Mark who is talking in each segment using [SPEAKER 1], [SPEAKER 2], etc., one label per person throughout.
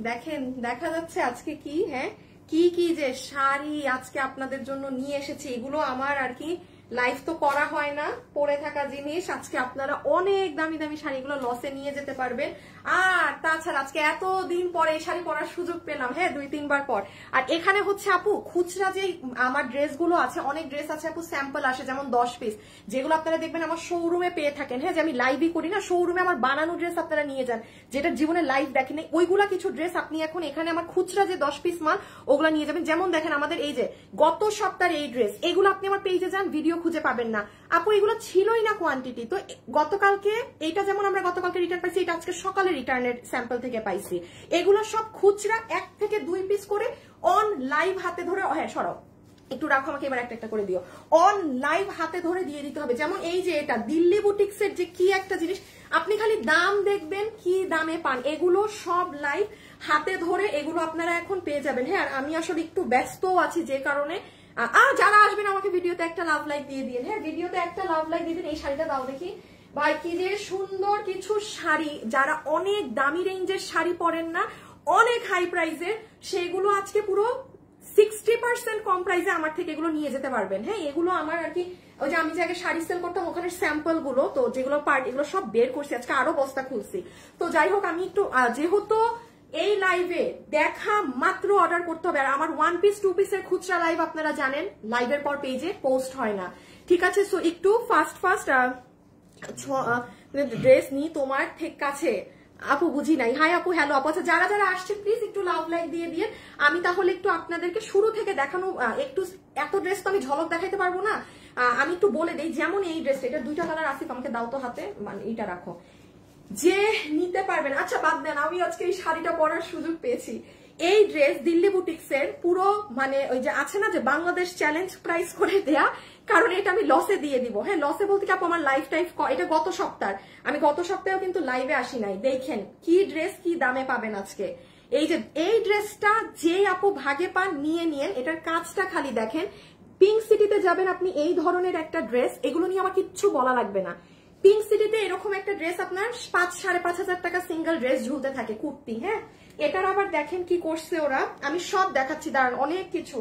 [SPEAKER 1] দেখেন দেখা যাচ্ছে আজকে কি, হ্যাঁ কি কি যে শাড়ি আজকে আপনাদের জন্য নিয়ে এসেছি। এগুলো আমার আর কি লাইভ তো করা হয় না, পরে থাকা জিনিস। আজকে আপনারা অনেক দামি দামি শাড়িগুলো লসে নিয়ে যেতে পারবেন। আর তাছাড়া আজকে এতদিন পরে এই শাড়ি পরার সুযোগ পেলাম, হ্যাঁ 2-3 বার পর। আর এখানে হচ্ছে আপু খুচরা যে আমার ড্রেসগুলো আছে, অনেক ড্রেস আছে আপু, স্যাম্পল আসে যেমন 10 পিস, যেগুলো আপনারা দেখবেন আমার শোরুমে পেয়ে থাকেন। হ্যাঁ যে আমি লাইভই করি না, শোরুমে আমার বানানো ড্রেস আপনারা নিয়ে যান, যেটা জীবনে লাইভ দেখেন ওইগুলা কিছু ড্রেস আপনি এখন এখানে আমার খুচরা যে 10 পিস মাল ওগুলা নিয়ে যাবেন। যেমন দেখেন আমাদের এই যে গত সপ্তাহের এই ড্রেস, এগুলো আপনি আমার পেজে যান, ভিডিও খুঁজে পাবেন না আপু, এগুলো ছিলই না কোয়ান্টিটি। তো গতকালকে এইটা যেমন আমরা গতকালকে রিটার্ন পাইছি, এটা আজকে সকালে রিটার্নের স্যাম্পল থেকে পাইছি। এগুলো সব খুচরা 1 থেকে 2 পিস করে অন লাইভ হাতে ধরে, হ্যাঁ সরাও একটু রাখো আমাকে, এবার একটা একটা করে দিও, অন লাইভ হাতে ধরে দিয়ে দিতে হবে। যেমন এই যে এটা দিল্লি বুটিক্সের যে কি একটা জিনিস, আপনি খালি দাম দেখবেন কি দামে পান, এগুলো সব লাইভ হাতে ধরে এগুলো আপনারা এখন পেয়ে যাবেন। হ্যাঁ আমি আসলে একটু ব্যস্তও আছি, যে কারণে যারা আসবেন আমাকে ভিডিওতে একটা লাভ লাইক দিয়ে দিন, হ্যাঁ ভিডিওতে একটা লাভ লাইক দিয়ে দিন। এই শাড়িটা দাও দেখি ভাই, কি যে সুন্দর কিছু শাড়ি, যারা অনেক দামি রেঞ্জের শাড়ি পরেন না, অনেক হাই প্রাইসের, সেগুলো আজকে পুরো 60% কম প্রাইসে আমার থেকে এগুলো নিয়ে যেতে পারবেন। হ্যাঁ এগুলো আমার আর কি, ওই যে আমি যে আগে শাড়ি সেল করতাম ওখানে স্যাম্পল গুলো, তো যেগুলো পার্ট এগুলো সব বের করছি, আজকে আরো বস্তা খুলছি। তো যাই হোক আমি একটু, যেহেতু এই লাইভে দেখা মাত্র অর্ডার করতে হবে, আর আমার 1 পিস 2 পিসের খুচরা লাইভ আপনারা জানেন লাইভের পর পেজে পোস্ট হয় না, ঠিক আছে। সো একটু ফাস্ট ড্রেস নি তোমার ঠিক কাছে আপু, বুঝি নাই। হাই আপু, হ্যালো আপু। আচ্ছা যারা যারা আসছে প্লিজ একটু লাভ লাইক দিয়ে দিয়ে, আমি তাহলে একটু আপনাদেরকে শুরু থেকে দেখানো, একটু এত ড্রেস তো আমি ঝলক দেখাইতে পারবো না, আমি একটু বলে দেই। যেমন এই ড্রেসটা, এটা 2টা কালার আসিফ আমাকে দাও তো হাতে, মানে এইটা রাখো, যে নিতে পারবেন। আচ্ছা বাদ দেন, আমি আজকে এই শাড়িটা পরার সুযোগ পেয়েছি। এই ড্রেস দিল্লি বুটিক্সের পুরো, মানে ওই যে আছে না যে বাংলাদেশ চ্যালেঞ্জ প্রাইস করে দেয়া, কারণ এটা আমি লসে দিয়ে দিব। হ্যাঁ লসে বলতে কি আপু আমার লাইফ টাইফ, এটা গত সপ্তাহ, আমি গত সপ্তাহেও কিন্তু লাইভে আসি নাই। দেখেন কি ড্রেস কি দামে পাবেন আজকে। এই যে এই ড্রেসটা যে আপু ভাগে পান নিয়ে নিয়ে, এটার কাজটা খালি দেখেন। পিঙ্ক সিটিতে যাবেন আপনি, এই ধরনের একটা ড্রেস, এগুলো নিয়ে আমার কিচ্ছু বলা লাগবে না। পিঙ্ক সিটিতে এরকম একটা ড্রেস আপনার 5-5.5 টাকা সিঙ্গেল ড্রেস ঝুলতে থাকে, কুর্তি। হ্যাঁ এটার আবার দেখেন কি করছে ওরা, আমি সব দেখাচ্ছি দাঁড়ান, অনেক কিছু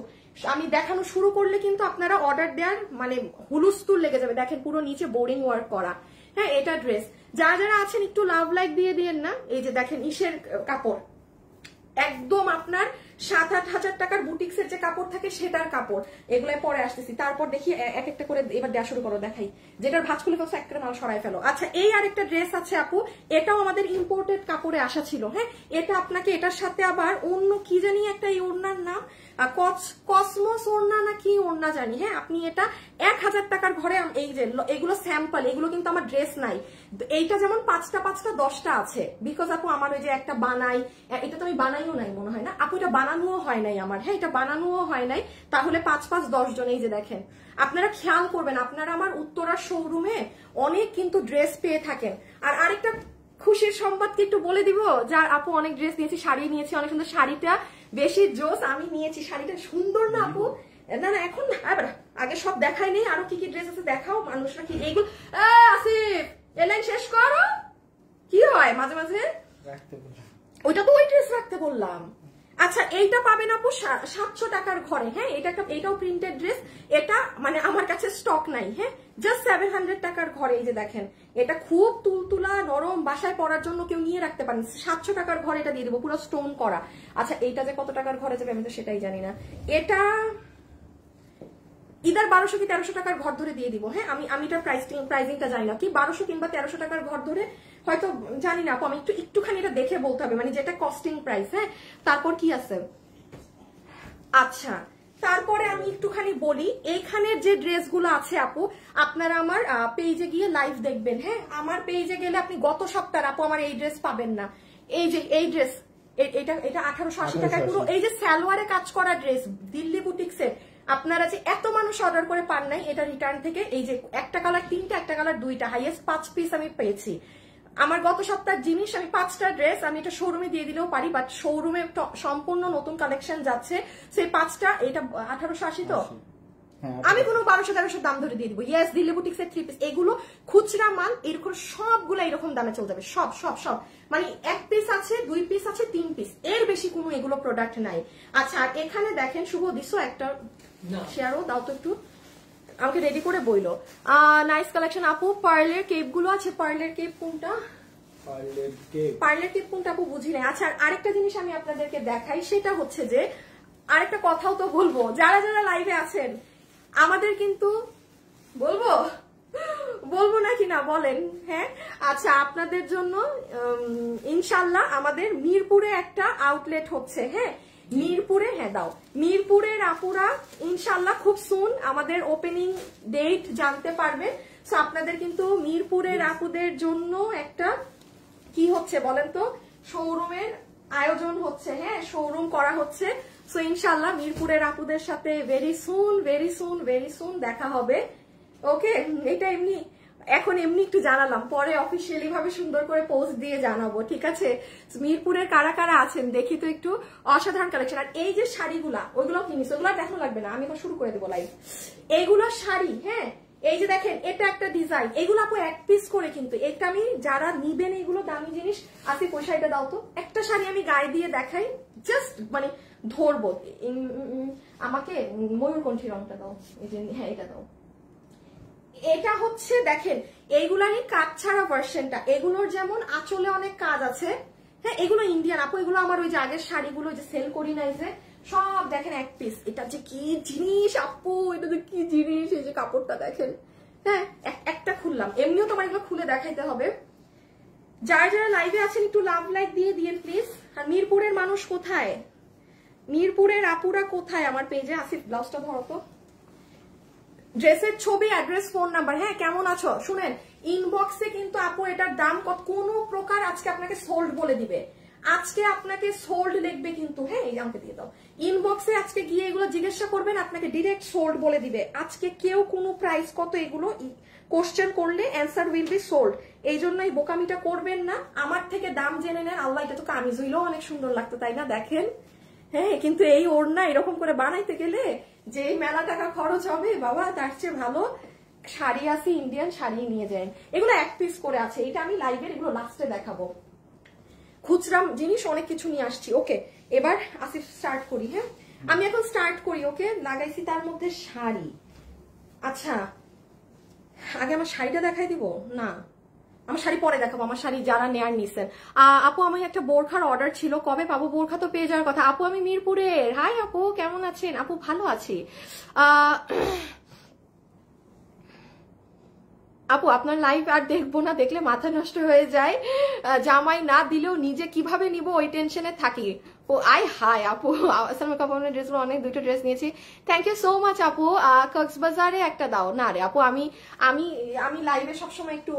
[SPEAKER 1] আমি দেখানো শুরু করলে কিন্তু আপনারা অর্ডার দেওয়ার মানে হুলুস্থুল লেগে যাবে। দেখেন পুরো নিচে বোরিং ওয়ার্ক করা। হ্যাঁ এটা ড্রেস, যারা যারা আছেন একটু লাভ লাইক দিয়ে দিয়েন না। এই যে দেখেন ইসের কাপড়, একদম আপনার 7-8 হাজার টাকার বুটিক্সের যে কাপড় থাকে সেটার কাপড়, এগুলাই পরে আসতেছি। তারপর দেখি এক একটা করে এবার দেওয়া শুরু করো, দেখাই যেটার ভাঁজ খুলে ফেলছো একটা মাল সরাই ফেলো। আচ্ছা এই আরেকটা ড্রেস আছে আপু, এটাও আমাদের ইম্পোর্টেড কাপড়ে আসা ছিল। হ্যাঁ এটা আপনাকে এটার সাথে আবার অন্য কি জানি একটা, এই ওড়নার নাম কসমস ওড়না না কি ওড়না জানি। হ্যাঁ আপনি এটা 1000 টাকার ঘরে, এই যে এগুলো স্যাম্পল, এগুলো কিন্তু আমার ড্রেস নাই। এইটা যেমন 5টা 10টা আছে, বিকজ আপু আমার ওই যে একটা বানাই, এটা তো আমি বানাইও নাই মনে হয় না আপু, এটা বানানোও হয় নাই আমার। হ্যাঁ এটা বানানোও হয় নাই, তাহলে 5-5-10 জন। এই যে দেখেন, আপনারা খেয়াল করবেন, আপনারা আমার উত্তরার শোরুমে অনেক কিন্তু ড্রেস পেয়ে থাকেন। আর আরেকটা খুশির সংবাদ কি একটু বলে দিব, যার আপু অনেক ড্রেস নিয়েছি, শাড়ি নিয়েছি, অনেক সুন্দর। শাড়িটা বেশি জোস আমি নিয়েছি, শাড়িটা সুন্দর না আপু? না না এখন আগে সব দেখাই নেই, আরো কি কি ড্রেস আছে দেখাও, মানুষরা কি এইগুলো। আসিফ এলাইন শেষ করো, কি হয় মাঝে মাঝে, ওইটা তো ওই ড্রেস রাখতে বললাম। আচ্ছা এইটা পাবেন আপু 700 টাকার ঘরে। হ্যাঁ এটাও প্রিন্টেড ড্রেস, এটা মানে আমার কাছে স্টক নাই। হ্যাঁ জাস্ট 700 টাকার ঘরে। এই যে দেখেন, এটা খুব তুলতুলা নরম, বাসায় পরার জন্য কেউ নিয়ে রাখতে পারেন। 700 টাকার ঘরে এটা দিয়ে দেবো, পুরো স্টোন করা। আচ্ছা এইটা যে কত টাকার ঘরে যাবে আমি তো সেটাই জানি না, এটা ইদার 1200 কি 1300 টাকার ঘর ধরে দিয়ে দিব। হ্যাঁ আমি এটার প্রাইসিংটা জানি না, কি 1200 কিংবা 1300 টাকার ঘর ধরে হয়তো, জানি না আপু, আমি একটুখানি এটা দেখে বলতে হবে, মানে যেটা কস্টিং প্রাইস। হ্যাঁ তারপর কি আছে, আচ্ছা তারপরে আমি একটুখানি বলি, এইখানের যে ড্রেসগুলো আছে আপু, আপনারা আমার পেজে গিয়ে লাইভ দেখবেন। হ্যাঁ আমার পেজে গেলে আপনি গত সপ্তাহে আপু আমার এই ড্রেস পাবেন না। এই যে এই ড্রেস, এটা 1880 টাকায় পুরো এই যে সালোয়ারে কাজ করা ড্রেস দিল্লি বুটিক্সের, আপনারা যে এত মানুষ অর্ডার করে পান নাই, এটা রিটার্ন থেকে এই যে একটা কালার 3টা, একটা কালার 2টা, হাইয়েস্ট 5 পিস আমি পেয়েছি। আমার গত সপ্তাহের জিনিস, আমি 5টা ড্রেস আমি এটা শোরুমে দিয়ে দিলেও পারি, বাট শোরুমে সম্পূর্ণ নতুন কালেকশন যাচ্ছে, সেই 5টা, এটা 1880 তো আমি কোনো 1200-1300 দাম ধরে দিয়ে দিব। ইয়েস দিল্লি বুটিক্সের 3 পিস, এগুলো খুচরা মাল এরকম সবগুলো এরকম দামে চলে যাবে, সব সব সব, মানে 1 পিস আছে, 2 পিস আছে, 3 পিস, এর কোনো এগুলো প্রোডাক্ট নাই। আচ্ছা আর এখানে দেখেন শুভ দিছো একটা শেয়ারও দাও তো একটু, আমাকে রেডি করে বইলো। নাইস কালেকশন আপু। পার্লের কেপ গুলো আছে, পার্লের কেপ কোনটা, পার্লের কেপ কোনটা আপু বুঝি নাই। আচ্ছা আরেকটা জিনিস আমি আপনাদেরকে দেখাই, সেটা হচ্ছে যে আরেকটা কথাও তো বলবো, যারা যারা লাইভে আছেন আমাদের কিন্তু বলবো নাকি না বলেন? হ্যাঁ আচ্ছা আপনাদের জন্য ইনশাল্লাহ আমাদের মিরপুরে একটা আউটলেট হচ্ছে, হ্যাঁ মিরপুরে, হ্যাঁ দাও, মিরপুরের আপুরা ইনশাল্লাহ খুব সুন আমাদের ওপেনিং ডেট জানতে পারবে। সো আপনাদের কিন্তু মিরপুরের আপুদের জন্য একটা কি হচ্ছে বলেন তো, শোরুমের আয়োজন হচ্ছে, হ্যাঁ শোরুম করা হচ্ছে। সো ইনশাল্লাহ মিরপুরের আপুদের সাথে ভেরি সুন দেখা হবে। ওকে এটা এমনি এখন এমনি একটু জানালাম, পরে অফিসিয়ালি ভাবে সুন্দর করে পোস্ট দিয়ে জানাবো, ঠিক আছে? মিরপুরের কারা কারা আছেন দেখি তো একটু। অসাধারণ কালেকশন। আর এই যে শাড়িগুলা ওইগুলো কিনিস, ওগুলো দেখানো লাগবে না, আমি এবার শুরু করে দেবো লাইভ। এইগুলো শাড়ি, হ্যাঁ এই যে দেখেন এটা একটা ডিজাইন, এগুলো আপু এক পিস করে, কিন্তু এটা আমি যারা নিবেন এগুলো দামি জিনিস আসি পয়সা, এটা দাও তো। একটা শাড়ি আমি গায়ে দিয়ে দেখাই, জাস্ট মানে ধরবো, আমাকে ময়ূরকণ্ঠী রংটা দাও, এই যে হ্যাঁ এটা দাও। এটা হচ্ছে দেখেন এইগুলারই কাজ ছাড়া ভার্সনটা, এগুলোর যেমন আঁচলে অনেক কাজ আছে, হ্যাঁ এগুলো ইন্ডিয়ান আপু, এগুলো আমার ওই যে আগের শাড়িগুলো যে সেল করি নাই যে সব দেখেন এক পিস। এটা যে কি জিনিস আপু, এটা যে কি জিনিস, এই যে কাপড়টা দেখেন, হ্যাঁ একটা খুললাম, এমনিও তোমার এগুলো খুলে দেখাইতে হবে। যারা যারা লাইভে আছেন একটু লাভ লাইক দিয়ে দিয়েন প্লিজ। আর মিরপুরের মানুষ কোথায়, মিরপুরের আপুরা কোথায় আমার পেজে? আসিফ ব্লাউজটা ধরো তো, ড্রেসের ছবি, অ্যাড্রেস, ফোন নাম্বার। হ্যাঁ কেমন আছো শুনেন, ইনবক্সে কিন্তু আপু এটার দাম কত কোনো প্রকার আজকে আপনাকে সোল্ড বলে দিবে, আজকে আপনাকে সোল্ড লিখবে কিন্তু, হ্যাঁ এই আমাকে দিয়ে দাও। ইনবক্সে আজকে গিয়ে এগুলো জিজ্ঞাসা করবেন, আপনাকে ডিরেক্ট সোল্ড বলে দিবে। আজকে কেউ কোনো প্রাইস কত এগুলো কোশ্চেন করলে অ্যান্সার উইল বি সোল্ড। এই জন্য এই বোকামিটা করবেন না, আমার থেকে দাম জেনে নেন। আল্লাহ এটা তো কামিজ হইলেও অনেক সুন্দর লাগতো তাই না, দেখেন হ্যাঁ, কিন্তু এই ওড়না এরকম করে বানাইতে গেলে যে মেলা টাকা খরচ হবে বাবা, তার চেয়ে ভালো শাড়ি আছে, ইন্ডিয়ান শাড়ি নিয়ে যান। এগুলো এক পিস করে আছে, এটা আমি লাইভের এগুলো লাস্টে দেখাবো। খুচরা জিনিস অনেক কিছু নিয়ে আসছি। ওকে এবার আসিফ স্টার্ট করি, হ্যাঁ আমি এখন স্টার্ট করি। ওকে লাগাইছি তার মধ্যে শাড়ি। আচ্ছা আগে আমার শাড়িটা দেখাই দিব না, আমার শাড়ি পরে দেখাবো, আমার শাড়ি যারা নেয়ার নিছেন। আপু আমার একটা বোরখার অর্ডার ছিল, কবে পাবো? বোরখা তো পেয়ে যাওয়ার কথা। আপু আমি মিরপুরের। হাই আপু কেমন আছেন? আপু ভালো আছি। আপু আপনার লাইভ আর দেখবো না, দেখলে মাথা নষ্ট হয়ে যায়, জামাই না দিলেও নিজে কিভাবে নিব ওই টেনশনে থাকি। ও আই হাই আপু, আসসালামু আলাইকুম। আপনার ড্রেসগুলো অনেক, দুটো ড্রেস নিয়েছি, থ্যাংক ইউ সো মাচ আপু। কক্সবাজারে একটা দাও না রে আপু, আমি আমি আমি লাইভে সবসময় একটু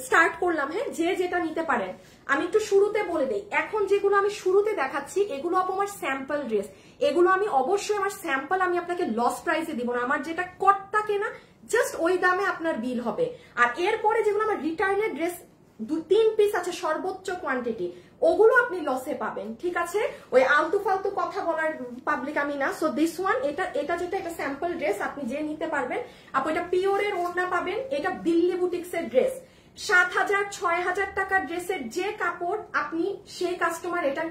[SPEAKER 1] স্টার্ট করলাম, হ্যাঁ যে যেটা নিতে পারেন আমি একটু শুরুতে বলে দিই। এখন যেগুলো আমি শুরুতে দেখাচ্ছি এগুলো আপু আমার স্যাম্পল ড্রেস, এগুলো আমি অবশ্যই আমার স্যাম্পল, আমি আপনাকে লস প্রাইসে দিব না, আমার যেটা কটটা কেনা জাস্ট ওই দামে আপনার বিল হবে। আর এরপরে যেগুলো আমার রিটার্নের ড্রেস 2-3 পিস আছে সর্বোচ্চ কোয়ান্টিটি, ওগুলো আপনি লসে পাবেন, ঠিক আছে? ওই আলতু ফালতু কথা বলার পাবলিক আমি না। সো দিস ওয়ান, এটা যেটা এটা স্যাম্পল ড্রেস, আপনি যে নিতে পারবেন আপু। এটা পিওরের ওড়না পাবেন, এটা দিল্লি বুটিক্সের ড্রেস। 7,000-6,000 টাকার ড্রেসের যে কাপড় আপনি সেই কাস্টমার এটা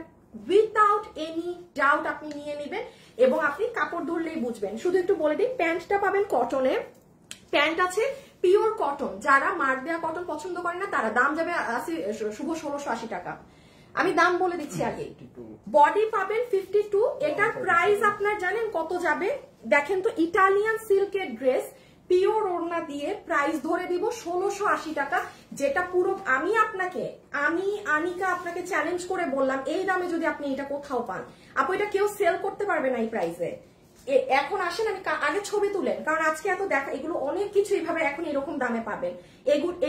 [SPEAKER 1] উইথাউট এনি ডাউট আপনি নিয়ে নেবেন, এবং আপনি কাপড় ধরলেই বুঝবেন। শুধু একটু বলে দিই, প্যান্টটা পাবেন কটনের, প্যান্ট আছে পিওর কটন, যারা মার্ক দেওয়া কটন পছন্দ করে না তারা, দাম যাবে শুভ 1680 টাকা, আমি দাম বলে দিচ্ছি আগে। বডি পাবেন 52, এটার প্রাইস আপনার জানেন কত যাবে? দেখেন তো, ইটালিয়ান সিল্কের ড্রেস পিওর ওড়না দিয়ে প্রাইস ধরে দিব 1680 টাকা, যেটা পুরো আমি আনিকা আপনাকে চ্যালেঞ্জ করে বললাম এই দামে যদি আপনি এটা কোথাও পান আপু, এটা কেউ সেল করতে পারবে না এই প্রাইসে। এখন আসেন আমি আগে ছবি তুলেন, কারণ আজকে এত দেখা এগুলো অনেক কিছু এইভাবে এখন এরকম দামে পাবেন।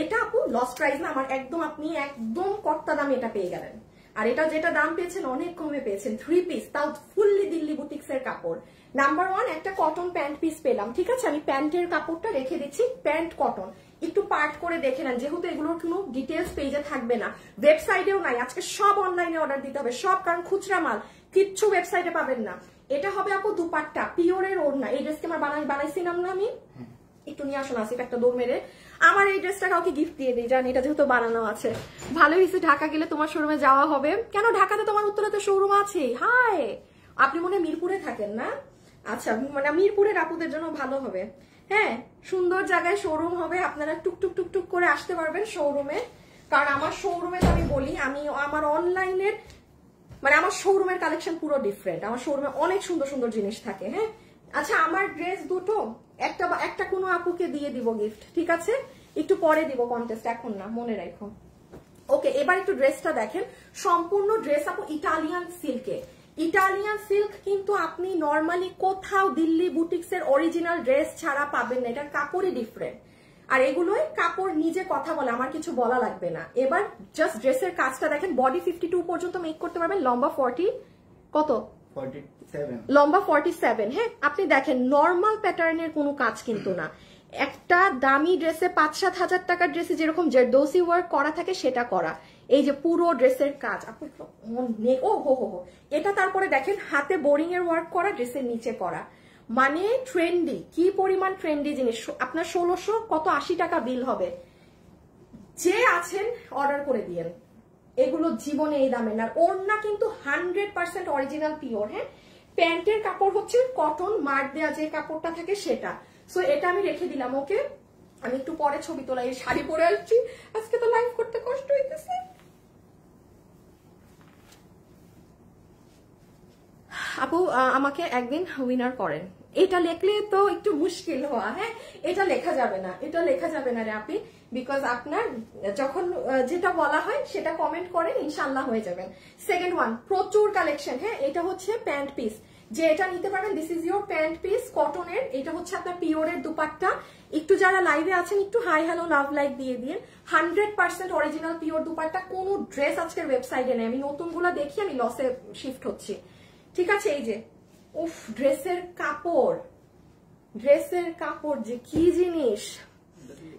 [SPEAKER 1] এটা আপু লস প্রাইস না আমার, একদম আপনি একদম কর্তা দামে এটা পেয়ে গেলেন। আর এটা যেটা দাম পেয়েছেন অনেক কমে পেয়েছেন, 3 পিস, তাও ফুললি দিল্লি বুটিক্স এর কাপড়। নাম্বার 1 একটা কটন প্যান্ট পিস পেলাম, ঠিক আছে? আমি প্যান্টের কাপড়টা রেখে দিচ্ছি, প্যান্ট কটন, একটু পার্ট করে দেখে নেন, যেহেতু এগুলোর কোনো ডিটেলস পেজে থাকবে না, ওয়েবসাইটেও নাই, আজকে সব অনলাইনে অর্ডার দিতে হবে সব, কারণ খুচরা মাল কিচ্ছু ওয়েবসাইটে পাবেন না। এটা হবে আপু দুপাট্টা, পিওরের ওড়না। এই ড্রেসকে আমার বানাইছিলাম না আমি, একটু নিয়ে আসুন আসিফ একটা দৌড় মেরে। আমার এই ড্রেসটা কাউকে গিফট দিয়ে দিই, জান এটা যেহেতু বানানো আছে। ভালো হয়েছে ঢাকা গেলে তোমার শোরুমে যাওয়া হবে। কেন ঢাকাতে তোমার উত্তরাতে শোরুম আছে? হাই, আপনি মনে হয় মিরপুরে থাকেন না? আচ্ছা, মানে মিরপুরের আপুদের জন্য ভালো হবে। হ্যাঁ, সুন্দর জায়গায় শোরুম হবে, আপনারা টুকটুক টুকটুক করে আসতে পারবেন শোরুমে। কারণ আমার শোরুমে আমি বলি, আমি আমার অনলাইনের মানে আমার শোরুমের কালেকশন পুরো ডিফারেন্ট। আমার শোরুমে অনেক সুন্দর সুন্দর জিনিস থাকে। হ্যাঁ, আচ্ছা আমার ড্রেস দুটো একটা কোনো আপুকে দিয়ে দিব গিফট, ঠিক আছে? একটু পরে দিব কন্টেস্ট, এখন না, মনে রাখো। ওকে, এবার একটু ড্রেসটা দেখেন। সম্পূর্ণ ড্রেস আপু ইটালিয়ান সিল্কে। ইটালিয়ান সিল্ক কিন্তু আপনি নর্মালি কোথাও দিল্লি বুটিক্সের অরিজিনাল ড্রেস ছাড়া পাবেন না, এটার কাপড়ই ডিফারেন্ট। আর এগুলোই কাপড় নিজে কথা বলে, আমার কিছু বলা লাগবে না। এবার জাস্ট ড্রেসের কাজটা দেখেন, বডি 52 পর্যন্ত মেক করতে পারবেন, লম্বা 40 কত
[SPEAKER 2] 47,
[SPEAKER 1] লম্বা 47। হ্যাঁ, আপনি দেখেন নর্মাল প্যাটার্নের কোনো কাজ কিন্তু না। একটা দামি ড্রেসে 5-7 হাজার টাকার ড্রেসে যেরকম জেরদৌসি ওয়ার্ক করা থাকে সেটা করা। এই যে পুরো ড্রেসের কাজ আপনি ও হো হো হো, এটা তারপরে দেখেন হাতে বোরিং এর ওয়ার্ক করা, ড্রেসের নিচে করা, মানে ট্রেন্ডি, কি পরিমাণ ট্রেন্ডি জিনিস। আপনার 1600 কত 80 টাকা বিল হবে। যে আছেন অর্ডার করে দিয়েন, এগুলো জীবনে এই দামে না। ওড়না কিন্তু 100% অরিজিনাল পিওর। হ্যাঁ, প্যান্টের কাপড় হচ্ছে কটন, মার দেয়া যে কাপড়টা থাকে সেটা। সো এটা আমি রেখে দিলাম। ওকে, আমি একটু পরে ছবি তোলা। এই শাড়ি পরে আসছি, আজকে তো লাইভ করতে কষ্ট হইতেছে। আপু আমাকে একদিন উইনার করেন, এটা লেখলে তো একটু মুশকিল হওয়া। হ্যাঁ, এটা লেখা যাবে না, এটা লেখা যাবে না রে আপি, বিকজ আপনার যখন যেটা বলা হয় সেটা কমেন্ট করেন, ইনশাল্লাহ হয়ে যাবেন। সেকেন্ড ওয়ান, প্রচুর কালেকশন। হ্যাঁ, এটা হচ্ছে প্যান্ট পিস, যে এটা নিতে পারবেন, this is your pant piece কটনের। এটা হচ্ছে আপনার পিওরের দুপাট্টা। একটু যারা লাইভে আছেন একটু হাই হ্যালো লাভ লাইক দিয়ে দিন। 100% অরিজিনাল পিওর দুপাট্টা। কোনো ড্রেস আজকের ওয়েবসাইটে নেই, আমি নতুনগুলো দেখি, আমি লসে শিফট হচ্ছি, ঠিক আছে? এই যে উফ, ড্রেসের কাপড়, ড্রেসের কাপড় যে কি জিনিস।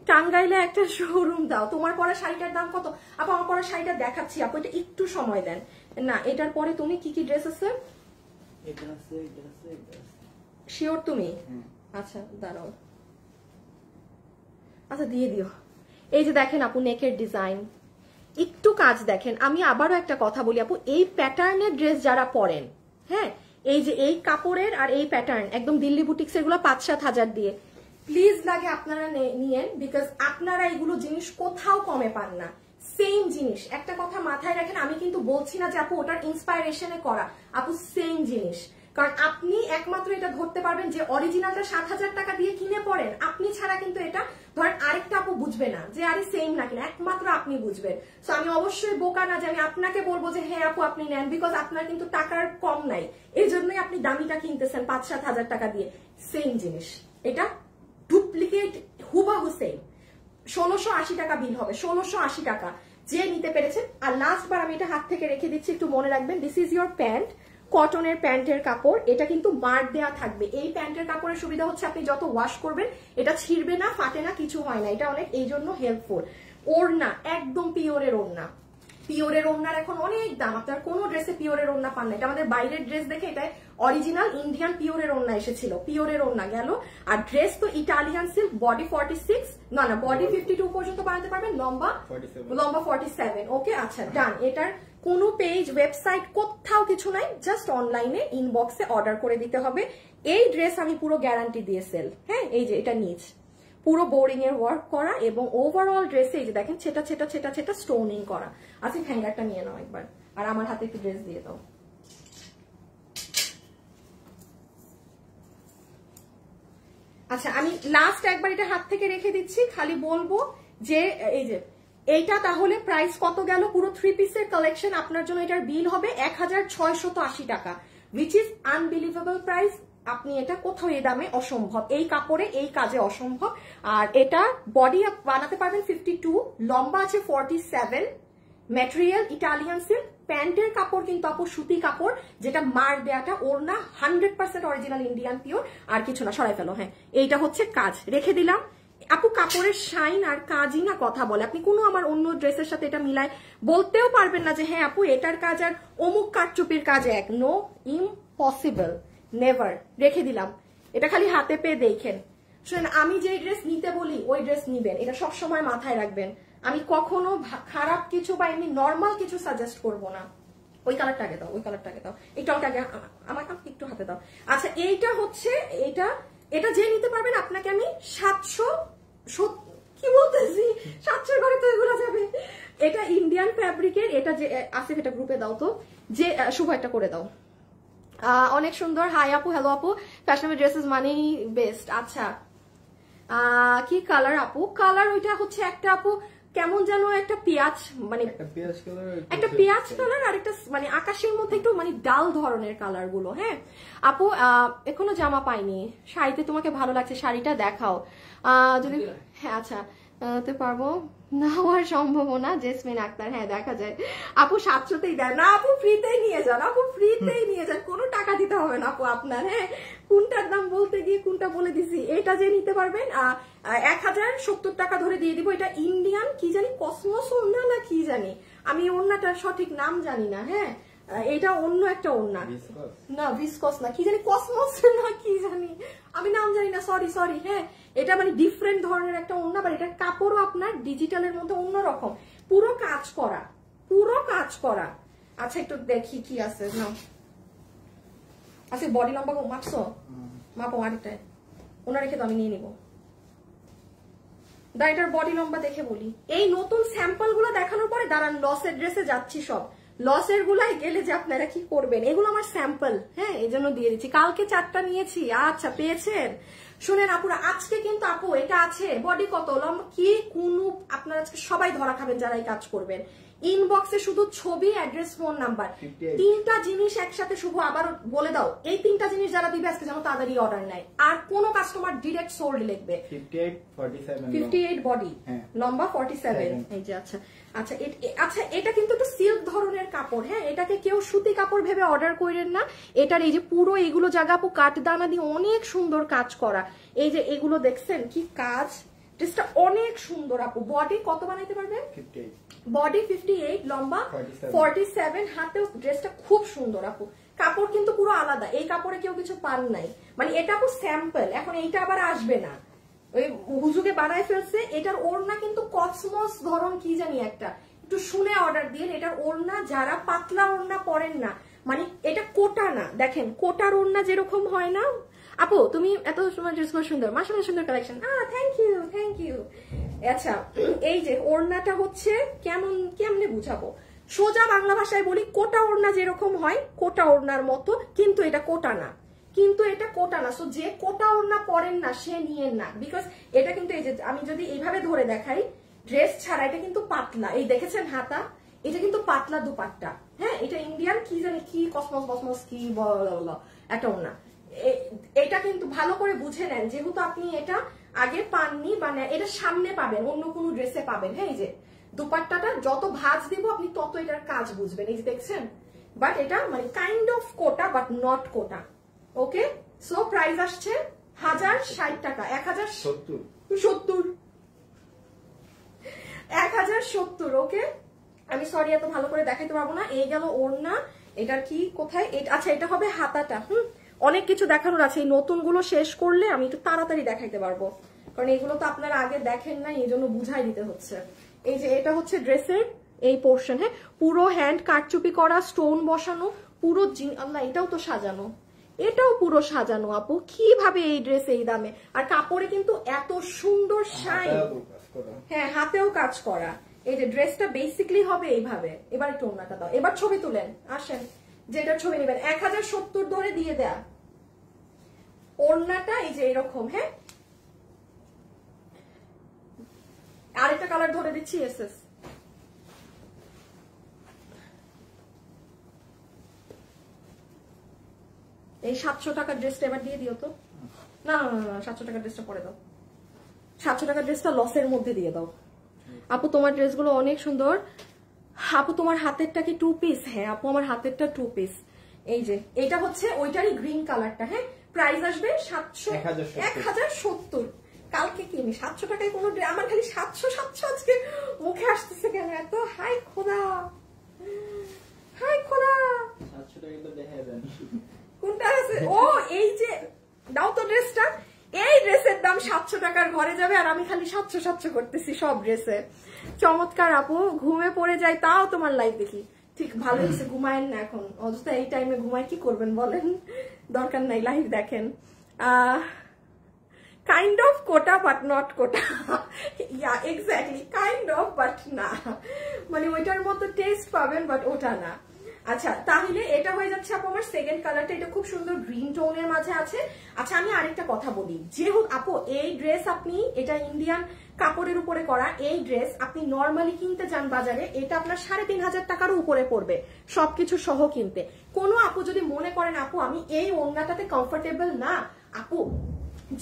[SPEAKER 1] টাঙ্গাইলে একটা শোরুম দাও। তোমার পরা শাড়িটার দাম কত আপু? আমার পরা শাড়িটা দেখাচ্ছি আপু, এটা একটু সময় দেন না। এটার পরে তুমি কি কি ড্রেস আছে? শিওর তুমি? আচ্ছা দাঁড়াও, আচ্ছা দিয়ে দিও। এই যে দেখেন আপু, নেকের ডিজাইন, একটু কাজ দেখেন। আমি আবারও একটা কথা বলি আপু, এই প্যাটার্নের ড্রেস যারা পরেন, হ্যাঁ, এই যে এই কাপড়ের আর এই প্যাটার্ন একদম দিল্লি বুটিক্স, এগুলো 5-7 হাজার দিয়ে প্লিজ লাগে আপনারা নিয়েন, বিকজ আপনারা এগুলো জিনিস কোথাও কমে পান না। সেম জিনিস, একটা কথা মাথায় রাখেন, আমি কিন্তু বলছি না যে আপু ওটার ইন্সপাইরেশনে করা, আপু সেম জিনিস। কারণ আপনি একমাত্র এটা ধরতে পারবেন যে অরিজিনালটা 7,000 টাকা দিয়ে কিনে পড়েন, আপনি ছাড়া কিন্তু এটা ধরেন আরেকটা আপু বুঝবে না যে আরে সেম না কিনা, একমাত্র আপনি বুঝবেন। সো আমি অবশ্যই বোকা না যে আমি আপনাকে বলবো যে হ্যাঁ আপু আপনি নেন, বিকজ আপনার কিন্তু টাকার কম নাই, এই জন্যই আপনি দামিটা কিনতেছেন 5-7 হাজার টাকা দিয়ে। সেম জিনিস, এটা ডুপ্লিকেট হুবাহু সেম। 1680 টাকা বিল হবে, 1680 টাকা যে নিতে পেরেছেন। আর লাস্ট বার আমি এটা হাত থেকে রেখে দিচ্ছি, একটু মনে রাখবেন, দিস ইজ ইউর প্যান্ট, কটনের প্যান্টের কাপড়। এটা কিন্তু মার্ক দেয়া থাকবে। এই প্যান্টের কাপড়ের সুবিধা হচ্ছে আপনি যত ওয়াশ করবেন এটা ছিঁড়বে না, ফাটে না, কিছু হয় না, এটা অনেক এই জন্য হেল্পফুল। ওড়না একদম পিওরের ওড়না, পিওরের ওড়নার এখন অনেক দাম, আপনার কোনো ড্রেসে পিওরের ওড়না পান না। এটা আমাদের বাইরের ড্রেস দেখে এটা অরিজিনাল ইন্ডিয়ান পিওরের ওড়না এসেছিল, পিওরের ওড়না গেল। আর ড্রেস তো ইটালিয়ান সিল্ক, বডি 46 না বডি 52 পর্যন্ত বানাতে পারবেন, লম্বা 47। ওকে, আচ্ছা ডান। এটার কোনো পেজ ওয়েবসাইট কোথাও কিছু নাই, জাস্ট অনলাইনে ইনবক্সে অর্ডার করে দিতে হবে। এই ড্রেস আমি পুরো গ্যারান্টি দিয়ে সেল। হ্যাঁ, এই যে এটা নিচ পুরো বোরিং এর ওয়ার্ক করা এবং ওভারঅল ড্রেসে এই যে দেখেন ছেটা ছেটা ছেটা ছেটা স্টোনিং করা আছে। হ্যাঙ্গারটা নিয়ে নাও একবার, আর আমার হাতে একটু ড্রেস দিয়ে দাও। আচ্ছা, আমি লাস্ট একবার এটা হাত থেকে রেখে দিচ্ছি, খালি বলবো যে এই যে এইটা তাহলে প্রাইস কত গেল? পুরো 3 পিসের কালেকশন আপনার জন্য এটার বিল হবে 1680 টাকা, উইচ ইজ আনবিলিভেবল প্রাইস। আপনি এটা কোথাও এই দামে অসম্ভব, এই কাপড়ে এই কাজে অসম্ভব। আর এটা বডি বানাতে পারবেন 52, লম্বা আছে 47, ম্যাটেরিয়াল ইটালিয়ান সিল্ক, প্যান্টের কাপড় কিন্তু আপু সুতি কাপড়, যেটা মার দেয়াটা ওড়না 100% অরিজিনাল ইন্ডিয়ান পিওর, আর কিছু না, সরাই ফেলো। হ্যাঁ, এইটা হচ্ছে কাজ, রেখে দিলাম। আপু কাপড়ের শাইন আর কাজই না কথা বলে, আপনি কোনো আমার অন্য ড্রেসের সাথে এটা মিলায় বলতেও পারবেন না যে হ্যাঁ আপু এটার কাজ আর অমুক কাটচুপির কাজ এক। No, impossible, never. রেখে দিলাম, এটা খালি হাতে পেয়ে দেখেন। শুনেন, আমি যে ড্রেস নিতে বলি ওই ড্রেস নিবেন, এটা সবসময় মাথায় রাখবেন। আমি কখনো খারাপ কিছু বা এমনি নর্মাল কিছু সাজেস্ট করব না। ওই কালারটাকে দাও, ওই কালারটাকে দাও, একটু আগে আমাকে একটু হাতে দাও। আচ্ছা, এইটা হচ্ছে এটা যে নিতে পারবেন আপনাকে আমি 700 কি বলতেছি 700 ঘরে তো এগুলো যাবে। এটা ইন্ডিয়ান ফ্যাব্রিকের, এটা যে আসিফ এটা গ্রুপে দাও তো, যে শুভ একটা করে দাও। অনেক সুন্দর। হাই আপু, হ্যালো আপু, ফ্যাশনেবল ড্রেসেস মানেই বেস্ট। আচ্ছা, কি কালার আপু? কালার ওইটা হচ্ছে একটা আপু কেমন যেন একটা পেঁয়াজ, মানে একটা পেঁয়াজ কালার আর একটা মানে আকাশের মধ্যে একটু মানে ডাল ধরনের কালার গুলো। হ্যাঁ আপু, এখনো জামা পাইনি, শাড়িতে তোমাকে ভালো লাগছে, শাড়িটা দেখাও যদি। হ্যাঁ আচ্ছা, তো পারবো না হওয়ার সম্ভাবনা। জেসমিন আক্তার, হ্যাঁ দেখা যায়। আপু 700তেই দেয় না আপু, ফ্রিতেই নিয়ে যান আপু, ফ্রিতেই নিয়ে যান, কোনো টাকা দিতে হবে না আপু আপনার। হ্যাঁ, কোনটার দাম বলতে গিয়ে কোনটা বলে দিছি। এটা যে নিতে পারবেন 1070 টাকা ধরে দিয়ে দিব। এটা ইন্ডিয়ান কি জানি কসমস ওড়না না কি জানি, আমি ওড়নাটার সঠিক নাম জানি না। হ্যাঁ, এটা অন্য একটা ওড়না, না ভিসকস না, কি জানি কসমস না কি জানি, আমি নাম জানি না, সরি সরি। হ্যাঁ, এটা মানে ডিফারেন্ট ধরনের একটা ওড়না, বাট এটার কাপড়ও আপনার ডিজিটালের মধ্যে অন্যরকম, পুরো কাজ করা, পুরো কাজ করা। আচ্ছা একটু দেখি কি আছে না। আচ্ছা, বডি লম্বা মাপছো? মাপো আরেকটায়, ওনা রেখে তো আমি নিয়ে নিবো। এটার বডি লম্বা দেখে বলি। এই নতুন স্যাম্পল গুলো দেখানোর পরে দাঁড়ান, লসের ড্রেসে যাচ্ছি সব। লসের গুলাই গেলে যে আপনারা কি করবেন, এগুলো আমার স্যাম্পল। হ্যাঁ, এই জন্য দিয়ে দিচ্ছি। কালকে 4টা নিয়েছি। আচ্ছা, পেয়েছেন? শুনেন আপুরা, আজকে কিন্তু আপু এটা আছে বডি কত লম্বা কি কোন, আপনারা আজকে সবাই ধরা খাবেন যারা এই কাজ করবেন। ইনবক্সে শুধু ছবি, অ্যাড্রেস, ফোন নাম্বার, 3টা জিনিস একসাথে। শুভ আবার বলে দাও, এই 3টা জিনিস যারা দিবে আজকে যেন তাদেরই অর্ডার নেয়। আর কোন কাস্টমার ডিরেক্ট সোল্ড লিখবে। 58 বডি, লম্বা 47। এই যে আচ্ছা আচ্ছা আচ্ছা, এটা কিন্তু একটু সিল্ক ধরনের কাপড়। হ্যাঁ, এটাকে কেউ সুতি কাপড় ভেবে অর্ডার করেন না। এটার এই যে পুরো এগুলো জায়গা আপু কাঠদানা দিয়ে অনেক সুন্দর কাজ করা। এই যে এগুলো দেখছেন কি কাজ, ড্রেসটা অনেক সুন্দর আপু। বডি কত বানাইতে পারবেন? 58, বডি 58, লম্বা 47, হাতেও ড্রেসটা খুব সুন্দর আপু। কাপড় কিন্তু পুরো আলাদা, এই কাপড়ে কেউ কিছু পান নাই, মানে এটা আপু স্যাম্পল। এখন এইটা আবার আসবে না, ওই হুজুকে বানায় ফেলছে। এটার ওড়না কিন্তু কসমস ধরন কি জানি একটা, একটু শুনে অর্ডার দিয়ে। এটার ওড়না যারা পাতলা ওড়না পরেন না, মানে এটা কোটা না, দেখেন কোটার ওড়না যেরকম হয় না আপু, তুমি এত সময় ড্রেসগুলো সুন্দর, মাশাআল্লাহ সুন্দর collection. Thank you thank you. আচ্ছা, এই যে ওড়নাটা হচ্ছে কেমনে বুঝাবো, সোজা বাংলা ভাষায় বলি, কোটা ওড়না যেরকম হয় কোটা ওড়নার মতো, কিন্তু এটা কোটা না, কিন্তু এটা কোটা না। সো যে কোটা ওড়না পরেন না সে নিয়েন না, বিকজ এটা কিন্তু এই যে আমি যদি এইভাবে ধরে দেখাই ড্রেস ছাড়া, এটা কিন্তু পাতলা। এই দেখেছেন হাতা, এটা কিন্তু পাতলা দুপাট্টা। হ্যাঁ, এটা ইন্ডিয়ান কি জানি কি কসমস বসমস কি একটা ওড়না। এটা কিন্তু ভালো করে বুঝে নেন, যেহেতু আপনি এটা আগে পাননি, মানে এটা সামনে পাবেন, অন্য কোনো ড্রেসে পাবেন। হ্যাঁ, এই যে দুপাট্টাটা যত ভাঁজ দিব আপনি তত এটার কাজ বুঝবেন। এই যে দেখছেন, বাট এটা মানে kind of quota but not Kota. Okay, so price আসছে 1060 টাকা। 1070। ওকে, আমি সরি এত ভালো করে দেখাইতে পারবো না। এই গেল ওড়না, এটার কি কোথায়, আচ্ছা এটা হবে হাতাটা। অনেক কিছু দেখানোর আছে, এই নতুন গুলো শেষ করলে আমি একটু তাড়াতাড়ি দেখাইতে পারবো, কারণ এগুলো তো আপনারা আগে দেখেন না, এই জন্য বুঝাই দিতে হচ্ছে। এই যে এটা হচ্ছে ড্রেসের এই পোর্শন। হ্যাঁ, পুরো হ্যান্ড কারচুপি করা, স্টোন বসানো, পুরো আল্লাহ, এটাও তো সাজানো, এটাও পুরো সাজানো আপু। কিভাবে এই ড্রেস এই দামে, আর কাপড়ে কিন্তু এত সুন্দর শাইন। হ্যাঁ, হাতেও কাজ করা। এই যে ড্রেসটা বেসিক্যালি হবে এইভাবে। এবার একটু ওড়নাটা দাও, এবার ছবি তুলেন, আসেন যেটা ছবি নেবেন। 1070 ধরে দিয়ে দেয়া ওড়নাটা এই যে এরকম। হ্যাঁ, আরেকটা কালার ধরে দিচ্ছি, এসএস। এই 700 টাকার ড্রেসটা এবার দিয়ে দিও তো। না না না, 700 টাকার ড্রেসটা পরে দাও, 700 টাকার ড্রেসটা লসের মধ্যে দিয়ে দাও। আপু তোমার ড্রেসগুলো অনেক সুন্দর। আপু তোমার হাতেরটা কি 2 পিস? হ্যাঁ আপু, আমার হাতেরটা 2 পিস। এই যে এটা হচ্ছে ওইটারই গ্রিন কালারটা। হ্যাঁ, প্রাইস আসবে 1070। কালকে কিনি 700 টাকায় কোনো, আমার খালি 700 আজকে মুখে আসতেছে কেন এত? হাই খোদা, হাই খোদা, 700 টাকা তো দেখা যায় কোনটা আছে। ও এই যে দাও তো ড্রেসটা, এই ড্রেসের দাম 700 টাকার ঘরে যাবে, আর আমি খালি 700 করতেছি সব ড্রেসে। চমৎকার আপু, ঘুমে পড়ে যাই তাও তোমার লাইভ দেখি। ঠিক ভালো হয়েছে, ঘুমায়েন না এখন, অযথা এই টাইমে ঘুমায় কি করবেন বলেন, দরকার নাই, লাইভ দেখেন। Kind of quota but not Kota, yeah exactly, kind of but না, মানে ওইটার মতো টেস্ট পাবেন বাট ওটা না। আচ্ছা তাহলে এটা হয়ে যাচ্ছে আপু আমার সেকেন্ড কালারটা, এটা খুব সুন্দর গ্রিন টোনের মাঝে আছে। আচ্ছা আমি আরেকটা কথা বলি, যেহেতু আপু এই ড্রেস আপনি, এটা ইন্ডিয়ান কাপড়ের উপরে করা এই ড্রেস, আপনি নর্মালি কিনতে যান বাজারে, এটা আপনার 3500 টাকারও উপরে পড়বে সবকিছু সহ কিনতে। কোনো আপু যদি মনে করেন আপু আমি এই ওড়নাটাতে কমফোর্টেবল না, আপু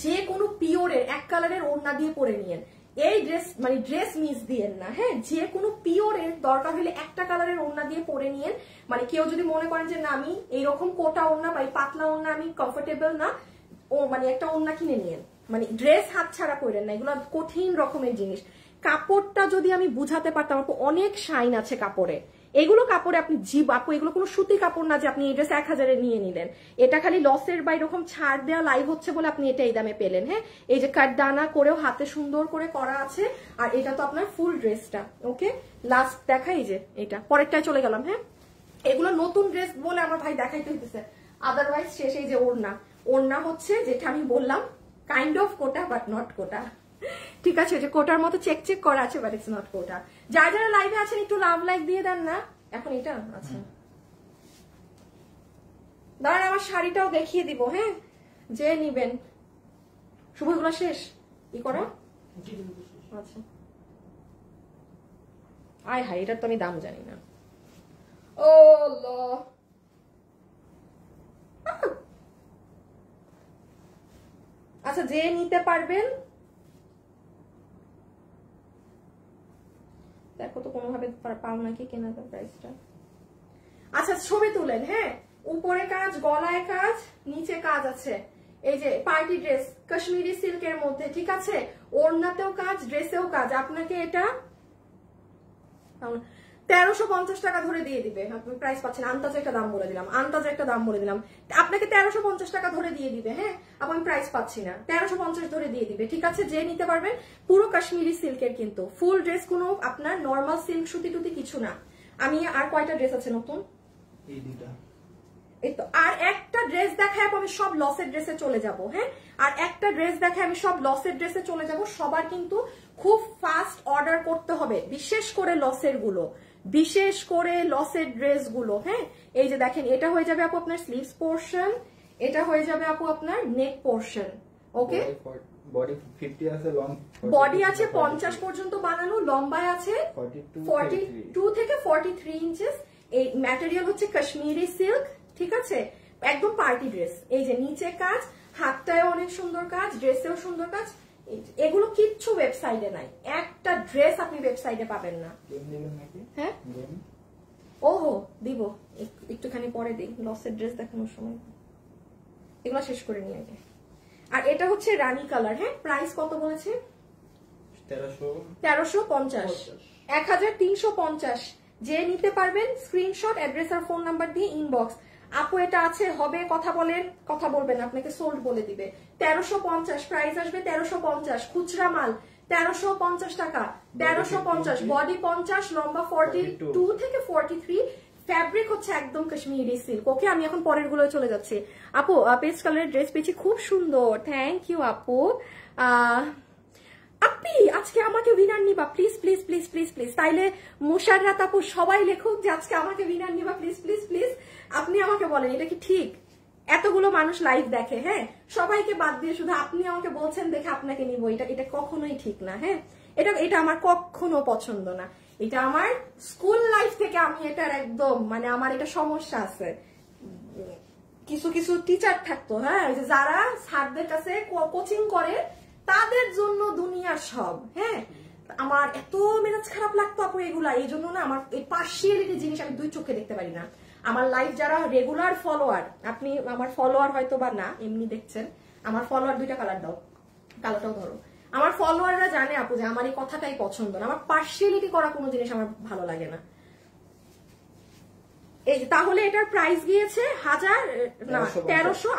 [SPEAKER 1] যে কোনো পিওরের এক কালারের ওড়না দিয়ে পরে নিয়েন, এই ড্রেস মানে ড্রেস মিস দিয়েন না, হ্যাঁ, যে কোনো পিওরের দরকার হলে একটা কালারের ওড়না দিয়ে পরে নিয়েন। মানে কেউ যদি মনে করেন যে না আমি এইরকম কোটা ওড়না বা পাতলা ওড়না আমি কমফোর্টেবল না, ও মানে একটা ওড়না কিনে নিয়েন, মানে ড্রেস হাতছাড়া করেন না, এগুলো কঠিন রকমের জিনিস। কাপড়টা যদি আমি বুঝাতে পারতাম আপু, অনেক শাইন আছে কাপড়ে, এগুলো কাপড়ে আপনি জীব আপু, এগুলো কোনো সুতি কাপড় না যে আপনি এই ড্রেস 1000-এ নিয়ে নিলেন, এটা খালি লসের বা এরকম ছাড় দেওয়া লাইভ হচ্ছে বলে আপনি এটা এই দামে পেলেন। হ্যাঁ, এই যে কাটদানা করেও হাতে সুন্দর করে করা আছে, আর এটা তো আপনার ফুল ড্রেসটা। ওকে, লাস্ট দেখাই যে এটা, পরেরটায় চলে গেলাম। হ্যাঁ, এগুলো নতুন ড্রেস বলে আমার ভাই দেখাইতে হইতেছে, আদারওয়াইজ শেষ। এই যে ওড়না, ওড়না হচ্ছে যেটা আমি বললাম kind of quota but not quota, ঠিক আছে, যে কোটার মতো চেক চেক করা আছে বাট ইটস নট কোটা। যারা যারা লাইভে আছেন একটু লাভ লাইক দিয়ে দেন না এখন। এটা আচ্ছা দাঁড়ান, আমার শাড়িটাও দেখিয়ে দিব। হ্যাঁ, যে নিবেন শুভগুলো শেষ ই করো। আচ্ছা আয় হায়, এটার তো আমি দাম জানি না। ও ল, আচ্ছা যে নিতে পারবেন দেখো তো কোনোভাবে পাও নাকি কেনার প্রাইসটা। আচ্ছা ছবি তুলেন। হ্যাঁ, উপরে কাজ, গলায় কাজ, নিচে কাজ আছে। এই যে পার্টি ড্রেস কাশ্মীরি সিল্কের মধ্যে, ঠিক আছে, ওড়নাতেও কাজ, ড্রেসেও কাজ। আপনাকে এটা 1350 টাকা ধরে দিয়ে দিবে, আপনি প্রাইস পাচ্ছেন, আন্দাজে একটা দাম বলে দিলাম, আন্দাজে একটা দাম বলে দিলাম আপনাকে 1350 টাকা ধরে দিয়ে দিবে। হ্যাঁ, আমি প্রাইস পাচ্ছি না, 1350 ধরে দিয়ে দিবে, ঠিক আছে, যে নিতে পারবেন। পুরো কাশ্মীরি সিল্কের কিন্তু ফুল ড্রেস, কোনো আপনার নর্মাল সিল্ক সুতি টুতি কিছু না। আমি আর কয়টা ড্রেস আছে নতুন,
[SPEAKER 2] এই দুইটা,
[SPEAKER 1] এই তো আর একটা ড্রেস দেখায় আমি সব লসের ড্রেসে চলে যাব। হ্যাঁ, আর একটা ড্রেস দেখায় আমি সব লসের ড্রেসে চলে যাব। সবার কিন্তু খুব ফাস্ট অর্ডার করতে হবে, বিশেষ করে লসের গুলো, বিশেষ করে লসের ড্রেস গুলো। হ্যাঁ, এই যে দেখেন, এটা হয়ে যাবে আপু আপনার স্লিভস পোর্শন, এটা হয়ে যাবে আপু আপনার নেক পোর্শন। ওকে,
[SPEAKER 2] বডি 50 আছে, লং
[SPEAKER 1] বডি আছে 50 পর্যন্ত বানানো, লম্বায় আছে 42 থেকে 43 ইঞ্চেস। এই ম্যাটেরিয়াল হচ্ছে কাশ্মীরি সিল্ক, ঠিক আছে, একদম পার্টি ড্রেস। এই যে নিচে কাজ, হাতটায় অনেক সুন্দর কাজ, ড্রেসেও সুন্দর কাজ। এগুলো কিচ্ছু ওয়েবসাইটে নাই, একটা ড্রেস আপনি ওয়েবসাইটে পাবেন না। হ্যাঁ, ওহো দিব, একটুখানি পরে দিই, লসের ড্রেস দেখানোর সময় এগুলো শেষ করে নিয়ে আগে। আর এটা হচ্ছে রানী কালার। হ্যাঁ, প্রাইস কত বলেছে? 1350, 1350। যে নিতে পারবেন স্ক্রিনশট, অ্যাড্রেস আর ফোন নাম্বার দিয়ে ইনবক্স। আপু এটা আছে, হবে, কথা বলেন, কথা বলবেন, আপনাকে সোল্ড বলে দিবে। 1350 প্রাইস আসবে, 1350 খুচরা মাল, 1350 টাকা, 1350। বডি 50, লম্বা 42 থেকে 43, ফ্যাব্রিক হচ্ছে একদম কাশ্মীরি সিল্ক। ওকে, আমি এখন পরের গুলোয় চলে যাচ্ছি। আপু পেস্ট কালারের ড্রেস পেয়েছি, খুব সুন্দর, থ্যাংক ইউ আপু। আপনি আজকে আমাকে উইনার নিবা please please please please please. তাইলে মুশাররাত আপু সবাই লেখুক যে আজকে আমাকে উইনার নিবা প্লিজ প্লিজ প্লিজ। আপনি আমাকে বলেন এটা কি ঠিক? এতগুলো মানুষ লাইভ দেখে, হ্যাঁ, সবাইকে বাদ দিয়ে শুধু আপনি আমাকে বলছেন দেখে আপনাকে নিব, এটা কখনোই ঠিক না। হ্যাঁ, এটা আমার কখনো পছন্দ না। এটা আমার স্কুল লাইফ থেকে আমি এটার একদম মানে আমার এটা সমস্যা আছে। কিছু কিছু টিচার থাকতো, হ্যাঁ, যারা স্যারদের কাছে কোচিং করে তাদের জন্য দুনিয়ার সব। হ্যাঁ, আমার এত মেজাজ খারাপ লাগতো আপু এগুলা, এই জন্য না আমার এই পার্সিয়ালিটি জিনিস আমি দুই চোখে দেখতে পারি না। আমার লাইফ যারা রেগুলার ফলোয়ার, আপনি আমার ফলোয়ার হয়তো বা না, এমনি দেখছেন, আমার ফলোয়ার দুইটা কালার দাও, কালোটাও ধরো। আমার ফলোয়াররা জানে আপু যে আমার এই কথাটাই পছন্দ না, আমার পার্সিয়ালিটি করা কোনো জিনিস আমার ভালো লাগে না। এই যে তাহলে এটার প্রাইস গিয়েছে 1300,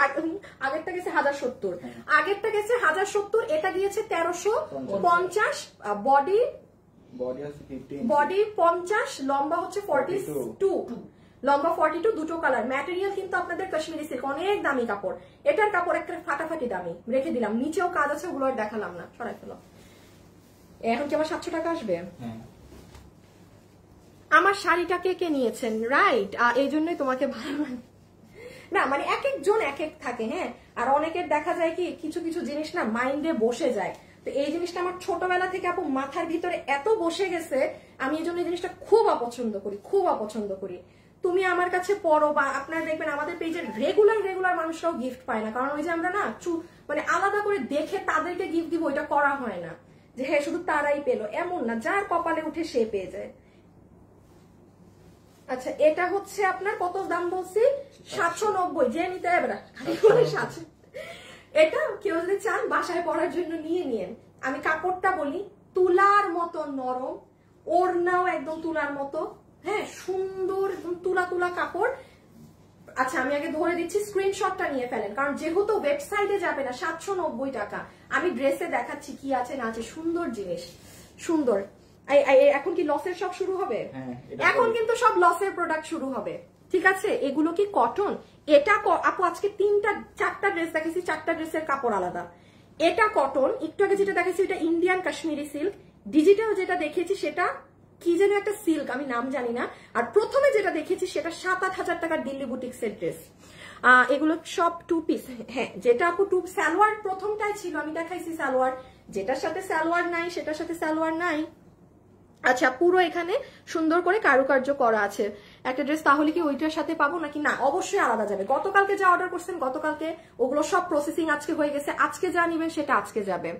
[SPEAKER 1] আগেরটা গেছে 1070, আগেরটা গেছে 1070, এটা গিয়েছে 1350। বডি 50, লম্বা হচ্ছে 42, লম্বা 42, দুটো কালার। ম্যাটেরিয়াল কিন্তু আপনাদের কাশ্মীরি সিল্ক, অনেক দামি কাপড়। এটার কাপড় একটা ফাটাফাটি দামি, রেখে দিলাম। নিচেও কাজ আছে, ওগুলো আর দেখালাম না, সরাই ফেলো। এখন কি আবার 700 টাকা আসবে? আমার শাড়িটা কে নিয়েছেন, রাইট? এই জন্যই তোমাকে ভালো লাগে না, মানে এক একজন এক এক থাকে। হ্যাঁ, আর অনেকের দেখা যায় কি কিছু কিছু জিনিস না মাইন্ডে বসে যায়। তো এই জিনিসটা আমার ছোটবেলা থেকে আপু মাথার ভিতরে এত বসে গেছে, আমি এই জন্য এই জিনিসটা খুব অপছন্দ করি, খুব অপছন্দ করি। তুমি আমার কাছে পড়ো, বা আপনারা দেখবেন আমাদের পেজের রেগুলার মানুষরাও গিফট পায় না, কারণ ওই যে আমরা না মানে আলাদা করে দেখে তাদেরকে গিফট দিব, ওইটা করা হয় না যে হ্যাঁ শুধু তারাই পেলো, এমন না, যার কপালে উঠে সে পেয়ে যায়। আচ্ছা, এটা হচ্ছে আপনার কত দাম বলছি? 790। যে নিতে হবে না খালি করে 700। এটা কেউ যদি চান বাসায় পরার জন্য নিয়ে নিন। আমি কাপড়টা বলি, তুলার মতো নরম, ওড়নাও একদম তুলার মতো। হ্যাঁ, সুন্দর একদম তুলা তুলা কাপড়। আচ্ছা, আমি আগে ধরে দিচ্ছি, স্ক্রিনশটটা নিয়ে ফেলেন, কারণ যেহেতু ওয়েবসাইটে যাবে না। 790 টাকা। আমি ড্রেসে দেখাচ্ছি কি আছে না আছে, সুন্দর জিনিস, সুন্দর। এখন কি লসের সব শুরু হবে? এখন কিন্তু সব লসের প্রোডাক্ট শুরু হবে, ঠিক আছে? এগুলো কি কটন? এটা আপু আজকে 4টা ড্রেস দেখেছি, 4টা ড্রেসের কাপড় আলাদা। এটা কটন, একটু আগে যেটা দেখেছি এটা ইন্ডিয়ান কাশ্মীরি সিল্ক। ডিজিটাল যেটা দেখেছি সেটা কি যেন একটা সিল্ক, আমি নাম জানি না। আর প্রথমে যেটা দেখেছি সেটা 7-8 হাজার টাকার দিল্লি বুটিক্সের ড্রেস। এগুলো সব 2 পিস। হ্যাঁ, যেটা আপু সালোয়ার প্রথমটাই ছিল, আমি দেখাইছি সালোয়ার। যেটার সাথে সালোয়ার নাই সেটার সাথে সালোয়ার নাই। আচ্ছা, পুরো এখানে সুন্দর করে কারুকার্য করা আছে একটা ড্রেস। তাহলে কি ওইটার সাথে পাবো নাকি? না, অবশ্যই আলাদা যাবে। গতকালকে যা অর্ডার করছেন গতকালকে, ওগুলো সব প্রসেসিং আজকে হয়ে গেছে। আজকে যা নিবেন সেটা আজকে যাবে।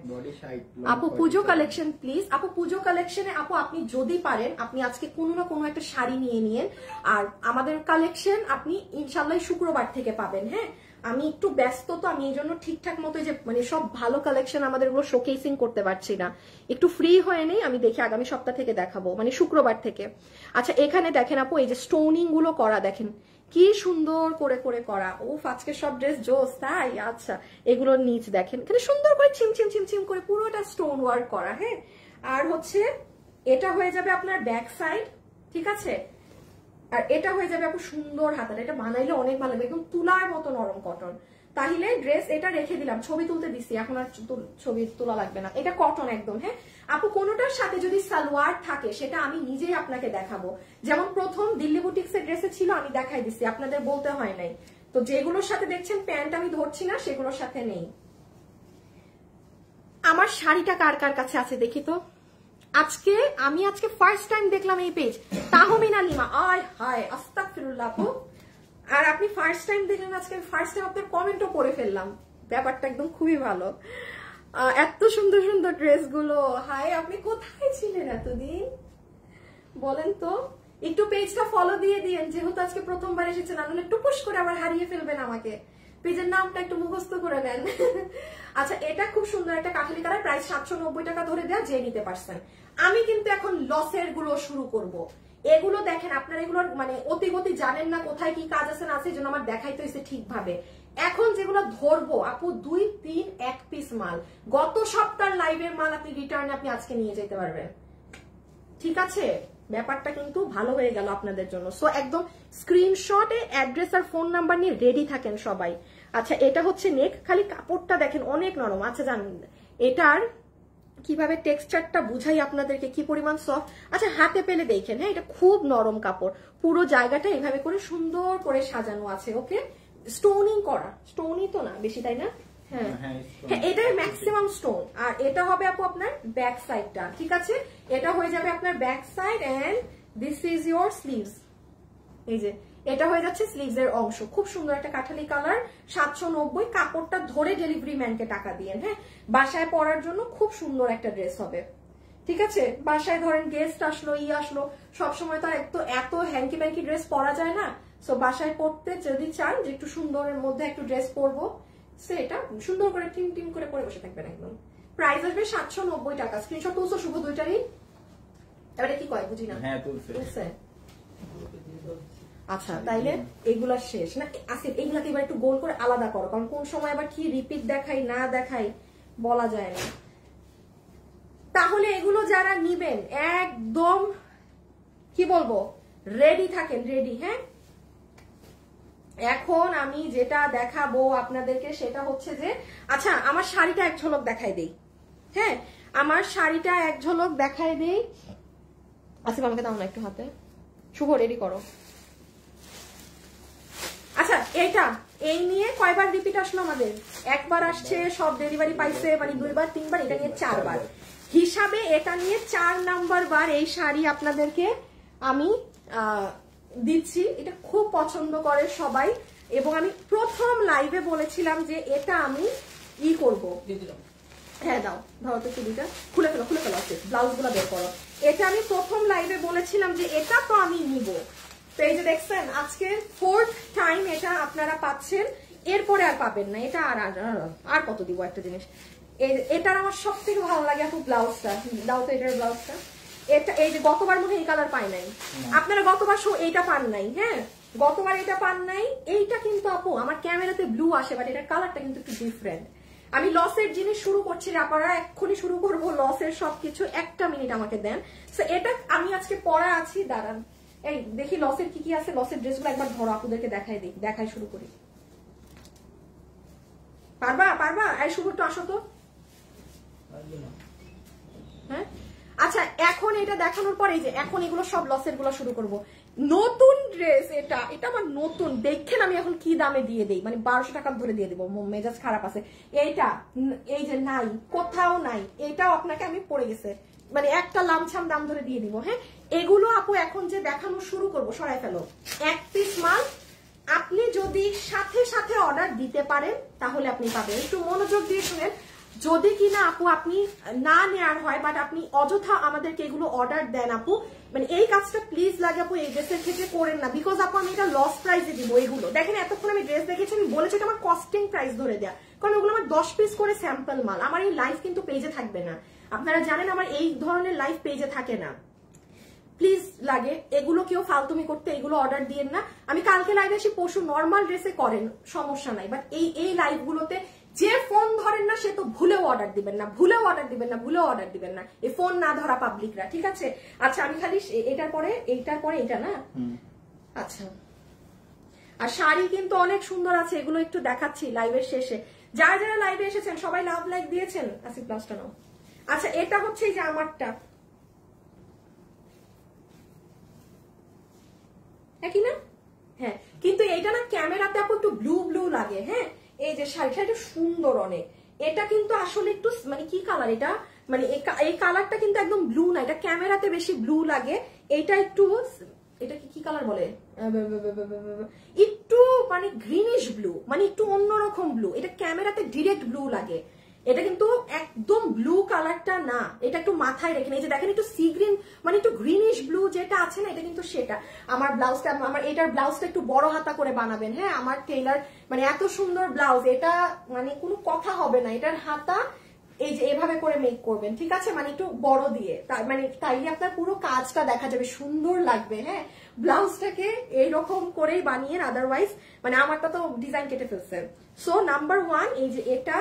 [SPEAKER 1] আপু পুজো কালেকশন প্লিজ। আপু পুজো কালেকশনে আপু আপনি যদি পারেন আপনি আজকে কোনো না কোনো একটা শাড়ি নিয়ে নিন। আর আমাদের কালেকশন আপনি ইনশাল্লাহ শুক্রবার থেকে পাবেন। হ্যাঁ, আমি একটু ব্যস্ত, তো আমি এই জন্য ঠিকঠাক মতো যে মানে সব ভালো কালেকশন আমাদের গুলো শোকেসিং করতে পারছি না। একটু ফ্রি হয়ে নেই, আমি দেখি আগামী সপ্তাহ থেকে দেখাবো, মানে শুক্রবার থেকে। আচ্ছা, এখানে দেখেন আপু এই যে স্টোনিং গুলো করা, দেখেন কি সুন্দর করে করে করা। উফ, আজকে সব ড্রেস জোস, তাই? আচ্ছা, এগুলোর নিচ দেখেন, এখানে সুন্দর করে ছিম করে পুরোটা স্টোন ওয়ার্ক করা। হ্যাঁ, আর হচ্ছে এটা হয়ে যাবে আপনার ব্যাক সাইড, ঠিক আছে? আর এটা হয়ে যাবে আপু সুন্দর হাতাটা। এটা বানাইলে অনেক ভালো লাগবে, একদম তুলার মতো নরম কটন। তাহলে ড্রেস এটা রেখে দিলাম, ছবি তুলতে দিছি, এখন আর ছবি তোলা লাগবে না। এটা কটন একদম। হ্যাঁ আপু, কোনোটার সাথে যদি সালোয়ার থাকে সেটা আমি নিজেই আপনাকে দেখাবো। যেমন প্রথম দিল্লি বুটিক্সের ড্রেসে ছিল, আমি দেখাই দিছি, আপনাদের বলতে হয় নাই। তো যেগুলোর সাথে দেখছেন প্যান্ট আমি ধরছি না, সেগুলোর সাথে নেই। আমার শাড়িটা কার কার কাছে আছে দেখি তো। আমি আজকে ফার্স্ট টাইম দেখলাম এই পেজ। তাহমিনা লিমা, আয় হায় আস্তাগফিরুল্লাহ আপু। আর আপনি ফার্স্ট টাইম দেখলেন আজকে, ফার্স্ট টাইম আপনার কমেন্টও পড়ে ফেললাম। ব্যাপারটা একদম খুবই ভালো। এত সুন্দর সুন্দর ড্রেস গুলো। হাই, আপনি কোথায় ছিলেন এতদিন বলেন তো? একটু পেজটা ফলো দিয়ে দিয়েন, যেহেতু আজকে প্রথমবার এসেছেন, নাহলে টুকুস করে আবার হারিয়ে ফেলবেন আমাকে। পেজের নামটা একটু মুখস্থ করে নেন। আচ্ছা, এটা খুব সুন্দর একটা কাঠালি কালার, প্রাইস 790 টাকা ধরে দেওয়া, যে নিতে পারছেন। আমি কিন্তু এখন লসের গুলো শুরু করব। এগুলো দেখেন, আপনারা এগুলোর মানে অতিগতি জানেন না, কোথায় কি কাজ আছে না আছে, এই জন্য আমার দেখাইতে হয়েছে ঠিকভাবে। এখন যেগুলো ধরবো আপু 2, 3, 1 পিস মাল, গত সপ্তাহের লাইভের মাল আপনি রিটার্নে আপনি আজকে নিয়ে যেতে পারবেন, ঠিক আছে? ব্যাপারটা কিন্তু ভালো হয়ে গেল আপনাদের জন্য। সো একদম স্ক্রিনশটে অ্যাড্রেস আর ফোন নাম্বার নিয়ে রেডি থাকেন সবাই। আচ্ছা, এটা হচ্ছে নেক, খালি কাপড়টা দেখেন অনেক নরম। আচ্ছা, জানেন এটার কিভাবে টেক্সচারটা বুঝাই আপনাদেরকে, কি পরিমাণ সফট। আচ্ছা, হাতে পেলে দেখেন। হ্যাঁ, এটা খুব নরম কাপড়, পুরো জায়গাটা এইভাবে করে সুন্দর করে সাজানো আছে। ওকে, স্টোনিং করা, স্টোনই তো না বেশি, তাই না? হ্যাঁ হ্যাঁ, এটাই ম্যাক্সিমাম স্টোন। আর এটা হবে আপু আপনার ব্যাক সাইডটা, ঠিক আছে? এটা হয়ে যাবে আপনার back side, and this is your sleeves. এই যে এটা হয়ে যাচ্ছে স্লিভস এর অংশ। খুব সুন্দর একটা কাঠালি কালার, 790। কাপড়টা ধরে ডেলিভারি ম্যানকে টাকা দিয়ে। হ্যাঁ, বাসায় পরার জন্য খুব সুন্দর একটা ড্রেস হবে, ঠিক আছে? বাসায় ধরেন গেস্ট আসলো, আসলো, সবসময় তো আর এত হ্যাঙ্কি প্যাঙ্কি ড্রেস পরা যায় না। সো বাসায় পরতে যদি চান যে একটু সুন্দরের মধ্যে একটু ড্রেস পরবো, সেটা সুন্দর করে টিম টিম করে পরে বসে থাকবেন একদম। প্রাইস আসবে 790 টাকা। স্ক্রিনশট তুলছো শুভ দুইটারই? এবারে কি কয় বুঝি না।
[SPEAKER 2] হ্যাঁ, তুলছে।
[SPEAKER 1] আচ্ছা তাইলে এগুলা শেষ না আসিফ, এগুলাকে এবার একটু গোল করে আলাদা করো, কারণ কোন সময় আবার কি রিপিট দেখাই না দেখাই বলা যায় না। তাহলে এগুলো যারা নিবেন একদম কি বলবো রেডি থাকেন, রেডি। হ্যাঁ, এখন আমি যেটা দেখাবো আপনাদেরকে সেটা হচ্ছে যে আচ্ছা আমার শাড়িটা এক ঝলক দেখাই দেই। হ্যাঁ, আমার শাড়িটা এক ঝলক দেখাই দেই। আসিফ আমাকে দাও না একটু হাতে, শুভ রেডি করো। আচ্ছা এইটা এই নিয়ে কয়বার রিপিট আসলো আমাদের? একবার আসছে, সব ডেলিভারি পাইছে, মানে 2 বার 3 বার, এটা নিয়ে 4 বার হিসাবে এটা নিয়ে 4 নাম্বার বার এই শাড়ি আপনাদেরকে আমি দিচ্ছি। এটা খুব পছন্দ করে সবাই, এবং আমি প্রথম লাইভে বলেছিলাম যে এটা আমি ই করব। হ্যাঁ দাও, ধরো তো চুড়িটা খুলে ফেলো, খুলে ফেলো, ব্লাউজ গুলো বের করো। এটা আমি প্রথম লাইভে বলেছিলাম যে এটা তো আমি নিব। তো এই যে দেখছেন আজকে 4th টাইম এটা আপনারা পাচ্ছেন, এরপরে আর পাবেন না। এটা আর কত দিব একটা জিনিস। এটার আমার সব থেকে ভালো লাগে আপু ব্লাউজটা, দাও তো এটার ব্লাউজটা। এটা এই যে গতবার মনে হয় এই কালার পাই নাই আপনারা, গতবার এইটা পান নাই। হ্যাঁ, গতবার এটা পান নাই। এইটা কিন্তু আপু আমার ক্যামেরাতে ব্লু আসে, বাট এটার কালারটা কিন্তু একটু ডিফারেন্ট। আমি লসের জিনিস শুরু করছি, আপনারা এক্ষুনি শুরু করবো লসের সবকিছু। একটা মিনিট আমাকে দেন। তো এটা আমি আজকে পরা আছি, দাঁড়ান এই দেখি লসের কি কি আছে। লসের ড্রেসগুলো একবার ধরো আপুদেরকে দেখাই দিই, দেখাই শুরু করি। পারবা পারবা? এই শুভ একটু আসো তো। হ্যাঁ আচ্ছা, এখন এটা দেখানোর পরে যে এখন এগুলো সব লসের গুলো শুরু করব। নতুন ড্রেস এটা, এটা আমার নতুন, দেখেন আমি এখন কি দামে দিয়ে দেই, মানে 1200 টাকা ধরে দিয়ে দেবো, মেজাজ খারাপ আছে। এইটা এই যে নাই, কোথাও নাই, এটাও আপনাকে আমি পড়ে গেছে, মানে একটা লামছাম দাম ধরে দিয়ে দিব। হ্যাঁ, এগুলো আপু এখন যে দেখানো শুরু করব, সরাই ফেলো। 1 পিস মাল আপনি যদি সাথে সাথে অর্ডার দিতে পারেন তাহলে আপনি পাবেন। একটু মনোযোগ দিয়ে শুনেন। যদি কিনা আপু আপনি না নেওয়ার হয়, বাট আপনি অযথা আমাদেরকে এগুলো অর্ডার দেন আপু, মানে এই কাজটা প্লিজ লাগে আপু এই ড্রেসের থেকে করেন না, বিকজ আপু আমি এটা লস প্রাইসে দিব। এগুলো দেখেন এতক্ষণ আমি ড্রেস দেখেছি, আমি বলেছি এটা আমার কস্টিং প্রাইস ধরে দেয়া, কারণ ওগুলো আমার 10 পিস করে স্যাম্পল মাল। আমার এই লাইভ কিন্তু পেজে থাকবে না, আপনারা জানেন আমার এই ধরনের লাইভ পেজে থাকে না। প্লিজ লাগে এগুলো কেউ ফালতুমি করতে এগুলো অর্ডার দিয়েন না। আমি কালকে লাইভে এসে পরশু নর্মাল ড্রেসে করেন, সমস্যা নাই, বাট এই লাইভ গুলোতে যে ফোন ধরেন না সে তো ভুলেও অর্ডার দিবেন না, ভুলেও অর্ডার দিবেন না, ভুলেও অর্ডার দিবেন না, এই ফোন না ধরা পাবলিকরা, ঠিক আছে? আচ্ছা আমি খালি এইটার পরে এটা না। আচ্ছা, আর শাড়ি কিন্তু অনেক সুন্দর আছে, এগুলো একটু দেখাচ্ছি লাইভের শেষে। যারা যারা লাইভে এসেছেন সবাই লাভ লাইক দিয়েছেন। আসি প্লাসটা নাও। আচ্ছা এটা হচ্ছে এই যে আমারটা, একই না? হ্যাঁ, কিন্তু এইটা না ক্যামেরাতে আপু একটু ব্লু ব্লু লাগে। হ্যাঁ, এই যে শাড়িটা সুন্দর অনেক। এটা কিন্তু আসলে একটু মানে কি কালার এটা, মানে এই কালারটা কিন্তু একদম ব্লু না, এটা ক্যামেরাতে বেশি ব্লু লাগে। এইটা একটু, এটা কি কালার বলে, একটু মানে গ্রিনিশ ব্লু, মানে একটু অন্যরকম ব্লু। এটা ক্যামেরাতে ডিরেক্ট ব্লু লাগে, এটা কিন্তু একদম ব্লু কালারটা না। এটা একটু মাথায় রেখে, এই যে দেখেন একটু সি গ্রিন, মানে একটু গ্রিনিশ ব্লু যেটা আছে না, এটা কিন্তু সেটা। আমার ব্লাউজটা, আমার এটার ব্লাউজটা একটু বড় হাতা করে বানাবেন। হ্যাঁ, আমার টেইলার মানে এত সুন্দর ব্লাউজ, এটা মানে কোনো কথা হবে না। এটার হাতা এই যে এভাবে করে মেক করবেন, ঠিক আছে, মানে একটু বড় দিয়ে, মানে তাইলে আপনার পুরো কাজটা দেখা যাবে, সুন্দর লাগবে। হ্যাঁ, ব্লাউজটাকে এইরকম করেই বানিয়ে, আদারওয়াইজ মানে আমারটা তো ডিজাইন কেটে ফেলছে। সো নাম্বার 1 এই যে এটা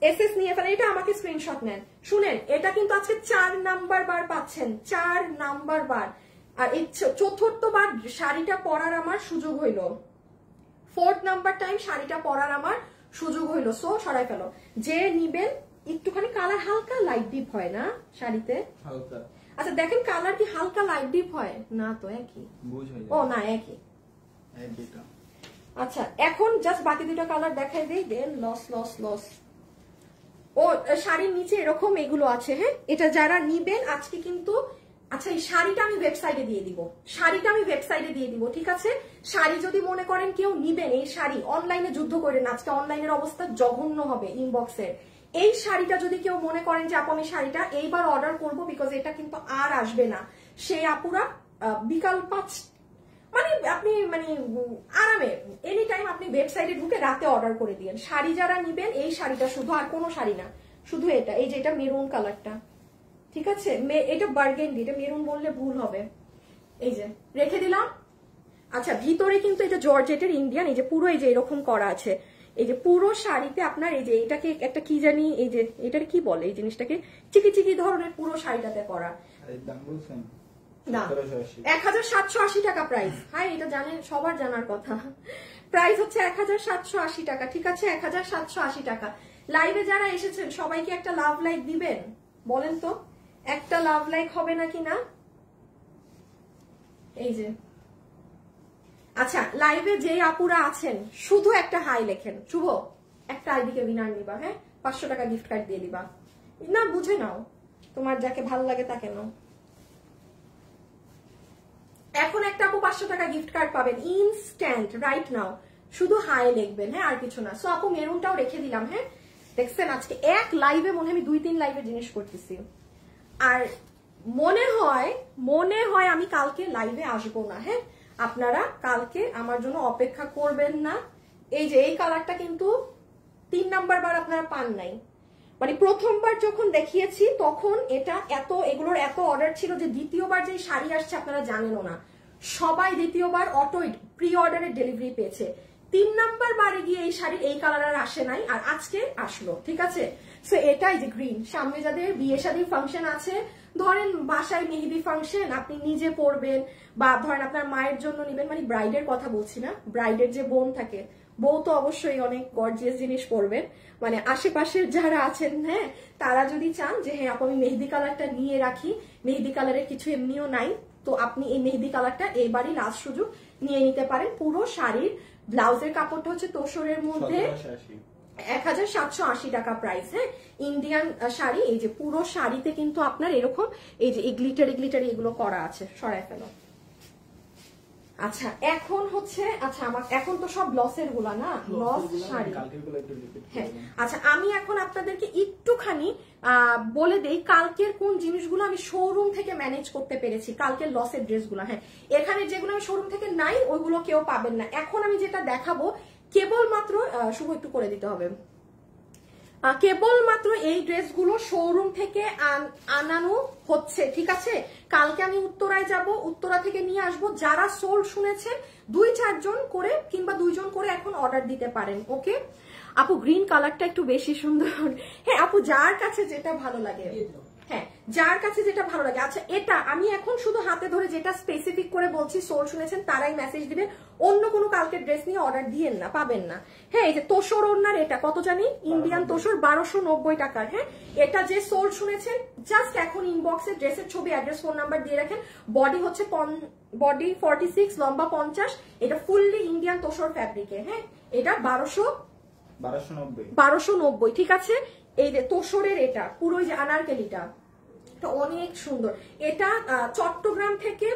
[SPEAKER 1] এসএস নিয়ে ফেলে, এটা আমাকে স্ক্রিনশট নেন। শুনেন, এটা কিন্তু আজকে 4 নাম্বার বার পাচ্ছেন, 4 নাম্বার বার। আর এই 4th বার শাড়িটা পরার আমার সুযোগ হইল, 4th নাম্বার টাইম শাড়িটা পরার আমার সুযোগ হইল। সো সরাই ফেলো। যে নিবেন একটুখানি কালার হালকা লাইট ডিপ হয় না শাড়িতে,
[SPEAKER 2] হালকা।
[SPEAKER 1] আচ্ছা দেখেন কালার কি হালকা লাইট ডিপ হয় না? তো একই, ও না একই। আচ্ছা এখন জাস্ট বাকি দুটো কালার দেখাই দেই, দেন লস লস লস। ও শাড়ির নিচে এরকম এগুলো আছে। হ্যাঁ, এটা যারা নিবেন আজকে কিন্তু, আচ্ছা এই শাড়িটা আমি ওয়েবসাইটে দিয়ে দিব, শাড়িটা আমি ওয়েবসাইটে দিয়ে দিব, ঠিক আছে? শাড়ি যদি মনে করেন কেউ নিবেন, এই শাড়ি অনলাইনে যুদ্ধ করেন, আজকে অনলাইনের অবস্থা জঘন্য হবে ইনবক্সে। এই শাড়িটা যদি কেউ মনে করেন যে আপু আমি শাড়িটা এইবার অর্ডার করবো, বিকজ এটা কিন্তু আর আসবে না, সেই আপুরা বিকাল 5 মানে আপনি মানে আরামে এনি টাইম আপনি ওয়েবসাইটে ঢুকে রাতে অর্ডার করে দিয়েন। শাড়ি যারা নিবেন এই শাড়িটা শুধু, আর কোনো শাড়ি না, শুধু এটা, এই যে এটা মেরুন কালারটা, ঠিক আছে? এটা বার্গেন্ডি, এটা মেরুন বললে ভুল হবে। এই যে রেখে দিলাম, আচ্ছা ভিতরে কিন্তু এটা জর্জেটের ইন্ডিয়ান, এই যে পুরো এই যে এরকম করা আছে, এই যে পুরো শাড়িতে আপনার এই যে এটাকে একটা কি জানি, এই যে এটার কি বলে এই জিনিসটাকে, চিকি চিকি ধরনের পুরো শাড়িটাতে করা।
[SPEAKER 2] দাম বলছেন
[SPEAKER 1] না 1780 টাকা প্রাইস। হ্যাঁ এটা জানেন, সবার জানার কথা। প্রাইস হচ্ছে 1780 টাকা, ঠিক আছে 1780 টাকা। লাইভে যারা এসেছেন সবাইকে একটা লাভ লাইক দিবেন, বলেন তো একটা লাভ লাইক হবে নাকি না? এই যে আচ্ছা লাইভে যে আপুরা আছেন শুধু একটা হাই লেখেন, শুভ একটা আইডিকে উইনার নিবা, হ্যাঁ 500 টাকা গিফট কার্ড দিয়ে দিবা, না বুঝে নাও, তোমার যাকে ভালো লাগে তাকে নাও। এখন একটা আপু 500 টাকা গিফট কার্ড পাবেন ইনস্ট্যান্ট রাইট নাও, শুধু হাই লিখবেন, হ্যাঁ আর কিছু না। সো আপু মেরুনটাও রেখে দিলাম, হ্যাঁ দেখছেন আজকে এক লাইভে মনে আমি 2-3 লাইভে জিনিস করতেছি, আর মনে হয় আমি কালকে লাইভে আসবো না, হ্যাঁ আপনারা কালকে আমার জন্য অপেক্ষা করবেন না। এই যে এই কালারটা কিন্তু 3 নাম্বার বার আপনারা পান নাই, মানে প্রথমবার যখন দেখিয়েছি তখন এটা এগুলোর এত অর্ডার ছিল যে দ্বিতীয়বার যে শাড়ি আসছে আপনারা জানেনও না, সবাই দ্বিতীয়বার অটো প্রি অর্ডারের ডেলিভারি পেয়েছে। 3 নাম্বার বারে গিয়ে এই শাড়ির এই কালার আর আসে নাই, আর আজকে আসলো, ঠিক আছে। সো এটাই যে গ্রিন, সামনে যাদের বিয়ে শাদীর ফাংশন আছে, ধরেন বাসায় মেহেদি ফাংশন আপনি নিজে পরবেন, বা ধরেন আপনার মায়ের জন্য নেবেন, মানে ব্রাইডের কথা বলছি না, ব্রাইডের যে বোন থাকে, বউ তো অবশ্যই অনেক গর্জিয়াস জিনিস পরবেন, মানে আশেপাশের যারা আছেন হ্যাঁ তারা যদি চান যে হ্যাঁ আপু আমি মেহেদি কালারটা নিয়ে রাখি, মেহেদি কালারের কিছু এমনিও নাই, তো আপনি এই মেহেদি কালারটা এবারই লাস্ট সুযোগ নিয়ে নিতে পারেন। পুরো শাড়ির ব্লাউজের কাপড়টা হচ্ছে তোসরের মধ্যে 1780 টাকা প্রাইস, হ্যাঁ ইন্ডিয়ান শাড়ি। এই যে পুরো শাড়িতে কিন্তু আপনার এরকম এই যে গ্লিটারি এগুলো করা আছে, সরাই ফেলো। আচ্ছা এখন হচ্ছে আচ্ছা আমার এখন তো সব লসের গুলা না, লস শাড়ি, হ্যাঁ আচ্ছা আমি এখন আপনাদেরকে একটুখানি বলে দেই কালকের কোন জিনিসগুলো আমি শোরুম থেকে ম্যানেজ করতে পেরেছি, কালকের লসের ড্রেসগুলো। হ্যাঁ এখানে যেগুলো আমি শোরুম থেকে নাই ওইগুলো কেউ পাবেন না। এখন আমি যেটা দেখাবো কেবলমাত্র শুভ একটু করে দিতে হবে, কেবলমাত্র এই ড্রেসগুলো শোরুম থেকে আনানো হচ্ছে, ঠিক আছে। কালকে আমি উত্তরায় যাব, উত্তরা থেকে নিয়ে আসবো। যারা সোল্ড শুনেছেন 2-4 জন করে কিংবা 2 জন করে এখন অর্ডার দিতে পারেন, ওকে। আপু গ্রিন কালারটা একটু বেশি সুন্দর, হ্যাঁ আপু যার কাছে যেটা ভালো লাগে, হ্যাঁ যার কাছে যেটা ভালো লাগে। আচ্ছা এটা আমি এখন শুধু হাতে ধরে যেটা স্পেসিফিক করে বলছি, সোল শুনেছেন তারাই মেসেজ দিবেন, অন্য কোনো কালকে ড্রেস নিয়ে অর্ডার দিয়েন না, পাবেন না। হ্যাঁ এই যে তোসর ওড়নার এটা কত জানি, ইন্ডিয়ান তোসর 1290 টাকার, হ্যাঁ এটা যে সোল শুনেছেন জাস্ট এখন ইনবক্সে ড্রেসের ছবি অ্যাড্রেস ফোন নাম্বার দিয়ে রাখেন। বডি হচ্ছে বডি 46, লম্বা 50, এটা ফুললি ইন্ডিয়ান তোসর ফ্যাব্রিকে, হ্যাঁ এটা 1290, ঠিক আছে। এই যে তোসরের এটা পুরো যে আনারকেলিটা অনেক সুন্দর, এটা চট্টগ্রাম থেকে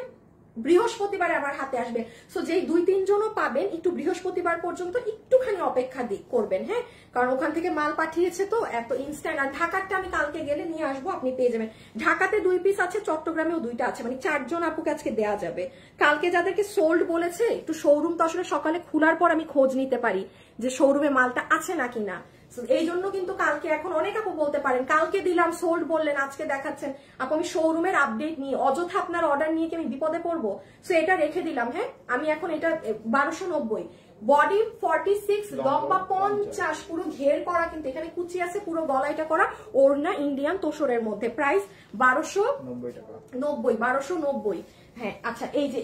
[SPEAKER 1] বৃহস্পতিবারে আমার হাতে আসবে। সো যেই 2-3 জনও পাবেন একটু বৃহস্পতিবার পর্যন্ত একটুখানি অপেক্ষা করবেন, হ্যাঁ কারণ ওখান থেকে মাল পাঠিয়েছে তো এত ইনস্ট্যান্ট। আর ঢাকারটা আমি কালকে গেলে নিয়ে আসবো, আপনি পেয়ে যাবেন। ঢাকাতে 2 পিস আছে, চট্টগ্রামেও 2টা আছে, মানে 4 জন আপুকে আজকে দেওয়া যাবে। কালকে যাদেরকে সোল্ড বলেছে একটু শোরুম তো আসলে সকালে খোলার পর আমি খোঁজ নিতে পারি যে শোরুমে মালটা আছে নাকি না, এই জন্য কিন্তু কালকে এখন অনেক আপু বলতে পারেন কালকে দিলাম সোল্ড বললেন আজকে দেখাচ্ছেন। আপু আমি শোরুমের আপডেট নিয়ে অযথা আপনার অর্ডার নিয়ে কি আমি বিপদে পড়বো, সো এটা রেখে দিলাম। হ্যাঁ আমি এখন এটা 1290, বডি 46, লম্বা 50, পুরো ঘের করা, কিন্তু এখানে কুচি আছে, পুরো গলাইটা করা, ওড়না ইন্ডিয়ান তোসরের মধ্যে, প্রাইস 1290। হ্যাঁ আচ্ছা এই যে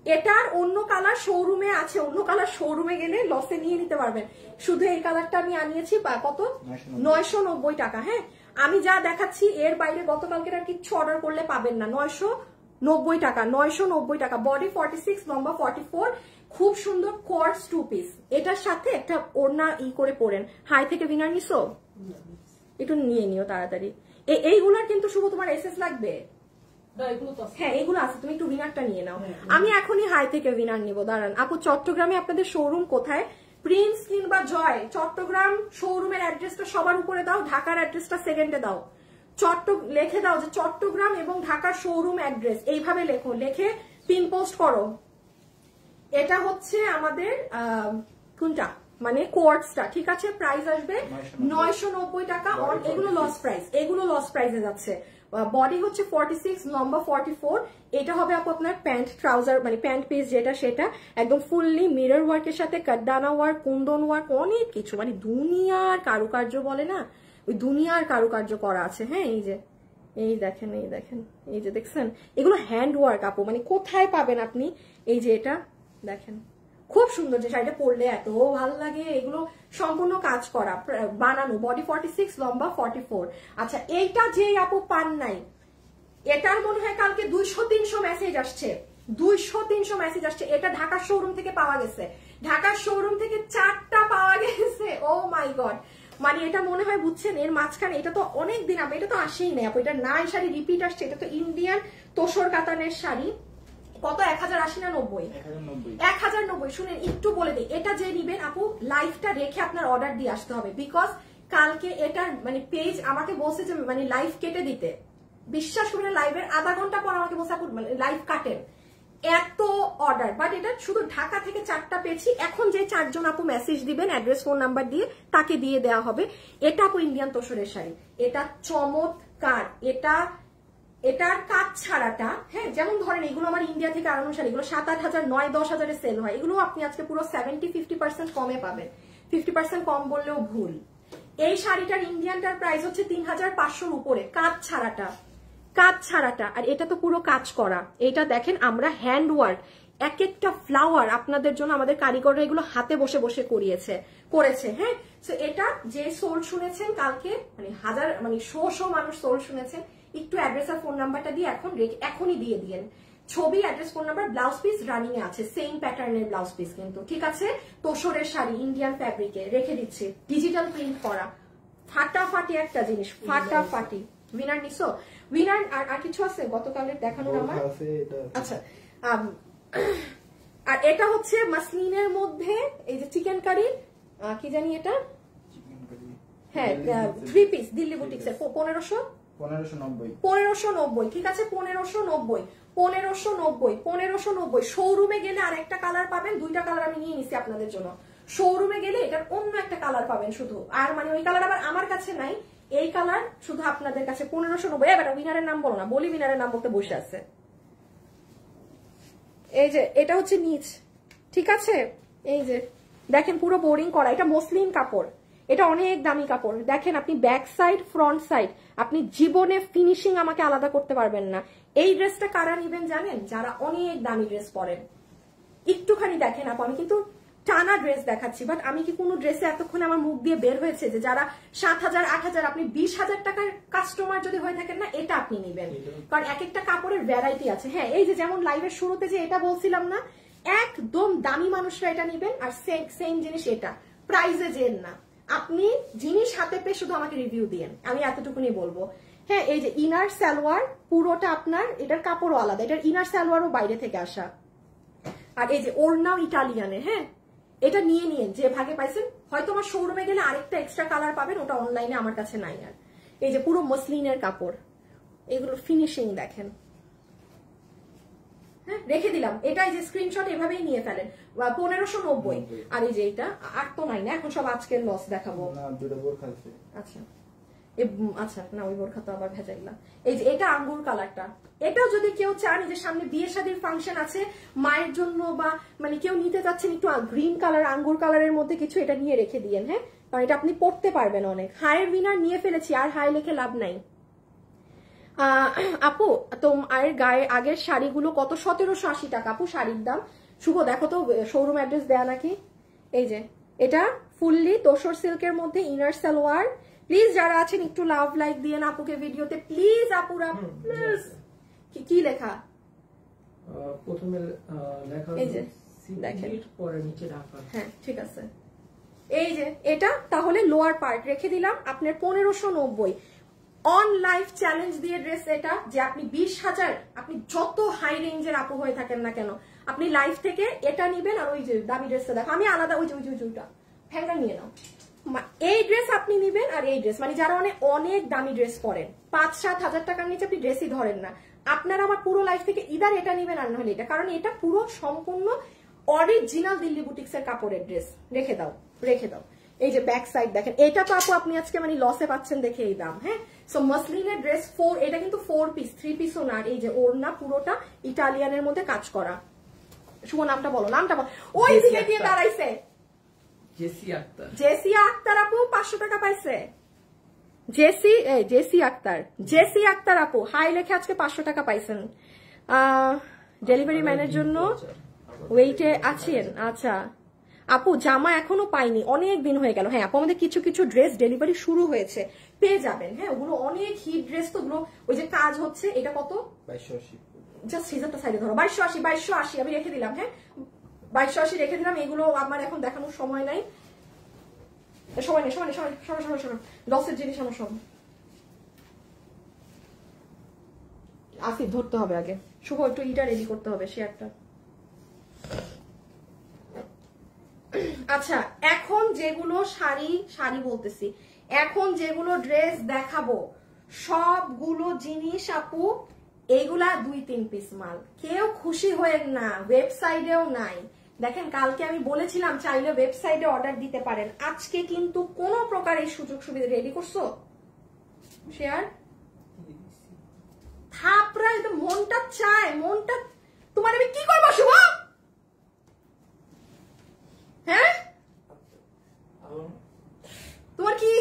[SPEAKER 1] এটার অন্য কালার শোরুমে আছে, অন্য কালার শোরুমে গেলে লসে নিয়ে নিতে পারবেন। শুধু এই কালারটা আমি আনিয়েছি কত 990 টাকা। হ্যাঁ আমি যা দেখাচ্ছি এর বাইরে গতকালকের আর কিচ্ছু অর্ডার করলে পাবেন না, 990 টাকা, 990 টাকা। বডি 46, লম্বা 44, খুব সুন্দর কোয়ার্টজ 2 পিস, এটার সাথে একটা ওড়না করে পরেন। হাই থেকে উইনার নিছো, একটু নিয়ে নিও তাড়াতাড়ি। এইগুলার কিন্তু শুভ তোমার এসএস লাগবে, হ্যাঁ এগুলো আছে, তুমি একটু উইনারটা নিয়ে নাও। আমি এখনই হাই থেকে উইনার নিব, দাঁড়ান। আপু চট্টগ্রামে আপনাদের শোরুম কোথায়? প্রিন্স কিংবা জয়, চট্টগ্রাম শোরুমের অ্যাড্রেসটা সবার উপরে দাও, ঢাকার অ্যাড্রেসটা সেকেন্ডে দাও। লিখে দাও যে চট্টগ্রাম এবং ঢাকার শোরুম অ্যাড্রেস, এইভাবে লেখো, লিখে পিন পোস্ট করো। এটা হচ্ছে আমাদের কোনটা মানে কোয়ার্টসটা, ঠিক আছে। প্রাইস আসবে 990 টাকা। এগুলো লস প্রাইস, এগুলো লস প্রাইসে যাচ্ছে। বডি হচ্ছে 46, লম্বা 44। এটা হবে আপু আপনার প্যান্ট ট্রাউজার মানে প্যান্ট পিস যেটা সেটা একদম ফুললি মিরর ওয়ার্কের সাথে কাটদানা ওয়ার্ক, কুন্দন ওয়ার্ক, অনেক কিছু মানে দুনিয়ার কারুকার্য বলে না, ওই দুনিয়ার কারুকার্য করা আছে। হ্যাঁ এই দেখেন এই যে দেখছেন, এগুলো হ্যান্ড ওয়ার্ক আপু, মানে কোথায় পাবেন আপনি? এই যে এটা দেখেন, খুব সুন্দর, যে শাড়িটা পরলে এত ভালো লাগে। এগুলো সম্পূর্ণ কাজ করা, বানানো, বডি 46, লম্বা 44। আচ্ছা, এইটা যে আপু পান নাই, এটার মনে হয় কালকে 200-300 মেসেজ আসছে, 200-300 মেসেজ আসছে। এটা ঢাকার শোরুম থেকে পাওয়া গেছে, ঢাকার শোরুম থেকে 4টা পাওয়া গেছে। ও মাই গড, মানে এটা মনে হয় বুঝছেন এর মাঝখানে, এটা তো অনেক দিন আপু, এটা তো আসেই নাই আপু, এটা নাই শাড়ি রিপিট আসছে। এটা তো ইন্ডিয়ান তোসর কাতানের শাড়ি। কত, 1080 না 90? 1090। শুনেন একটু বলে দিই, এটা যে নিবেন আপু লাইভটা রেখে আপনার অর্ডার দিয়ে আসতে হবে, বিকজ কালকে এটার মানে পেজ আমাকে বলছে যে মানে লাইভ কেটে দিতে। বিশ্বাস করবেন, লাইভের আধা ঘন্টা পর আমাকে বলছে আপু লাইভ কাটেন, এত অর্ডার। বাট এটা শুধু ঢাকা থেকে 4টা পেয়েছি। এখন যে 4জন আপু মেসেজ দিবেন অ্যাড্রেস ফোন নাম্বার দিয়ে, তাকে দিয়ে দেওয়া হবে। এটা আপু ইন্ডিয়ান তোসরের শাড়ি, এটা চমৎকার। এটার কাজ ছাড়াটা, হ্যাঁ, যেমন ধরেন এগুলো আমার ইন্ডিয়া থেকে আনানো শাড়ি, এগুলো 7-8 হাজার 9-10 হাজারে সেল হয়, এগুলো আপনি আজকে পুরো 70-50% কমে পাবেন। 50% কম বললেও ভুল। এই শাড়িটার ইন্ডিয়ানটার প্রাইস হচ্ছে 3500-র উপরে, কাজ ছাড়াটা। আর এটা তো পুরো কাজ করা। এটা দেখেন আমরা হ্যান্ড ওয়ার্ক, এক একটা ফ্লাওয়ার আপনাদের জন্য আমাদের কারিগররা এগুলো হাতে বসে বসে করেছে। হ্যাঁ, তো এটা যে সোল শুনেছেন কালকে, মানে হাজার মানে শো মানুষ সোল শুনেছেন, একটু অ্যাড্রেস আর ফোন নাম্বারটা দিয়ে এখনই দিয়ে দিয়েন। ছবি, address, phone number, blouse piece running এ আছে, সেম প্যাটার্নের ব্লাউজ পিস কিন্তু, ঠিক আছে? তোসরের শাড়ি ইন্ডিয়ান ফ্যাব্রিকে রেখে দিচ্ছি, ডিজিটাল প্রিন্ট করা, ফাটাফাটি একটা জিনিস, ফাটাফাটি। উইনার নিছো? উইনার আর কিছু আছে গতকালের দেখানোর আমার? আচ্ছা, আর এটা হচ্ছে মাসলিনের মধ্যে এই যে চিকেন কারি, কি জানি এটা, হ্যাঁ 3 পিস দিল্লি বুটিক্স এর 1590, ঠিক আছে? 1590 শোরুমে গেলে আর একটা কালার পাবেন, 2টা কালার আমি নিয়ে নিছি আপনাদের জন্য। শোরুমে গেলে এটার অন্য একটা কালার পাবেন শুধু, আর মানে ওই কালার আবার আমার কাছে নাই, এই কালার শুধু আপনাদের কাছে 1590। এবার উইনারের নাম বলো না, বলি উইনারের নাম বলতে বসে আছে। এই যে এটা হচ্ছে নিচ, ঠিক আছে? এই যে দেখেন পুরো বোরিং করা, এটা মসলিন কাপড়, এটা অনেক দামি কাপড়। দেখেন আপনি ব্যাক সাইড ফ্রন্ট সাইড আপনি জীবনে ফিনিশিং আমাকে আলাদা করতে পারবেন না। এই ড্রেসটা কারা নিবেন জানেন? যারা অনেক দামি ড্রেস পরেন। একটুখানি দেখেন আপু, আমি কিন্তু টানা ড্রেস দেখাচ্ছি, বাট আমি কি কোনো ড্রেসে এতক্ষণে আমার মুখ দিয়ে বের হয়েছে যে যারা 7,000-8,000, আপনি 20,000 টাকার কাস্টমার যদি হয়ে থাকেন না, এটা আপনি নিবেন, কারণ এক একটা কাপড়ের ভ্যারাইটি আছে। হ্যাঁ, এই যে যেমন লাইভের শুরুতে যে এটা বলছিলাম না, একদম দামি মানুষরা এটা নিবেন, আর সেম জিনিস এটা প্রাইজে যেন না, আপনি জিনিস হাতে পেয়ে শুধু আমাকে রিভিউ দিয়েন, আমি এতটুকুনি বলবো। হ্যাঁ, এই যে ইনার সালোয়ার পুরোটা আপনার, এটার কাপড়ও আলাদা, এটার ইনার সালোয়ারও বাইরে থেকে আসা, আর এই যে ওড়নাও ইটালিয়ানের। হ্যাঁ, এটা নিয়ে নিন যে ভাগে পাইছেন, হয়তো আমার শোরুমে গেলে আরেকটা এক্সট্রা কালার পাবেন, ওটা অনলাইনে আমার কাছে নাই। আর এই যে পুরো মসলিনের কাপড়, এগুলোর ফিনিশিং দেখেন। হ্যাঁ, রেখে দিলাম, এটাই যে স্ক্রিনশট এভাবেই নিয়ে ফেলেন। 1590। আর এই যে এটা আর তো নাই না, এখন সব আজকের লস দেখাবো। আচ্ছা আচ্ছা, না ওই বোরখা তো আবার ভেজাইলা। এই যে এটা আঙ্গুর কালারটা, এটাও যদি কেউ চান যে সামনে বিয়ে শাদীর ফাংশন আছে মায়ের জন্য, বা মানে কেউ নিতে চাচ্ছেন একটু গ্রিন কালার আঙ্গুর কালারের মধ্যে কিছু, এটা নিয়ে রেখে দিয়েন। হ্যাঁ, কারণ এটা আপনি পড়তে পারবেন অনেক। হায়ের উইনার নিয়ে ফেলেছি, আর হাই লিখে লাভ নাই। আপু তো গায়ে আগের শাড়িগুলো কত? 1780 টাকা আপু শাড়ির দাম। শুভ দেখো তো শোরুম অ্যাড্রেস দেয়া নাকি? এই যে এটা ফুললি তোসর সিল্কের মধ্যে ইনার সালোয়ার। প্লিজ যারা আছেন একটু লাভ লাইক দিয়ে আপুকে ভিডিওতে, প্লিজ আপুরা প্লিজ। কি লেখা?
[SPEAKER 2] প্রথমে লেখা
[SPEAKER 1] এই যে দেখেন,
[SPEAKER 2] পরে নিচে ঢাকা।
[SPEAKER 1] হ্যাঁ ঠিক আছে। এই যে এটা তাহলে লোয়ার পার্ট রেখে দিলাম আপনার 1590। অন লাইফ চ্যালেঞ্জ দিয়ে ড্রেস এটা, যে আপনি 20,000, আপনি যত হাই রেঞ্জের আপু হয়ে থাকেন না কেন, আপনি লাইফ থেকে এটা নিবেন। আর ওই যে দামি ড্রেসটা দেখো, আমি আলাদা ওই যে ওইটা হ্যাঙ্গার নিয়ে নাও। এই ড্রেস আপনি নিবেন, আর এই ড্রেস মানে যারা অনেক দামি ড্রেস পরেন, 5-7 হাজার টাকার নিচে আপনি ড্রেসই ধরেন না, আপনারা আমার পুরো লাইফ থেকে ইদার এটা নিবেন আর নাহলে এটা, কারণ এটা পুরো সম্পূর্ণ অরিজিনাল দিল্লি বুটিক্স এর কাপড়ের ড্রেস। রেখে দাও। এই যে ব্যাক সাইড দেখেন, এটা তো আপু আপনি আজকে মানে লসে পাচ্ছেন দেখে এই দাম। হ্যাঁ, সো মসলিনের ড্রেস 4, এটা কিন্তু 4 পিস, 3 পিসও না। এই যে ওড়না পুরোটা ইটালিয়ানের মধ্যে কাজ করা। শুভ নামটা বলো, নামটা বলো। ওই দিকে গিয়ে দাঁড়াইছে
[SPEAKER 2] জেসি আক্তার।
[SPEAKER 1] জেসি আক্তার আপু 500 টাকা পাইছে। জেসি আক্তার আপু হাই লেখে আজকে 500 টাকা পাইছেন। ডেলিভারি ম্যানের জন্য ওয়েটে আছেন। আচ্ছা আপু জামা এখনো পাইনি, অনেক দিন হয়ে গেল। হ্যাঁ আপু আমাদের কিছু কিছু ড্রেস ডেলিভারি শুরু হয়েছে, পেয়ে যাবেন। হ্যাঁ ওগুলো অনেক হিট ড্রেস, তো ওগুলো ওই যে কাজ হচ্ছে। এটা কত?
[SPEAKER 2] 2280।
[SPEAKER 1] জাস্ট সিজারটা সাইডে ধরো। 2280 আমি রেখে দিলাম। হ্যাঁ 2280 রেখে দিলাম। এগুলো আমার এখন দেখানোর সময় নাই, সময় নেই। লসের জিনিস আমার সব আসিফ ধরতে হবে আগে। শুভ একটু ইটা রেডি করতে হবে, শেয়ারটা। আচ্ছা এখন যেগুলো শাড়ি বলতেছি, এখন যেগুলো ড্রেস দেখাবো সবগুলো জিনিস আপু এইগুলা 2-3 পিস মাল। কেউ খুশি হয়েন না, ওয়েবসাইটেও নাই। দেখেন কালকে আমি বলেছিলাম চাইলে ওয়েবসাইটে অর্ডার দিতে পারেন, আজকে কিন্তু কোনো প্রকার এই সুযোগ সুবিধা। রেডি করছো শেয়ার? থাপড়া এটা মনটা চায়, মনটা তোমার আমি কি করবো শুভ? হ্যাঁ তোমার কি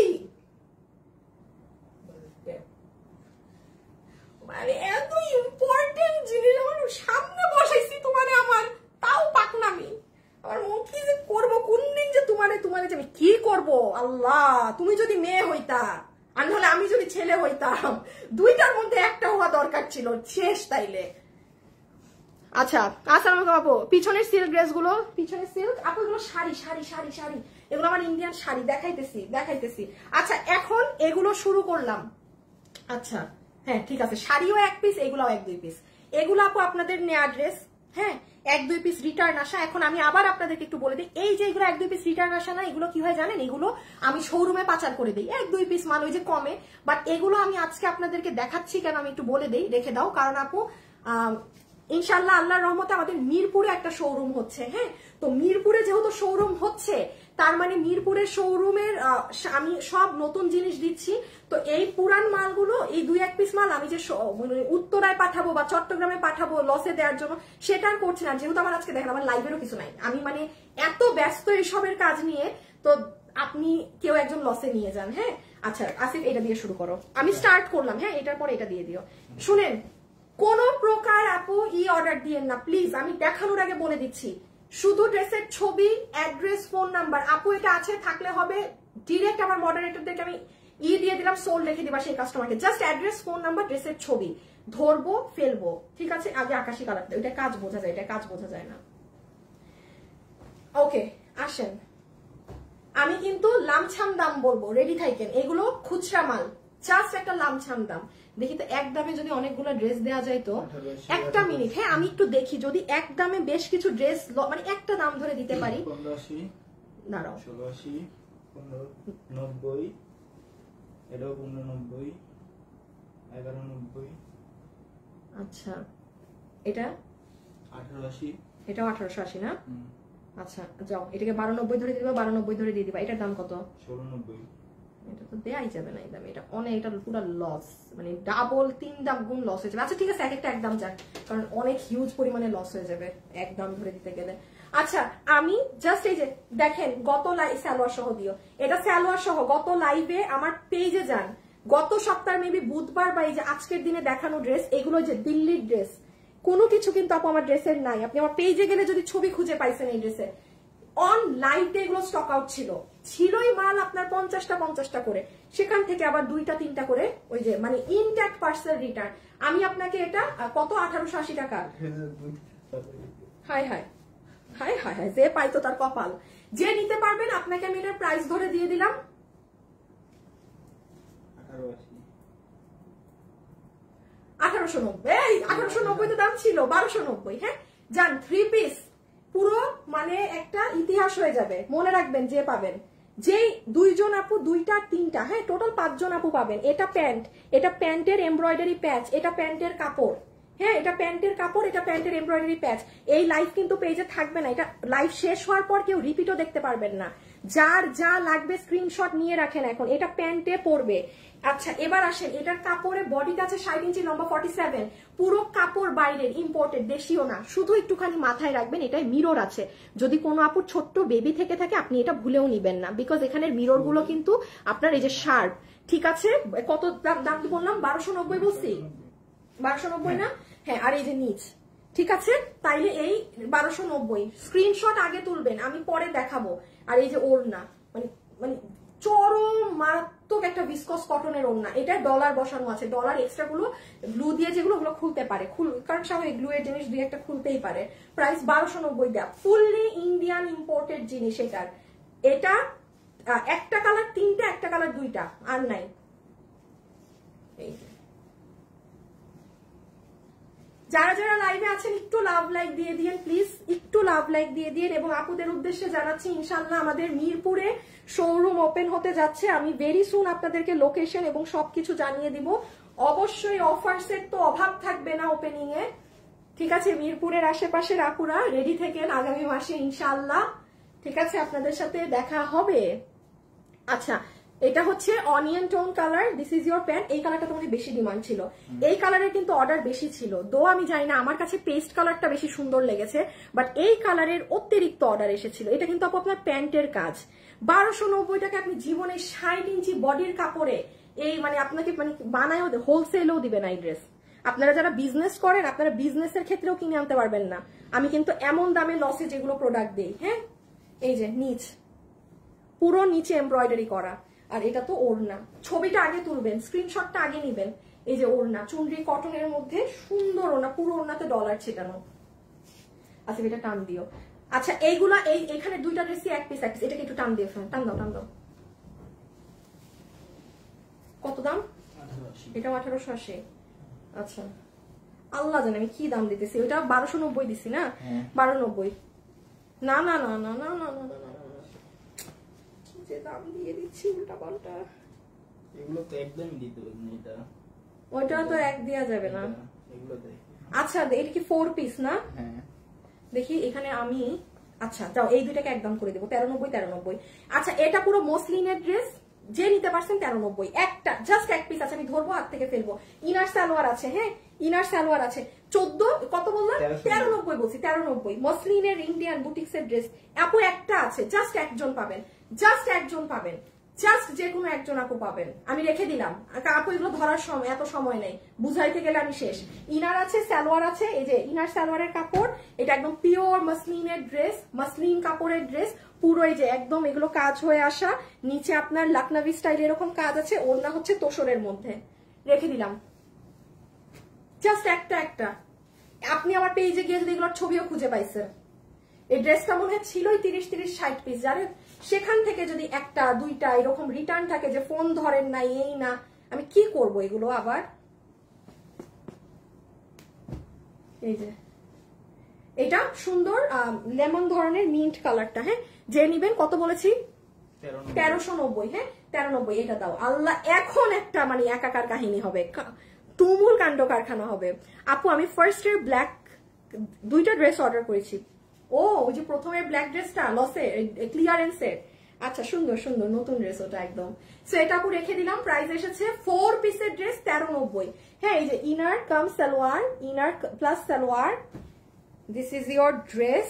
[SPEAKER 1] মানে এত ইম্পর্টেন্ট জিনিস আমার সামনে বসাইছি তোমারে, আমার তাও পাকনামি। আমার মন কি যে করবো, কোন দিন যে তোমারে যে আমি কি করবো। আল্লাহ তুমি যদি মেয়ে হইতা আর নাহলে আমি যদি ছেলে হইতাম, দুইটার মধ্যে একটা হওয়া দরকার ছিল, শেষ তাইলে। আচ্ছা আসসালামু আলাইকুম আপু। পিছনের সিল্ক ড্রেস গুলো, পিছনের সিল্ক আপু এগুলো শাড়ি, এগুলো আমার ইন্ডিয়ান শাড়ি, দেখাইতেছি। আচ্ছা এখন এগুলো শুরু করলাম। আচ্ছা হ্যাঁ ঠিক আছে, শাড়িও 1 পিস, এগুলাও 1-2 পিস। এগুলো আপু আপনাদের নেয়া ড্রেস। হ্যাঁ 1-2 পিস রিটার্ন আসা। এখন আমি আবার আপনাদেরকে একটু বলে দিই, এই যে এগুলো 1-2 পিস রিটার্ন আসা না, এগুলো কি হয় জানেন, এগুলো আমি শোরুমে পাচার করে দিই 1-2 পিস মাল, ওই যে কমে। বাট এগুলো আমি আজকে আপনাদেরকে দেখাচ্ছি কেন, আমি একটু বলে দিই, রেখে দাও। কারণ আপু ইনশাল্লাহ আল্লাহর রহমতে আমাদের মিরপুরে একটা শোরুম হচ্ছে। হ্যাঁ তো মিরপুরে যেহেতু শোরুম হচ্ছে, তার মানে মিরপুরের শোরুমের আমি সব নতুন জিনিস দিচ্ছি। তো এই পুরান মালগুলো, এই 2-1 পিস মাল আমি যে উত্তরায় পাঠাবো বা চট্টগ্রামে পাঠাবো লসে দেওয়ার জন্য, সেটা আর করছি না। যেহেতু আমার আজকে দেখেন আমার লাইভেরও কিছু নাই, আমি মানে এত ব্যস্ত এইসবের কাজ নিয়ে, তো আপনি কেউ একজন লসে নিয়ে যান। হ্যাঁ আচ্ছা আসিফ এটা দিয়ে শুরু করো, আমি স্টার্ট করলাম। হ্যাঁ এটার পরে এটা দিয়ে দিও। শুনেন কোন প্রকার আপু অর্ডার দিয়েন না প্লিজ, আমি দেখানোর আগে বলে দিচ্ছি। শুধু ড্রেসের ছবি, অ্যাড্রেস, ফোন নাম্বার। আপু এটা আছে থাকলে হবে, ডিরেক্ট আমার মডারেটরদেরকে আমি দিয়ে দিলাম, সোল্ড লিখে দিবা সেই কাস্টমারকে। জাস্ট অ্যাড্রেস, ফোন নাম্বার, ড্রেসের ছবি, ধরবো ফেলবো। ঠিক আছে, আগে আকাশি কালারটা, ওইটা কাজ বোঝা যায়, এটা কাজ বোঝা যায় না। ওকে আসেন, আমি কিন্তু লামছাম দাম বলবো, রেডি থাকেন। এগুলো খুচরা মাল, জাস্ট একটা লামছাম দাম। দেখি তো এক দামে যদি অনেকগুলো ড্রেস দেওয়া যায় তো। একটা মিনিট, হ্যাঁ আমি একটু দেখি যদি এক দামে বেশ কিছু ড্রেস, মানে একটা দাম ধরে দিতে পারি।
[SPEAKER 3] 1580,
[SPEAKER 1] দাঁড়াও
[SPEAKER 3] 1680, 1590, এটাও 1590, 1190।
[SPEAKER 1] আচ্ছা এটা
[SPEAKER 3] 1880,
[SPEAKER 1] এটাও 1880 না? আচ্ছা যাও এটাকে 1290 ধরে দিবা, 1290 ধরে দিয়ে দিবা। এটার দাম কত?
[SPEAKER 3] 1690।
[SPEAKER 1] এটা তো দেয়াই যাবে না এই দামে, এটা অনেক, এটা পুরো লস, মানে ডাবল 3 দাম গুণ লস হয়ে যাবে। আচ্ছা ঠিক আছে, এক দাম যাক, কারণ অনেক হিউজ পরিমাণে লস হয়ে যাবে এক দাম ধরে দিতে গেলে। আচ্ছা আমি জাস্ট এই যে দেখেন, গত লাইভ সালোয়ার সহ দিও, এটা সালোয়ার সহ গত লাইভে আমার পেজে যান, গত সপ্তাহ মেবি বুধবার বা এই যে আজকের দিনে দেখানো ড্রেস, এগুলো যে দিল্লির ড্রেস, কোনো কিছু কিন্তু আপু আমার ড্রেসের নাই। আপনি আমার পেজে গেলে যদি ছবি খুঁজে পাইছেন এই ড্রেসের, অন লাইভে এগুলো স্টক আউট ছিলই মাল আপনার 50টা করে, সেখান থেকে আবার 2-3টা করে ওই যে মানে ইনট্যাক্ট পার্সেল রিটার্ন। আমি আপনাকে এটা কত 1880 টাকা। High high high high high, যে পাইতো তার কপাল। যে নিতে পারবেন আপনাকে আমি এটার প্রাইস ধরে দিয়ে দিলাম 1890। 1890 তো দাম ছিল, 1290। হ্যাঁ যান 3 পিস, পুরো মানে একটা ইতিহাস হয়ে যাবে। মনে রাখবেন যে পাবেন, যেই 2 জন আপু 2টা 3টা, হ্যাঁ টোটাল 5 জন আপু পাবেন। এটা প্যান্ট, এটা প্যান্টের এমব্রয়ডারি প্যাচ, এটা প্যান্টের কাপড়। হ্যাঁ, এটা প্যান্টের কাপড়, এটা প্যান্টের এমব্রয়ডারি প্যাচ। এই লাইভ কিন্তু পেজে থাকবে না, এটা লাইভ শেষ হওয়ার পর কেউ রিপিটও দেখতে পারবেন না। যার যা লাগবে স্ক্রিনশট নিয়ে রাখেন এখন, এটা প্যান্টে পরবে। আচ্ছা এবার আসেন, এটার কাপড়ে বডিটা আছে 60 ইঞ্চি লম্বা, 47। পুরো কাপড় বাইরের, ইম্পোর্টেড, দেশীয় না। শুধু একটুখানি মাথায় রাখবেন এটাই মিরর আছে। যদি কোনো আপুর ছোট্ট বেবি থেকে থাকে আপনি এটা ভুলেও নিবেন না, বিকজ এখানের মিরর গুলো কিন্তু আপনার এই যে শার্প। ঠিক আছে, কত দাম বললাম? 1290 বলছি, 1290 না? হ্যাঁ, আর এই যে নিচ, ঠিক আছে, তাইলে এই 1290। স্ক্রিনশট আগে তুলবেন, আমি পরে দেখাবো। আর এই যে ওড়না, মানে মানে চরম মারাত্মক একটা ভিসকস কটনের ওড়না। এটা ডলার বসানো আছে, ডলার এক্সট্রা গুলো গ্লু দিয়ে যেগুলো ওগুলো খুলতে পারে, কারণ স্বাভাবিক গ্লু এর জিনিস দুই একটা খুলতেই পারে। প্রাইস 1290 দেয়া, ফুললি ইন্ডিয়ান ইম্পোর্টেড জিনিস এটার। এটা একটা কালার তিনটা, একটা কালার দুইটা, আর নাই। এই যারা যারা লাইভে আছেন একটু লাভ লাইক দিয়ে দিন প্লিজ, একটু লাভ লাইক দিয়ে দিন। এবং আপুদের উদ্দেশ্যে জানাচ্ছি ইনশাল্লাহ আমাদের মিরপুরে শোরুম ওপেন হতে যাচ্ছে। আমি ভেরি সুন আপনাদেরকে লোকেশন এবং সবকিছু জানিয়ে দিব। অবশ্যই অফারসের তো অভাব থাকবে না ওপেনিং এ, ঠিক আছে? মিরপুরের আশেপাশের আপুরা রেডি থেকেন, আগামী মাসে ইনশাল্লাহ, ঠিক আছে, আপনাদের সাথে দেখা হবে। আচ্ছা, এটা হচ্ছে onion tone colour, this is your pant. এই কালারটা তোমাদের বেশি ডিমান্ড ছিল, এই কালারের কিন্তু অর্ডার বেশি ছিল। দো আমি জানি না, আমার কাছে পেস্ট কালারটা বেশি সুন্দর লেগেছে, বাট এই কালারের অতিরিক্ত অর্ডার এসেছিল। এটা কিন্তু আপনার প্যান্টের কাজ। 1290 টাকা আপনি জীবনে 60 ইঞ্চি বডির কাপড়ে এই মানে আপনাকে মানে বানায়ও হোলসেলেও দিবে না এই ড্রেস। আপনারা যারা বিজনেস করেন, আপনারা বিজনেসের ক্ষেত্রেও কিনে আনতে পারবেন না। আমি কিন্তু এমন দামে লসে যেগুলো প্রোডাক্ট দিই। হ্যাঁ, এই যে নিচ, পুরো নিচে এমব্রয়ডারি করা। আর এটা তো ওড়না, ছবিটা আগে তুলবেন, স্ক্রিনশটটা আগে নিবেন। এই যে ওড়না, চুনরি কটনের মধ্যে সুন্দর ওড়না, পুরো ওড়নাতে ডলার ছেটানো। আচ্ছা এটা টান দিও। আচ্ছা এইগুলা এখানে দুইটা ড্রেসই এক পিস এক পিস, এটাকে একটু টান দিয়ে ফেলেন, টান দাও টান দাও। কত দাম?
[SPEAKER 3] 1880।
[SPEAKER 1] এটা 1880। আচ্ছা আল্লাহ জানে আমি কি দাম দিতেছি। ওইটা 1290 দিছি না? 1290। না না না না না না না না, যে দাম দিয়ে দিচ্ছি উল্টা পাল্টা।
[SPEAKER 3] এগুলো তো একদমই দিতে হবে না, এটা
[SPEAKER 1] ওইটা তো এক দেয়া যাবে না।
[SPEAKER 3] এগুলো দেখ।
[SPEAKER 1] আচ্ছা এটা কি 4 পিস না?
[SPEAKER 3] হ্যাঁ
[SPEAKER 1] দেখি এখানে আমি, আচ্ছা যাও এই দুইটাকে একদম করে দেবো, 1390। আচ্ছা এটা পুরো মসলিনের ড্রেস, যে নিতে পারছেন 1390। একটা জাস্ট এক পিস আছে, আমি ধরবো হাত থেকে ফেলবো। ইনার সালোয়ার আছে, হ্যাঁ ইনার সালোয়ার আছে। 14 কত বললাম? 1390 বলছি, 1390। মসলিনের ইন্ডিয়ান বুটিক্সের ড্রেস আপু একটা আছে, জাস্ট একজন পাবেন, জাস্ট একজন পাবেন, জাস্ট যে কোনো একজন আপু পাবেন। আমি রেখে দিলাম আপু, এগুলো ধরার সময় এত সময় নেই, বুঝাইতে গেলে আমি শেষ। ইনার আছে, সালোয়ার আছে, এই যে ইনার সালোয়ারের কাপড়, এটা একদম পিওর মসলিনের ড্রেস, মসলিন কাপড়ের ড্রেস পুরো। এই যে একদম এগুলো কাজ হয়ে আসা, নিচে আপনার লাকনাভি স্টাইল এরকম কাজ আছে, ওড়না হচ্ছে তোসরের মধ্যে। রেখে দিলাম জাস্ট একটা একটা। আপনি আমার পেজে গিয়ে যদি এগুলোর ছবিও খুঁজে পাইছেন, এই ড্রেসটা মনে হয় ছিলই 30-60 পিস, জানেন? সেখান থেকে যদি একটা দুইটা এরকম রিটার্ন থাকে যে ফোন ধরেন নাই, এই না, আমি কি করব এগুলো আবার। এই যে এটা সুন্দর লেমন ধরনের মিন্ট কালারটা, হ্যাঁ যে নিবেন। কত বলেছি? 1390। হ্যাঁ 1390, এটা দাও। আল্লাহ এখন একটা মানে একাকার কাহিনী হবে, তুমুল কাণ্ড কারখানা হবে। আপু আমি ফার্স্ট এর ব্ল্যাক দুইটা ড্রেস অর্ডার করেছি। ও ওই যে প্রথমের ব্ল্যাক ড্রেসটা লসে ক্লিয়ারেন্সের। আচ্ছা সুন্দর সুন্দর নতুন ড্রেস ওটা একদম। সো এটা আপু রেখে দিলাম। প্রাইস এসেছে 4 পিসের ড্রেস 1390। হ্যাঁ এই যে ইনার কাম salwar, inner plus salwar, this is your dress,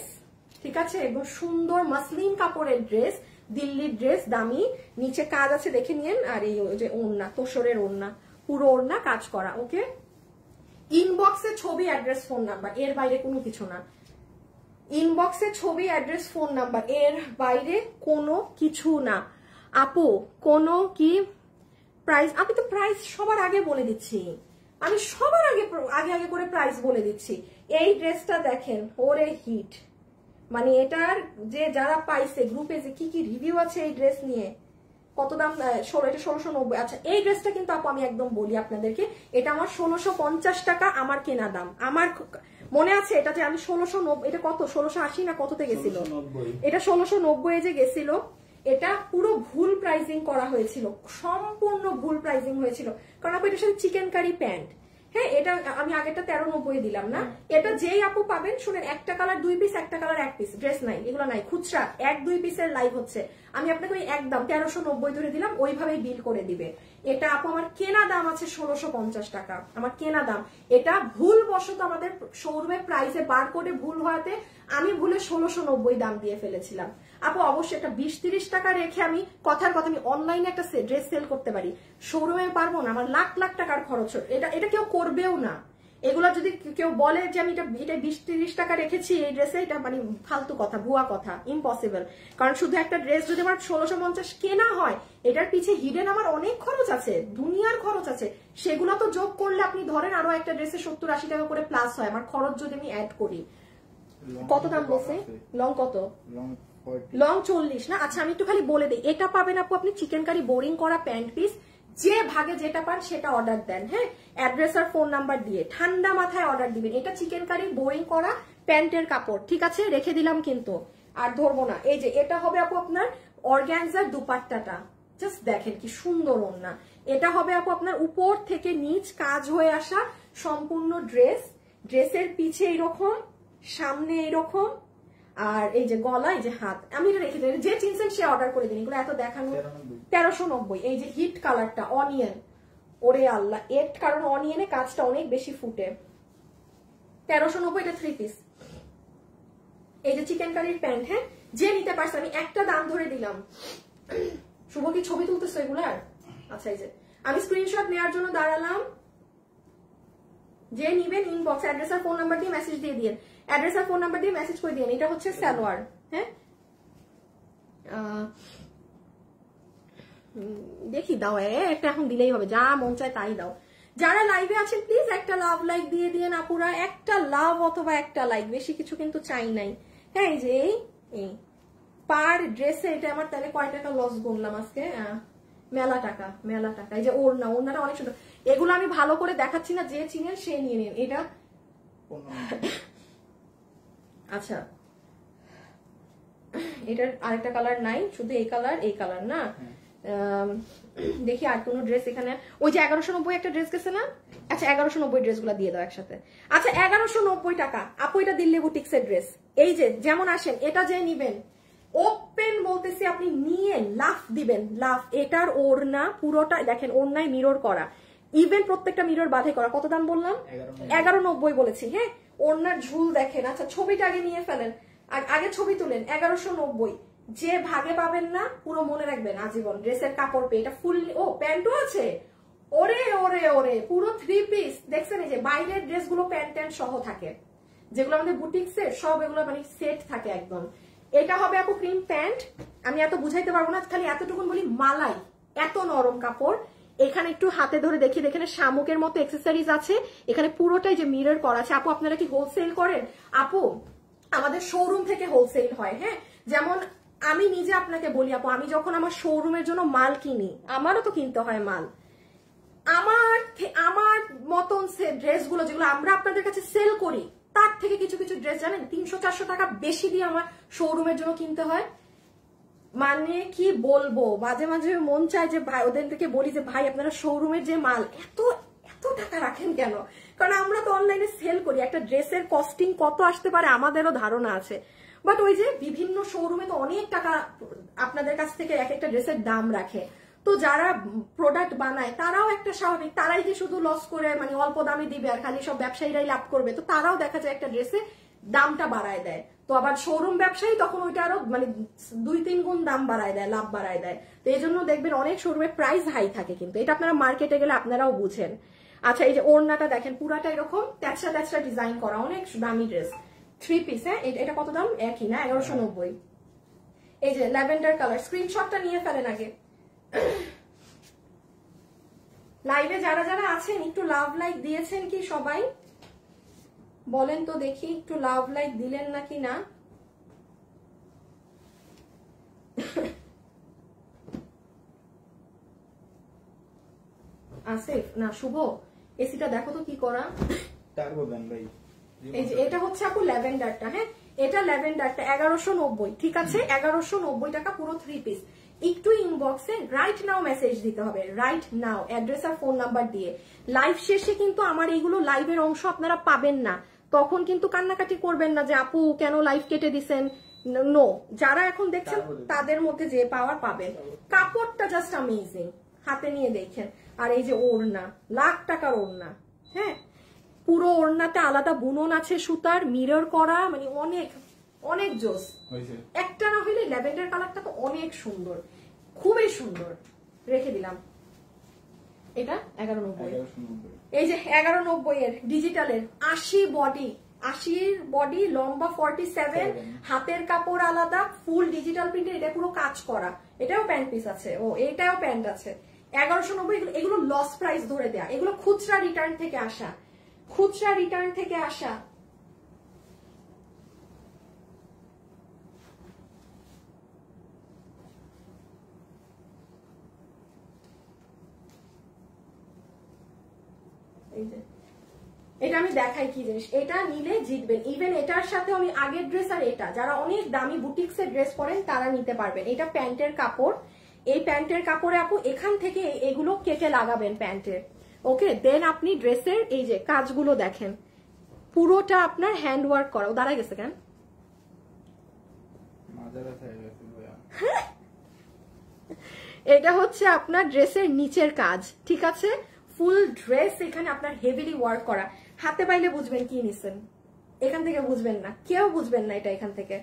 [SPEAKER 1] ঠিক আছে? এবং সুন্দর মসলিন কাপড়ের ড্রেস, দিল্লির ড্রেস, দামি, নিচে কাজ আছে দেখে নিয়েন। আর এই যে ওড়না, তোসরের ওড়না, পুরো ওড়না কাজ করা। ওকে, ইনবক্সে ছবি, অ্যাড্রেস, ফোন নাম্বার, এর বাইরে কোনো কিছু না। ইনবক্সে ছবি, অ্যাড্রেস, ফোন নাম্বার, এর বাইরে কোনো কিছু না। আপু কোনো কি প্রাইস? আমি তো প্রাইস সবার আগে বলে দিচ্ছি, আমি সবার আগে আগে করে প্রাইস বলে দিচ্ছি। এই ড্রেসটা দেখেন, ওরে হিট, মানে এটার যে যারা পাইছে গ্রুপে যে কি কি রিভিউ আছে এই ড্রেস নিয়ে। কত দাম? এটা 1690। আচ্ছা এই ড্রেসটা কিন্তু আপু আমি একদম বলি আপনাদেরকে, এটা আমার 1650 টাকা আমার কেনা দাম। আমার মনে আছে এটা যে আমি 1690, এটা কত 1680 না কততে গেছিল? এটা 1690 যে গেছিল, এটা পুরো ভুল প্রাইসিং করা হয়েছিল, সম্পূর্ণ ভুল প্রাইসিং হয়েছিল। কারণ আপু এটার সাথে চিকেন কারি প্যান্ট, হ্যাঁ এটা আমি আগেরটা 1390 দিলাম না, এটা যেই আপু পাবেন শুনেন, একটা কালার 2 পিস, একটা কালার 1 পিস, ড্রেস নাই, এগুলো নাই, খুচরা 1-2 পিসের লাইভ হচ্ছে, আমি আপনাকে ওই একদম 1390 ধরে দিলাম, ওইভাবেই বিল করে দিবে। এটা আপু আমার কেনা দাম আছে 1650 টাকা, আমার কেনা দাম। এটা ভুল বশত আমাদের শোরুমের প্রাইসে বার করে ভুল হওয়াতে আমি ভুলে 1690 দাম দিয়ে ফেলেছিলাম। আপু অবশ্যই একটা 20-30 টাকা রেখে আমি কথার কথা আমি অনলাইনে একটা ড্রেস সেল করতে পারি, শোরুমে পারবো না, আমার লাখ লাখ টাকার খরচ, এটা কেউ করবেও না। এগুলো যদি কেউ বলে যে আমি এটা 20-30 টাকা রেখেছি এই ড্রেসে, এটা মানে ফালতু কথা, ভুয়া কথা, ইম্পসিবল। কারণ শুধু একটা ড্রেস যদি আমার 1650 কেনা হয়, এটার পিছে হিডেন আমার অনেক খরচ আছে, দুনিয়ার খরচ আছে, সেগুলো তো যোগ করলে আপনি ধরেন আরো একটা ড্রেসে 70-80 টাকা করে প্লাস হয় আমার খরচ যদি আমি অ্যাড করি। কত দাম বলছে? লং কত? লং 40 না? আচ্ছা আমি একটু খালি বলে দিই, এটা পাবেন আপু আপনি চিকেন কারি বোরিং করা প্যান্ট পিস, যে ভাগে যেটা পান সেটা অর্ডার দেন, হ্যাঁ অ্যাড্রেস আর ফোন নাম্বার দিয়ে ঠান্ডা মাথায় অর্ডার দিবেন। এটা চিকেন কারি বোরিং করা প্যান্টের কাপড়, ঠিক আছে, রেখে দিলাম কিন্তু আর ধরবো না। এই যে এটা হবে আপু আপনার অর্গানজার দুপাট্টাটা, জাস্ট দেখেন কি সুন্দর ওড়না। এটা হবে আপু আপনার উপর থেকে নিচ কাজ হয়ে আসা সম্পূর্ণ ড্রেস, ড্রেসের পিছে এইরকম, সামনে এইরকম, আর এই যে গলা, এই যে হাত, আমি এটা রেখে দিই, যে চিনছেন সে অর্ডার করে দিন, এগুলো এত দেখানো। 1390। এই যে হিট কালারটা অনিয়ন, ওরে আল্লাহ, এর কারণ অনিয়নে কাজটা অনেক বেশি ফুটে। 1390, এটা 3 পিস। এই যে চিকেন কারির প্যান্ট, হ্যাঁ যে নিতে পারছে, আমি একটা দাম ধরে দিলাম। শুভ কি ছবি তুলতেছো এগুলার? আচ্ছা এই যে আমি স্ক্রিনশট নেওয়ার জন্য দাঁড়ালাম, যে নিবেন ইনবক্স অ্যাড্রেস আর ফোন নাম্বার দিয়ে মেসেজ দিয়ে দিন, অ্যাড্রেস আর ফোন নাম্বার দিয়ে মেসেজ করে দিন। এটা হচ্ছে সালোয়ার, হ্যাঁ দেখি দাও, একটা এখন দিলেই হবে, যা মন চায় তাই দাও। যারা লাইভে আছেন প্লিজ একটা লাভ লাইক দিয়ে দিন আপুরা, একটা লাভ অথবা একটা লাইক, বেশি কিছু কিন্তু চাই নাই। হ্যাঁ এই যে এই পার ড্রেসে এটা আমার তাহলে কয় টাকা লস গুনলাম আজকে, মেলা টাকা, মেলা টাকা। এই যে ওড়নাটা অনেক সুন্দর, এগুলো আমি ভালো করে দেখাচ্ছি না, যে চিনেন সে নিয়ে নিন। এটা আচ্ছা এটার আরেকটা কালার নাই, শুধু এই কালার, এই কালার না। দেখি আর কোন ড্রেস এখানে, ওই যে 1190 একটা ড্রেস গেছে না, আচ্ছা 1190 ড্রেসগুলো দিয়ে দাও একসাথে। আচ্ছা 1190 টাকা আপু, এটা দিল্লি বুটিক্সের ড্রেস। এই যে যেমন আসেন, এটা যে নিবেন ওপেন বলতেছি, আপনি নিয়ে লাফ দিবেন, লাফ। এটার ওড়না পুরোটা দেখেন, ওড়নায় মিরর করা, ইভেন প্রত্যেকটা মিরর বাঁধে করা। কত দাম বললাম? 1190 বলেছি, হ্যাঁ ওড়নার ঝুল দেখেন। আচ্ছা ছবিটা আগে নিয়ে ফেলেন, আগে ছবি তুলেন। 1190, যে ভাগে পাবেন না পুরো মনে রাখবেন আজীবন, ড্রেসের কাপড় পেয়ে, এটা ফুল, ও প্যান্টও আছে, ওরে ওরে ওরে, পুরো 3 পিস। দেখছেন এই যে বাইরের ড্রেসগুলো প্যান্ট ট্যান্ট সহ থাকে, যেগুলো আমাদের বুটিক্সের সব, এগুলো মানে সেট থাকে একদম। এটা হবে আপু ক্রিম প্যান্ট, আমি এত বুঝাইতে পারবো না, খালি এতটুকুন বলি, মালাই, এত নরম কাপড়। এখানে একটু হাতে ধরে দেখি, এখানে শামুকের মতো অ্যাক্সেসরিজ আছে, এখানে পুরোটাই যে মিরর করা আছে। আপু আপনারা কি হোলসেল করেন? আপু আমাদের শোরুম থেকে হোলসেল হয়, হ্যাঁ যেমন আমি নিজে আপনাকে বলি আপু, আমি যখন আমার শোরুমের জন্য মাল কিনি, আমারও তো কিনতে হয় মাল, আমার মতন ড্রেসগুলো যেগুলো আমরা আপনাদের কাছে সেল করি, তার থেকে কিছু কিছু ড্রেস জানেন 300-400 টাকা বেশি দিয়ে আমার শোরুমের জন্য কিনতে হয়। মানে কি বলবো, মাঝে মাঝে মন চায় যে ভাই ওদের থেকে বলি যে ভাই আপনারা শোরুমের যে মাল এত এত টাকা রাখেন কেন? কারণ আমরা তো অনলাইনে সেল করি, একটা ড্রেসের কস্টিং কত আসতে পারে আমাদেরও ধারণা আছে, বাট ওই যে বিভিন্ন শোরুমে তো অনেক টাকা আপনাদের কাছ থেকে এক একটা ড্রেসের দাম রাখে। তো যারা প্রোডাক্ট বানায় তারাও একটা স্বাভাবিক, তারাই কি শুধু লস করে মানে অল্প দামে দিবে আর খালি সব ব্যবসায়ীরাই লাভ করবে? তো তারাও দেখা যায় একটা ড্রেসে দামটা বাড়ায় দেয়। তো আবার শোরুম ব্যবসায়ী তখন ওইটা আরো মানে 2-3 গুণ দাম বাড়ায় দেয়, লাভ বাড়ায় দেয়। তো এই জন্য দেখবেন অনেক শোরুমের প্রাইস হাই থাকে, কিন্তু এটা আপনারা মার্কেটে গেলে আপনারাও বুঝেন। আচ্ছা এই যে ওড়নাটা দেখেন, পুরাটা এরকম তেছরা তেছরা ডিজাইন করা, অনেক দামি ড্রেস, 3 পিস। হ্যাঁ এটা কত দাম? একই না, 1190। এই যে ল্যাভেন্ডার কালার, স্ক্রিনশটটা নিয়ে ফেলেন আগে। লাইভে যারা যারা আছেন একটু লাভ লাইক দিয়েছেন কি সবাই? বলেন তো দেখি, একটু লাভ লাইক দিলেন নাকি না? আসিফ না শুভ, এসিটা দেখো তো কি করা। এই যে এটা হচ্ছে আপু ল্যাভেন্ডারটা, হ্যাঁ এটা ল্যাভেন্ডারটা 1190, ঠিক আছে 1190 টাকা পুরো 3 পিস। একটু ইনবক্সে রাইট নাও মেসেজ দিতে হবে, রাইট নাও অ্যাড্রেস আর ফোন নাম্বার দিয়ে। লাইভ শেষে কিন্তু আমার এইগুলো লাইভের অংশ আপনারা পাবেন না, তখন কিন্তু কান্নাকাটি করবেন না যে আপু কেন লাইভ কেটে দিছেন। নো, যারা এখন দেখছেন তাদের মধ্যে যে পাওয়ার পাবেন। কাপড়টা জাস্ট অ্যামেজিং, হাতে নিয়ে দেখেন। আর এই যে ওড়না, লাখ টাকার ওড়না, হ্যাঁ পুরো ওড়নাতে আলাদা বুনন আছে সুতার, মিরর করা, মানে অনেক অনেক জোস। একটা না হইলে ল্যাভেন্ডার কালারটা তো অনেক সুন্দর, খুবই সুন্দর। রেখে দিলাম। এটা 1190। এই যে 1190 এর ডিজিটালের 80 বডি, 80 বডি, লম্বা 47, হাতের কাপড় আলাদা, ফুল ডিজিটাল প্রিন্টের, এটা পুরো কাজ করা। এটাও প্যান্ট পিস আছে, ও এটাও প্যান্ট আছে। 1190। এগুলো লস প্রাইস ধরে দেয়া, এগুলো খুচরা রিটার্ন থেকে আসা, খুচরা রিটার্ন থেকে আসা। এটা আমি দেখাই কি জিনিস, এটা নিলে জিতবেন। ইভেন এটার সাথে আমি আগের ড্রেস আর এটা, যারা অনেক দামি বুটিক্সের ড্রেস পরেন তারা নিতে পারবেন। এটা প্যান্টের কাপড়, এই প্যান্টের কাপড়ে আপু এখান থেকে এগুলো কেটে লাগাবেন প্যান্টের, ওকে। দেন আপনি ড্রেসের এই যে কাজগুলো দেখেন, পুরোটা আপনার হ্যান্ড ওয়ার্ক করা। ও দাঁড়ায় গেছে কেন? এটা হচ্ছে আপনার ড্রেসের নিচের কাজ, ঠিক আছে। ফুল ড্রেস এখানে আপনার হেভিলি ওয়ার্ক করা। হাতে পাইলে বুঝবেন কি নিছেন, এখান থেকে বুঝবেন না, কেউ বুঝবেন না এটা এখান থেকে।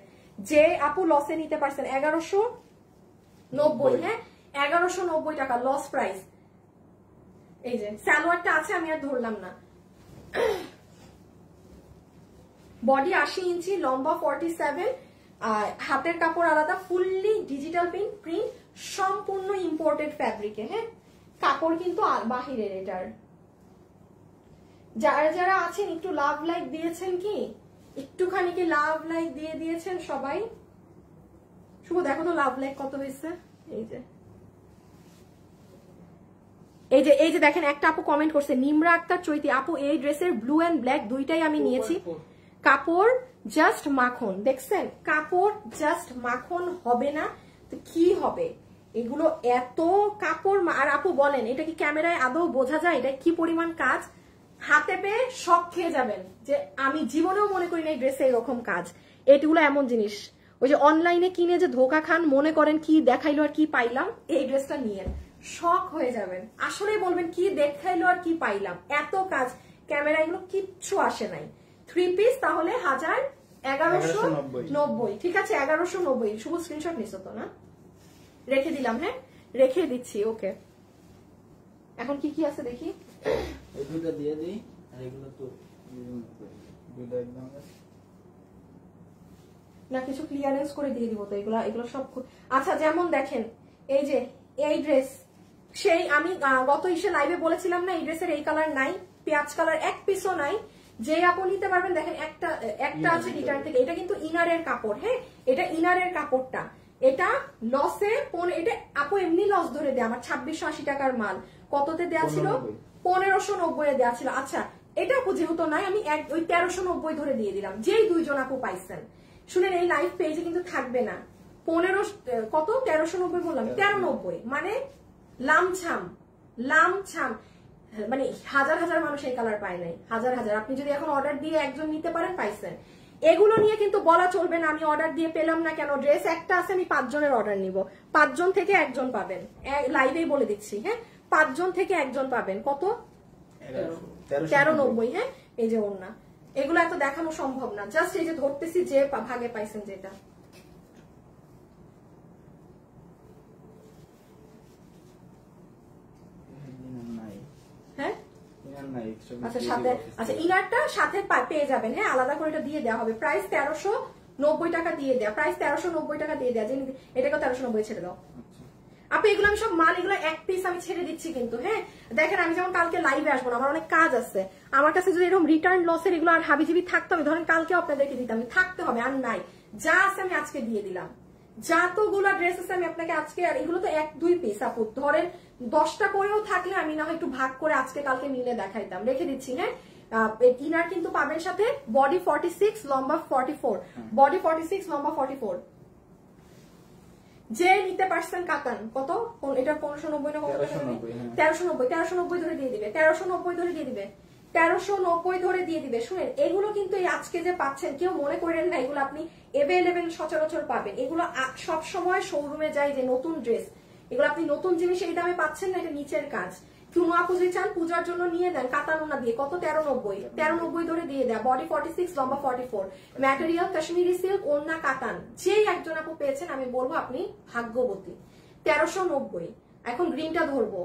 [SPEAKER 1] যে আপু লসে নিতে পারছেন 1190, হ্যাঁ 1190 টাকা লস প্রাইস। এই যে সালোয়ারটা আছে, আমি আর ধরলাম না। বডি 80 ইঞ্চি, লম্বা 47, হাতের কাপড় আলাদা, ফুললি ডিজিটাল প্রিন্ট, সম্পূর্ণ ইম্পোর্টেড ফ্যাব্রিকে, হ্যাঁ কাপড় কিন্তু বাহিরের। এটার যারা যারা আছেন একটু লাভ লাইক দিয়েছেন, কি একটুখানি কি লাভ লাইক দিয়ে দিয়েছেন সবাই? শুভ দেখো তো লাভ লাইক কত হয়েছে। এই যে দেখেন, একটা আপু কমেন্ট করছে, নিমরা আক্তার চৈতি আপু এই ড্রেসের ব্লু এন্ড ব্ল্যাক দুইটাই আমি নিয়েছি। কাপড় জাস্ট মাখন, দেখছেন কাপড় জাস্ট মাখন হবে না তো কি হবে? এগুলো এত কাপড়। আর আপু বলেন এটা কি ক্যামেরায় আদৌ বোঝা যায় এটা কি পরিমাণ কাজ? হাতে পেয়ে শক খেয়ে যাবেন যে আমি জীবনেও মনে করি না এই ড্রেসে এরকম কাজ। এগুলো এমন জিনিস, ওই যে অনলাইনে কিনে যে ধোকা খান, মনে করেন কি দেখাইলো আর কি পাইলাম, এই ড্রেসটা নিয়ে শক হয়ে যাবেন। আসলে বলবেন কি দেখাইলো আর কি পাইলাম, এত কাজ। ক্যামেরা এগুলো কিচ্ছু আসে নাই। 3 পিস তাহলে 1190, ঠিক আছে 1190। শুভ স্ক্রিনশট নিছো তো না? রেখে দিলাম, হ্যাঁ রেখে দিচ্ছি, ওকে। এখন কি কি আছে দেখি।
[SPEAKER 3] এই দুটো দিয়ে দেই, আর এগুলো তো দুটো একদম
[SPEAKER 1] না কিছু ক্লিয়ারেন্স করে দিয়ে দিব তো, এগুলো সব। আচ্ছা যেমন দেখেন এই যে এই ড্রেস, সেই আমি গত লাইভে বলেছিলাম না এই ড্রেসের এই কালার নাই, পেঁয়াজ কালার এক পিসও নাই। যে আপু নিতে পারবেন দেখেন একটা আছে রিটার্ন থেকে। এটা কিন্তু ইনারের কাপড়, হ্যাঁ এটা ইনারের কাপড়টা। এটা লসে এটা আপু এমনি লস ধরে দেয় আমার। 2680 টাকার মাল কততে দেয়া ছিল? 1590 দেয়া ছিল। আচ্ছা এটা আপু যেহেতু নাই আমি ওই 1390 ধরে দিয়ে দিলাম, যেই দুইজন আপু পাইছেন। শুনেন এই লাইভ পেজে কিন্তু থাকবে না। 1390 বললাম, 1390 মানে লামছাম, মানে হাজার হাজার মানুষ এই কালার পায় নাই, হাজার হাজার। আপনি যদি এখন অর্ডার দিয়ে একজন নিতে পারেন পাইছেন। এগুলো নিয়ে কিন্তু বলা চলবে না আমি অর্ডার দিয়ে পেলাম না কেন। ড্রেস একটা আছে, আমি 5 জনের অর্ডার নিব, 5 জন থেকে একজন পাবেন, লাইভেই বলে দিচ্ছি, হ্যাঁ 5 জন থেকে একজন পাবেন। কত? 1390, হ্যাঁ এই যে ওড়না। এগুলো এত দেখানো সম্ভব না, জাস্ট এই যে ধরতেছি যে ভাগে পাইছেন যেটা। হ্যাঁ আচ্ছা সাথে, আচ্ছা ইনারটা সাথে পেয়ে যাবেন, হ্যাঁ আলাদা করে এটা দিয়ে দেওয়া হবে। প্রাইস 1390 টাকা দিয়ে দেয়া, প্রাইস 1390 টাকা দিয়ে দেয়া। এটাকে 1390 ছেড়ে দাও আপনি। এগুলো আমি সব মাল, এগুলো এক পিস আমি ছেড়ে দিচ্ছি কিন্তু, হ্যাঁ দেখেন আমি যেমন কালকে লাইভে আসবো না, আমার অনেক কাজ আছে। আমার কাছে যদি এরকম রিটার্ন লসের এগুলো আর হাবিজিবি থাকতো, আমি ধরেন কালকেও আপনাদেরকে দিতাম, থাকতে হবে আর নাই। যা আছে আমি আজকে দিয়ে দিলাম, যতগুলো ড্রেস আছে আমি আপনাকে আজকে। আর এগুলো তো 1-2 পিস আপু, ধরেন 10টা করেও থাকলে আমি না হয় একটু ভাগ করে আজকে কালকে মিলে দেখাইতাম। রেখে দিচ্ছি, হ্যাঁ ইনার কিন্তু পাবেন সাথে। বডি 46, লম্বা 44, বডি 46, লম্বা 44। যে নিতে পারছেন কাতান কত, এটা 1590 না কত, 1390 ধরে দিয়ে দিবে, 1390 ধরে দিয়ে দিবে, 1390 ধরে দিয়ে দিবে। শুনেন, এগুলো কিন্তু এই আজকে যে পাচ্ছেন, কেউ মনে করেন না এগুলো আপনি এভেলেবেল সচরাচর পাবেন। এগুলো সব সময় শোরুমে যায় যে নতুন ড্রেস, এগুলো আপনি নতুন জিনিস এই দামে পাচ্ছেন না, এটা নিচের কাজ। কোনো আপু যদি চান পূজার জন্য নিয়ে দেন কাতানোনা দিয়ে, কত 1390 ধরে দিয়ে দেয়। বডি 46, লম্বা 44, ম্যাটেরিয়াল কাশ্মীরি সিল্ক, ওড়না কাতান। যেই একজন আপু পেয়েছেন আমি বলবো আপনি ভাগ্যবতী। 1390। এখন গ্রিনটা ধরবো,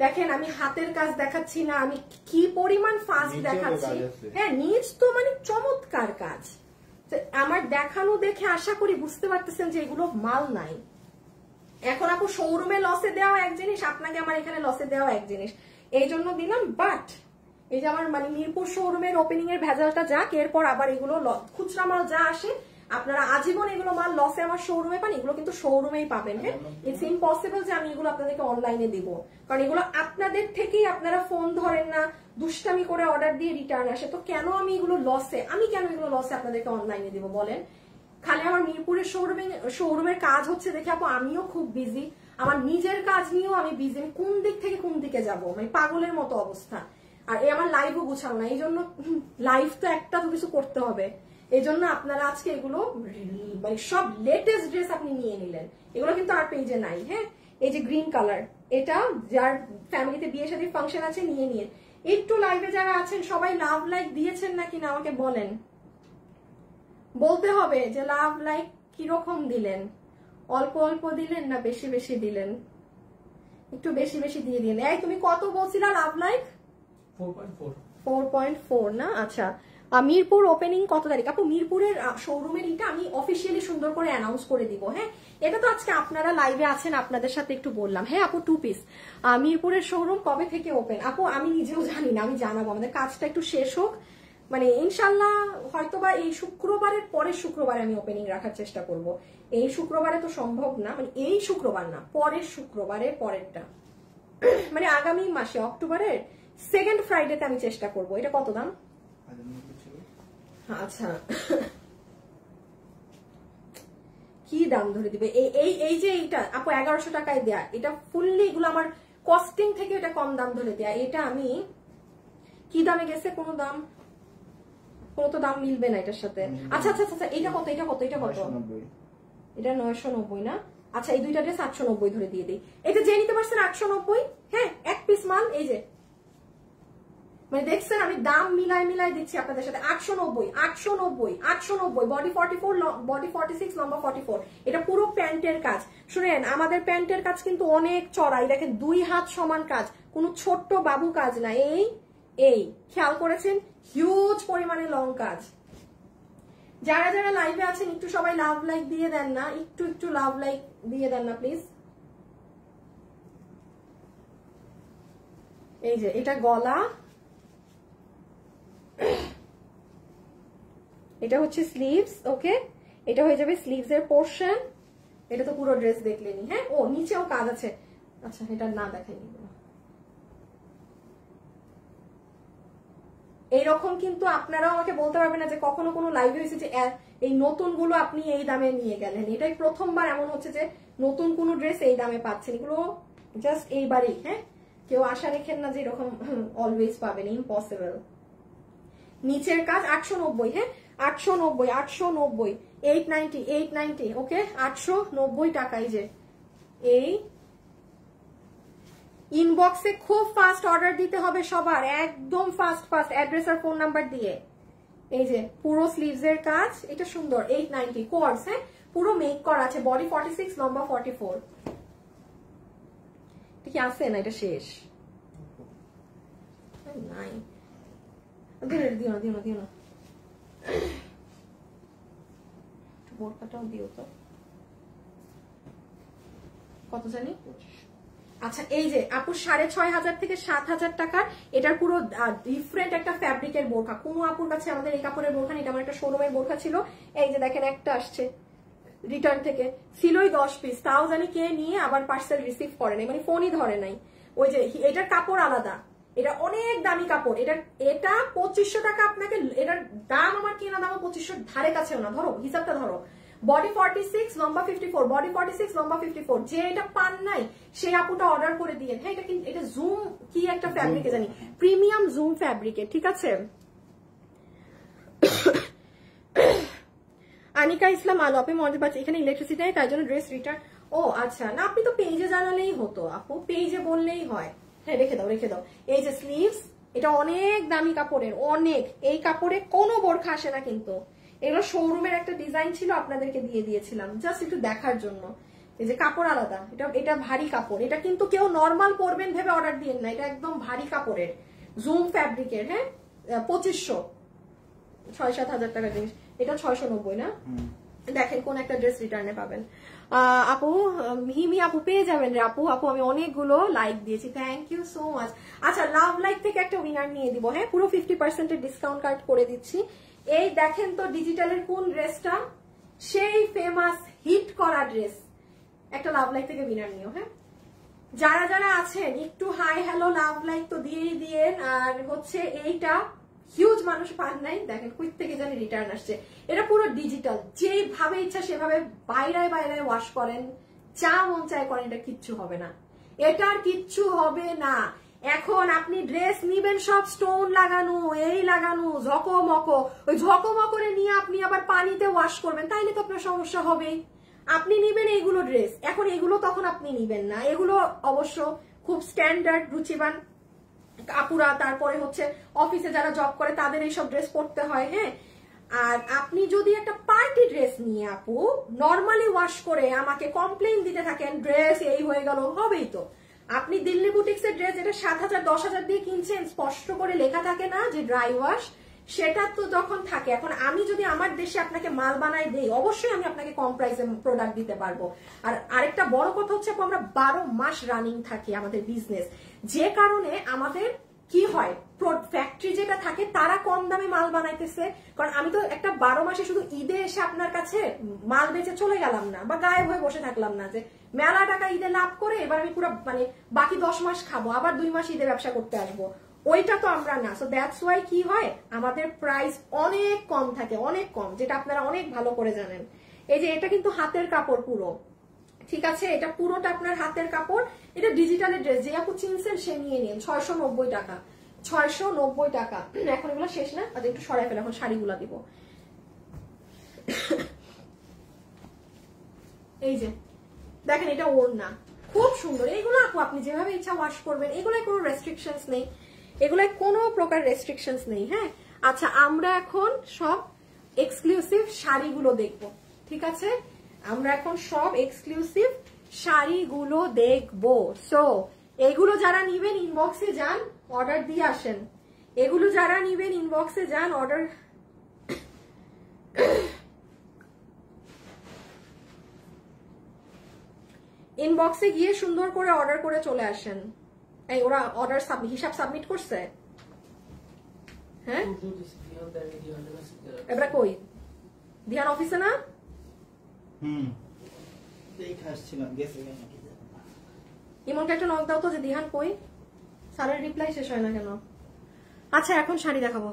[SPEAKER 1] দেখেন আমি হাতের কাজ দেখাচ্ছি না, আমি কি পরিমাণ ফাস্ট দেখাচ্ছি। হ্যাঁ, নিচ তো মানে চমৎকার কাজ। আমার দেখানো দেখে আশা করি বুঝতে পারতেছেন যে এগুলো মাল নাই। এখন আপু শোরুমে লসে দেওয়া এক জিনিস, আপনাকে আমার এখানে লসে দেওয়া এক জিনিস, এই জন্য দিলাম। বাট এই যে আমার মানে মিরপুর শোরুমের ওপেনিং এর ভেজালটা যাক, এরপর আবার এগুলো খুচরা মাল যা আসে আপনারা আজীবন এগুলো মাল লসে আমার শোরুমে পান, এগুলো কিন্তু শোরুমেই পাবেন। হ্যাঁ, ইটস ইম্পসিবল যে আমি এগুলো আপনাদেরকে অনলাইনে দিব, কারণ এগুলো আপনাদের থেকেই আপনারা ফোন ধরেন না, দুষ্টামি করে অর্ডার দিয়ে রিটার্ন আসে। তো কেন আমি এগুলো লসে, আমি কেন এগুলো লসে আপনাদেরকে অনলাইনে দিব বলেন? খালি আমার মিরপুরের শোরুমের কাজ হচ্ছে দেখে আপু আমিও খুব বিজি, আমার নিজের কাজ নিয়েও আমি বিজি। আমি কোন দিক থেকে কোন দিকে যাব, মানে পাগলের মতো অবস্থা। আর এই আমার লাইভও গুছানো না, এই জন্য লাইভ তো একটা তো কিছু করতে হবে। এই জন্য আপনারা আজকে এগুলো মানে সব লেটেস্ট ড্রেস আপনি নিয়ে নিলেন, এগুলো কিন্তু আর পেজে নাই। হ্যাঁ, এই যে গ্রিন কালার, এটা যার ফ্যামিলিতে বিয়ে শাদীর ফাংশন আছে নিয়ে নিয়ে। একটু লাইভে যারা আছেন সবাই লাভ লাইক দিয়েছেন নাকি না আমাকে বলেন, বলতে হবে যে লাভ লাইক কিরকম দিলেন, অল্প অল্প দিলেন না বেশি বেশি দিলেন? একটু বেশি বেশি দিয়ে দিন। এই তুমি কত বলছিলা লাভ লাইক? 4.4 না? আচ্ছা, মিরপুর ওপেনিং কত তারিখ আপু? মিরপুরের শোরুমের এটা আমি অফিসিয়ালি সুন্দর করে অ্যানাউন্স করে দিব। হ্যাঁ, এটা তো আজকে আপনারা লাইভে আছেন, আপনাদের সাথে একটু বললাম। হ্যাঁ আপু, 2 পিস মিরপুরের শোরুম কবে থেকে ওপেন? আপু আমি নিজেও জানি না, আমি জানাবো, আমাদের কাজটা একটু শেষ হোক, মানে ইনশাল্লাহ হয়তোবা এই শুক্রবারের পরের শুক্রবারে আমি ওপেনিং রাখার চেষ্টা করব। এই শুক্রবারে তো সম্ভব না, মানে এই শুক্রবার না, পরের শুক্রবারে, পরেরটা মানে আগামী মাসে অক্টোবরের 2nd ফ্রাইডেতে আমি চেষ্টা করব। এটা কত দাম? আচ্ছা, কি দাম ধরে দিবে? এই যে এইটা আপু 1100 টাকায় দেয়া, এটা ফুললি এগুলো আমার কস্টিং থেকে এটা কম দাম ধরে দেয়া। এটা আমি কি দামে গেছে, কোনো তো দাম মিলবে না এটার সাথে। আচ্ছা আচ্ছা আচ্ছা, এটা কত, এটা কত, এটা কত? এটা 990 না? আচ্ছা, এই দুইটা ড্রেস 890 ধরে দিয়ে দিই। এটা যে নিতে পারছেন 890। হ্যাঁ, এক পিস মাল, এই যে মানে দেখছেন আমি দাম মিলাই দিচ্ছি আপনাদের সাথে। 890 বডি 44, বডি 46, লম্বা 44। এটা পুরো প্যান্টের কাজ। শুনেন, আমাদের প্যান্টের কাজ কিন্তু অনেক চড়াই, দেখেন 2 হাত সমান কাজ, কোনো ছোট্ট বাবু কাজ না। এই খেয়াল করেছেন, হিউজ পরিমাণে লং কাজ। যারা যারা লাইভে আছেন একটু সবাই লাভ লাইক দিয়ে দেন না, একটু লাভ লাইক দিয়ে দেন না প্লিজ। এই যে এটা গলা, এটা হচ্ছে স্লিভস। ওকে, এটা হয়ে যাবে স্লিভস এর পোর্শন। এটা তো পুরো ড্রেস দেখলেনি। হ্যাঁ, ও নিচেও কাজ আছে। আচ্ছা, এটা না দেখাই। এইরকম কিন্তু আপনারাও আমাকে বলতে পারবেন না যে কখনো কোনো লাইভে হয়েছে যে এই নতুন গুলো আপনি এই দামে নিয়ে গেলেন। এটাই প্রথমবার এমন হচ্ছে যে নতুন কোনো ড্রেস এই দামে পাচ্ছেন। এগুলো জাস্ট এইবারই। হ্যাঁ, কেউ আশা রেখেন না যে এরকম অলওয়েজ পাবেন, ইম্পসিবল। নিচের কাজ 890। হ্যাঁ, 890, 890। ওকে, 890 টাকাই। যে এই ইনবক্সে খুব ফাস্ট অর্ডার দিতে হবে সবার, একদম ফাস্ট অ্যাড্রেস আর ফোন নাম্বার দিয়ে। এই যে পুরো স্লিভস এর কাজ, এটা সুন্দর। 890 কোর্স। হ্যাঁ, পুরো মেক করা আছে। বডি 46, লম্বা 44। এটা কি আছে না? এটা শেষ নাই। দিও না বোরকাটাও দিও তো। কত জানি? আচ্ছা, এই যে আপু 6500 থেকে 7000 টাকা, এটার পুরো ডিফারেন্ট একটা ফ্যাব্রিকের বোরখা। কোনো আপুর কাছে আমাদের এই কাপড়ের বোরখা নেই, এটা আমার একটা শোরুমের বোরখা ছিল। এই যে দেখেন, একটা আসছে রিটার্ন থেকে, ছিলই 10 পিস, তাও জানি কে নিয়ে আবার পার্সেল রিসিভ করে নাই, মানে ফোনই ধরে নাই। ওই যে এটার কাপড় আলাদা, এটা অনেক দামি কাপড়। এটা 2500 টাকা আপনাকে, এটার দাম আমার কেনা দাম 2500 ধারে কাছেও না। ধরো হিসাবটা, ধরো বডি 46 লম্বা 54, বডি 46 লম্বা 54। যে এটা পান নাই সেই আপুটা অর্ডার করে দিয়েন। হ্যাঁ, এটা কিন্তু এটা জুম কি একটা ফ্যাব্রিকে জানি, প্রিমিয়াম জুম ফ্যাব্রিকে, ঠিক আছে। আনিকা ইসলাম আলো, আপনি মনে পাচ্ছেন এখানে ইলেকট্রিসিটি নেই তাই জন্য ড্রেস রিটার্ন। ও আচ্ছা, না আপনি তো পেজে জানালেই হতো আপু, পেজে বললেই হয়। হ্যাঁ, রেখে দাও রেখে দাও। এই যে স্লিভস, এটা অনেক দামি কাপড়ের, অনেক। এই কাপড়ে কোনো বোরখা আসে না কিন্তু। এগুলো শোরুমের একটা ডিজাইন ছিল, আপনাদেরকে দিয়ে দিয়েছিলাম জাস্ট একটু দেখার জন্য। এই যে কাপড় আলাদা, এটা ভারী কাপড়। এটা কিন্তু কেউ নর্মাল পরবেন ভেবে অর্ডার দিয়েন না, এটা একদম ভারী কাপড়ের জুম ফ্যাব্রিকের। হ্যাঁ, 2500, 6-7 হাজার টাকা জিনিস। এটা 690 না? দেখেন কোন একটা ড্রেস রিটার্নে পাবেন। আপু হিমি আপু পেয়ে যাবেন রে আপু। আপু আমি অনেকগুলো লাইক দিয়েছি, থ্যাংক ইউ সো মাচ। আচ্ছা, লাভ লাইক থেকে একটা উইনার নিয়ে দিব। হ্যাঁ, পুরো 50% ডিসকাউন্ট কার্ড করে দিচ্ছি। এই দেখেন তো ডিজিটালের কোন ড্রেসটা, সেই ফেমাস হিট করা ড্রেস। একটা লাভ লাইক থেকে উইনার নিও। হ্যাঁ, যারা যারা আছেন একটু হাই হ্যালো লাভ লাইক তো দিয়েই দিয়েন। আর হচ্ছে এইটা হিউজ মানুষ পান নাই, দেখেন কুইক থেকে জানি রিটার্ন আসছে। এটা পুরো ডিজিটাল, যেভাবে ইচ্ছা সেভাবে বাইরে বাইরে ওয়াশ করেন, যা মন চায় করেন, এটা কিচ্ছু হবে না, এটার কিচ্ছু হবে না। এখন আপনি ড্রেস নিবেন সব স্টোন লাগানো, এই লাগানো, ঝকমকো, ওই ঝকমকরে নিয়ে আপনি আবার পানিতে ওয়াশ করবেন, তাইলে তো আপনার সমস্যা হবেই। আপনি নিবেন এইগুলো ড্রেস, এখন এগুলো তখন আপনি নিবেন না। এগুলো অবশ্য খুব স্ট্যান্ডার্ড রুচিবান আপুরা, তারপরে হচ্ছে অফিসে যারা জব করে তাদের এইসব ড্রেস পরতে হয়। হ্যাঁ, আর আপনি যদি একটা পার্টি ড্রেস নিয়ে আপু নর্মালি ওয়াশ করে আমাকে কমপ্লেইন দিতে থাকেন ড্রেস এই হয়ে গেল, হবেই তো। আপনি দিল্লি বুটিক্সের ড্রেস এটা 7,000-10,000 দিয়ে কিনছেন, স্পষ্ট করে লেখা থাকে না যে ড্রাই ওয়াশ, সেটা তো যখন থাকে। এখন আমি যদি আমার দেশে আপনাকে মাল বানাই দেই, অবশ্যই আমি আপনাকে কম প্রাইসে প্রোডাক্ট দিতে পারবো। আর আরেকটা বড় কথা হচ্ছে আমরা 12 মাস রানিং থাকি আমাদের বিজনেস, যে কারণে আমাদের কি হয়, ফ্যাক্টরি যেটা থাকে তারা কম দামে মাল বানাইতেছে। কারণ আমি তো একটা 12 মাসে শুধু ঈদে এসে আপনার কাছে মাল বেচে চলে গেলাম না, বা গায়েব হয়ে বসে থাকলাম না যে মেলা টাকা ঈদে লাভ করে এবার আমি পুরো মানে বাকি 10 মাস খাবো, আবার 2 মাস ঈদে ব্যবসা করতে আসবো, ওইটা তো আমরা না। সো দ্যাটস ওয়াই কি হয়, আমাদের প্রাইস অনেক কম থাকে, অনেক কম, যেটা আপনারা অনেক ভালো করে জানেন। এই যে এটা কিন্তু হাতের কাপড় পুরো, ঠিক আছে, এটা পুরোটা আপনার হাতের কাপড়। এটা ডিজিটালের ড্রেস, যে আপু চিনছেন সে নিয়ে নিন, 690 টাকা, 690 টাকা। এখন এগুলো শেষ না, আর একটু সরাই ফেলে, এখন শাড়িগুলা দিব। এই যে দেখেন, এটা ওড়না খুব সুন্দর। এগুলো আপু আপনি যেভাবে ইচ্ছা ওয়াশ করবেন, এগুলোয় কোনো রেস্ট্রিকশনস নেই, এগুলোয় কোনো প্রকার রেস্ট্রিকশনস নেই। হ্যাঁ, আচ্ছা আমরা এখন সব এক্সক্লুসিভ শাড়িগুলো দেখব, ঠিক আছে, আমরা এখন সব এক্সক্লুসিভ শাড়িগুলো দেখবো। সো এগুলো যারা নিবেন ইনবক্সে যান, অর্ডার দিয়ে আসেন। এগুলো যারা নিবেন ইনবক্সে যান, অর্ডার ইনবক্সে গিয়ে সুন্দর করে অর্ডার করে চলে আসেন। এই ওরা অর্ডার হিসাব সাবমিট করছে? হ্যাঁ, এবার কই ধ্যান অফিসে না? ইমনকে একটা নক দাও তো যে দিহান কই, স্যারের রিপ্লাই শেষ হয় না কেন। আচ্ছা এখন শাড়ি দেখাবো,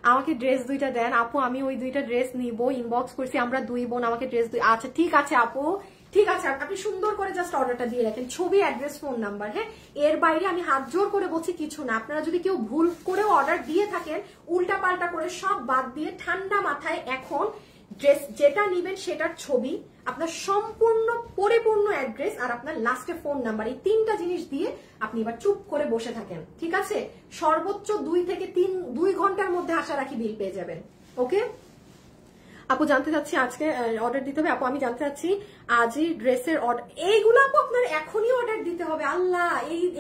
[SPEAKER 1] আমাকে ড্রেস দুইটা দেন আপু, আমি ওই দুইটা ড্রেস নিব, ইনবক্স করছি আমরা 2 বোন, আমাকে ড্রেস আচ্ছা ঠিক আছে আপু, ঠিক আছে, আপনি সুন্দর করে জাস্ট অর্ডারটা দিয়ে রাখেন, ছবি, অ্যাড্রেস, ফোন নাম্বার। হ্যাঁ, এর বাইরে আমি হাত জোর করে বলছি কিছু না। আপনারা যদি কেউ ভুল করেও অর্ডার দিয়ে থাকেন, উল্টা পাল্টা করে সব বাদ দিয়ে ঠান্ডা মাথায় এখন ড্রেস যেটা নিবেন সেটার ছবি, আপনার সম্পূর্ণ পরিপূর্ণ অ্যাড্রেস আর আপনার লাস্টে ফোন নাম্বার, এই 3টা জিনিস দিয়ে আপনি এবার চুপ করে বসে থাকেন, ঠিক আছে। সর্বোচ্চ 2 ঘন্টার মধ্যে আশা রাখি বিল পেয়ে যাবেন। ওকে আপু জানতে চাচ্ছি আজকে অর্ডার দিতে হবে। আপু আমি জানতে চাচ্ছি আজই ড্রেসের অর্ডার, এইগুলো আপু আপনার এখনই অর্ডার দিতে হবে। আল্লাহ,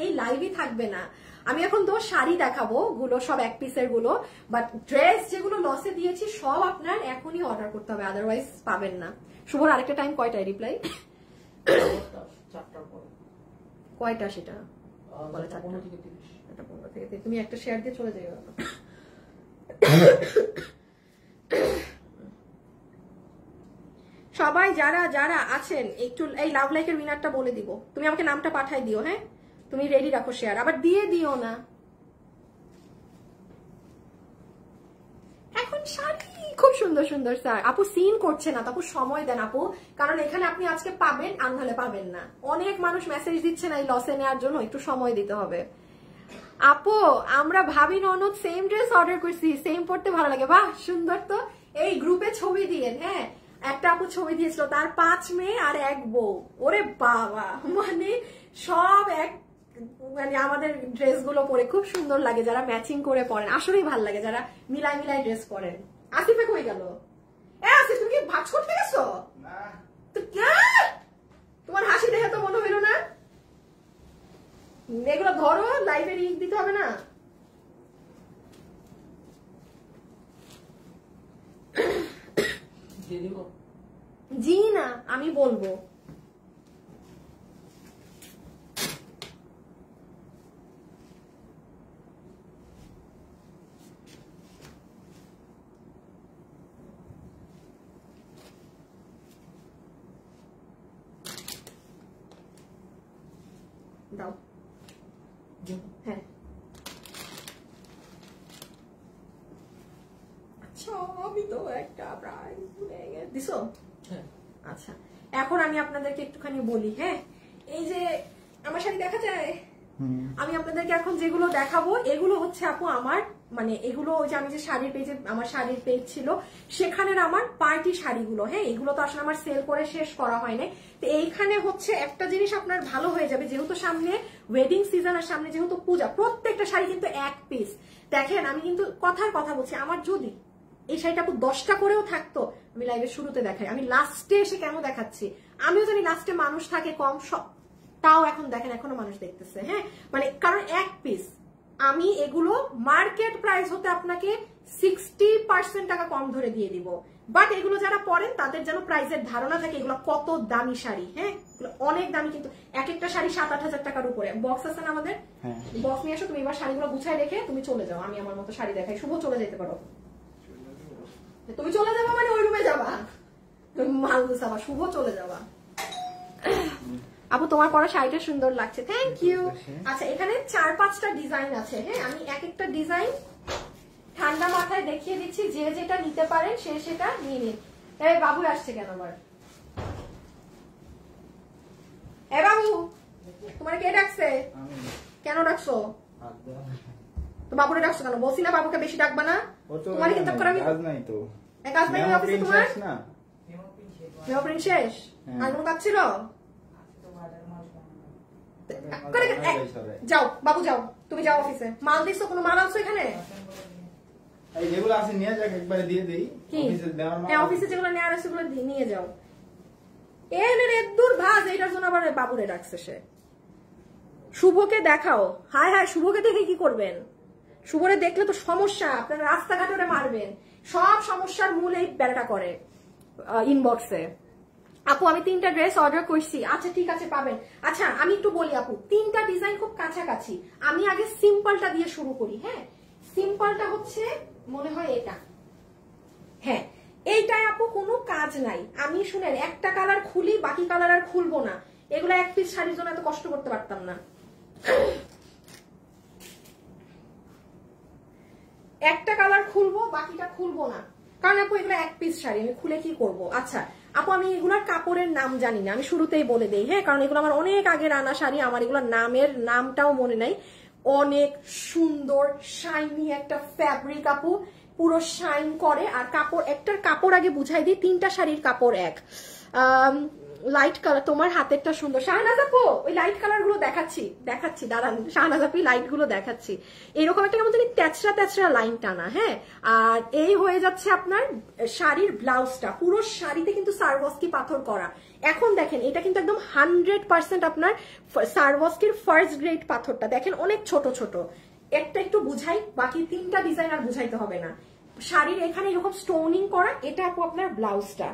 [SPEAKER 1] এই লাইভই থাকবে না। আমি এখন তো শাড়ি দেখাবো, গুলো সব 1 পিসের গুলো, বাট ড্রেস যেগুলো লসে দিয়েছি সব আপনার এখনই অর্ডার করতে হবে, আদারওয়াইজ পাবেন না। শুভর আরেকটা টাইম কয়টায় রিপ্লাই?
[SPEAKER 3] 4টার পরে।
[SPEAKER 1] কয়টা সেটা?
[SPEAKER 3] 4:15 থেকে 30।
[SPEAKER 1] এটা 15 থেকে 30। তুমি একটা শেয়ার দিয়ে চলে যাবে। সবাই যারা যারা আছেন একটু এই লাভ লাইকের উইনারটা বলে দিব, তুমি আমাকে নামটা পাঠাই দিও। হ্যাঁ, তুমি রেডি রাখো শেয়ার, আবার দিয়ে দিও না। এখন শাড়ি খুব সুন্দর সুন্দর স্যার। আপু সিন করছে না, আপু সময় দেন আপু, কারণ এখানে আপনি আজকে পাবেন আর নাহলে পাবেন না। অনেক মানুষ মেসেজ দিচ্ছে না এই লসে নেওয়ার জন্য, একটু সময় দিতে হবে। আপু আমরা ভাবি ননদ সেম ড্রেস অর্ডার করছি, সেম পড়তে ভালো লাগে। বাহ সুন্দর তো। এই গ্রুপে ছবি দিয়ে, হ্যাঁ একটা আপু ছবি দিয়েছিল, তার 5 মেয়ে আর 1 বউ। ওরে বাবা, মানে সব এক, মানে আমাদের ড্রেস গুলো পরে খুব সুন্দর লাগে যারা ম্যাচিং করে পরেন, আসলেই ভালো লাগে যারা মিলাই মিলাই ড্রেস পরেন। আসিফে কই গেল? আসিফ তুমি কি ভাগ করতে গেছো? তো তোমার হাসি দেখে তো মনে হইলো না। এগুলো ধরো, লাইভে লিংক দিতে হবে না? জি না, আমি বলবো। দাও। হ্যাঁ আচ্ছা, আমি তো একটা প্রায় ভুলে দিছো। আচ্ছা এখন আমি আপনাদেরকে একটুখানি বলি। হ্যাঁ এই যে আমার শাড়ি দেখা যায়, আমি আপনাদেরকে এখন যেগুলো দেখাবো এগুলো হচ্ছে আপু আমার, মানে এগুলো ওই যে আমি যে শাড়ির পেজে, আমার শাড়ির পেজ ছিল সেখানের আমার পার্টি শাড়িগুলো। হ্যাঁ এগুলো তো আসলে আমার সেল করে শেষ করা হয়নি। তো এইখানে হচ্ছে একটা জিনিস আপনার ভালো হয়ে যাবে, যেহেতু সামনে ওয়েডিং সিজন আর সামনে যেহেতু পূজা, প্রত্যেকটা শাড়ি কিন্তু 1 পিস। দেখেন আমি কিন্তু কথার কথা বলছি, আমার যদি এই শাড়িটা আপু 10টা করেও থাকতো, আমি লাইভের শুরুতে দেখাই, আমি লাস্টে এসে কেন দেখাচ্ছি, আমিও জানি লাস্টে মানুষ থাকে কম, সব তাও এখন দেখেন এখনো মানুষ দেখতেছে। হ্যাঁ মানে কারণ 1 পিস আমি এগুলো মার্কেট প্রাইস হতে আপনাকে 60% টাকা কম ধরে দিয়ে দিব, বাট এগুলো যারা পরেন তাদের যেন প্রাইসের ধারণা থাকে এগুলো কত দামি শাড়ি। হ্যাঁ অনেক দামি, কিন্তু এক একটা শাড়ি 7-8 হাজার টাকার উপরে। বক্স আছে না আমাদের, বক্স নিয়ে আসো। তুমি এবার শাড়িগুলো গুছাই রেখে তুমি চলে যাও, আমি আমার মতো শাড়ি দেখাই। শুভ চলে যেতে পারো, তুমি চলে যাবা মানে ওই রুমে যাবা, মাল গুছাবা, শুভ চলে যাবা। আপু তোমার পরা শাড়িটা সুন্দর লাগছে, থ্যাংক ইউ। আচ্ছা এখানে 4-5টা ডিজাইন আছে। হ্যাঁ আমি এক একটা ডিজাইন ঠান্ডা মাথায় দেখিয়ে দিচ্ছি, যে যেটা নিতে পারেন সে সেটা নিয়ে নিন। এই বাবু আসছে কেন আবার? এ বাবু তোমার কে ডাকছে? কেন ডাকছো? তো বাবুরে ডাকছো কেন? বলছি না বাবুকে বেশি ডাকবা না। তোমার কিন্তু আমি কাজ নাই তো, কাজ নাই অফিসে তোমার না, মেও প্রিন্ট শেষ। আর কোনো কাজ ছিল? যাও বাবু যাও, তুমি যাও অফিসে। মাল দিছো? কোনো মাল আনছো এখানে?
[SPEAKER 2] যেগুলো আছে নিয়ে যাক, একবারে দিয়ে দেই।
[SPEAKER 1] হ্যাঁ অফিসে যেগুলো নেওয়ার আছে সেগুলো নিয়ে যাও। দূর ভাজ, এইটার জন্য আবার বাবুরে ডাকছে সে। শুভকে দেখাও। হায় হায়, শুভকে দেখে কি করবেন? শুভরে দেখলে তো সমস্যা, আপনারা রাস্তাঘাটে মারবেন। সব সমস্যার মূল এই বেড়াটা করে ইনবক্সে। আপু আমি 3টা ড্রেস অর্ডার করছি। আচ্ছা ঠিক আছে পাবেন। আচ্ছা আমি একটু বলি আপু, 3টা ডিজাইন খুব কাছাকাছি। আমি আগে সিম্পলটা দিয়ে শুরু করি। হ্যাঁ সিম্পলটা হচ্ছে মনে হয় এটা। হ্যাঁ এইটাই আপু কোনো কাজ নাই। আমি শুনেন একটা কালার খুলি, বাকি কালার আর খুলবো না। এগুলো 1 পিস শাড়ির জন্য এত কষ্ট করতে পারতাম না। একটা কালার খুলবো, বাকিটা খুলবো না, কারণ আপু এগুলো 1 পিস শাড়ি, আমি খুলে কি করব। আচ্ছা আপু আমি এগুলার কাপড়ের নাম জানি না, আমি শুরুতেই বলে দেই। হ্যাঁ কারণ এগুলো আমার অনেক আগের আনা শাড়ি, আমার এগুলোর নামটাও মনে নাই। অনেক সুন্দর শাইনি একটা ফ্যাব্রিক আপু, পুরো শাইন করে। আর কাপড়, একটার কাপড় আগে বুঝাই দিই, 3টা শাড়ির কাপড় এক। লাইট কালার, তোমার হাতেরটা সুন্দর। শাহনাজ আপু ওই লাইট কালার গুলো দেখাচ্ছি দাঁড়ান, শাহনাজ আপু লাইট গুলো দেখাচ্ছি। এরকম একটা কেমন জানি তেচরা লাইন টানা। হ্যাঁ আর এই হয়ে যাচ্ছে আপনার শাড়ির ব্লাউজটা, পুরো শাড়িতে কিন্তু সারওয়াস্কি পাথর করা। এখন দেখেন এটা কিন্তু একদম 100% আপনার সারওয়াস্কির ফার্স্ট গ্রেড পাথরটা। দেখেন অনেক ছোট ছোট, একটা একটু বুঝাই, বাকি 3টা ডিজাইন আর বুঝাইতে হবে না। শাড়ির এখানে এরকম স্টোনিং করা, এটা আপু আপনার ব্লাউজটা।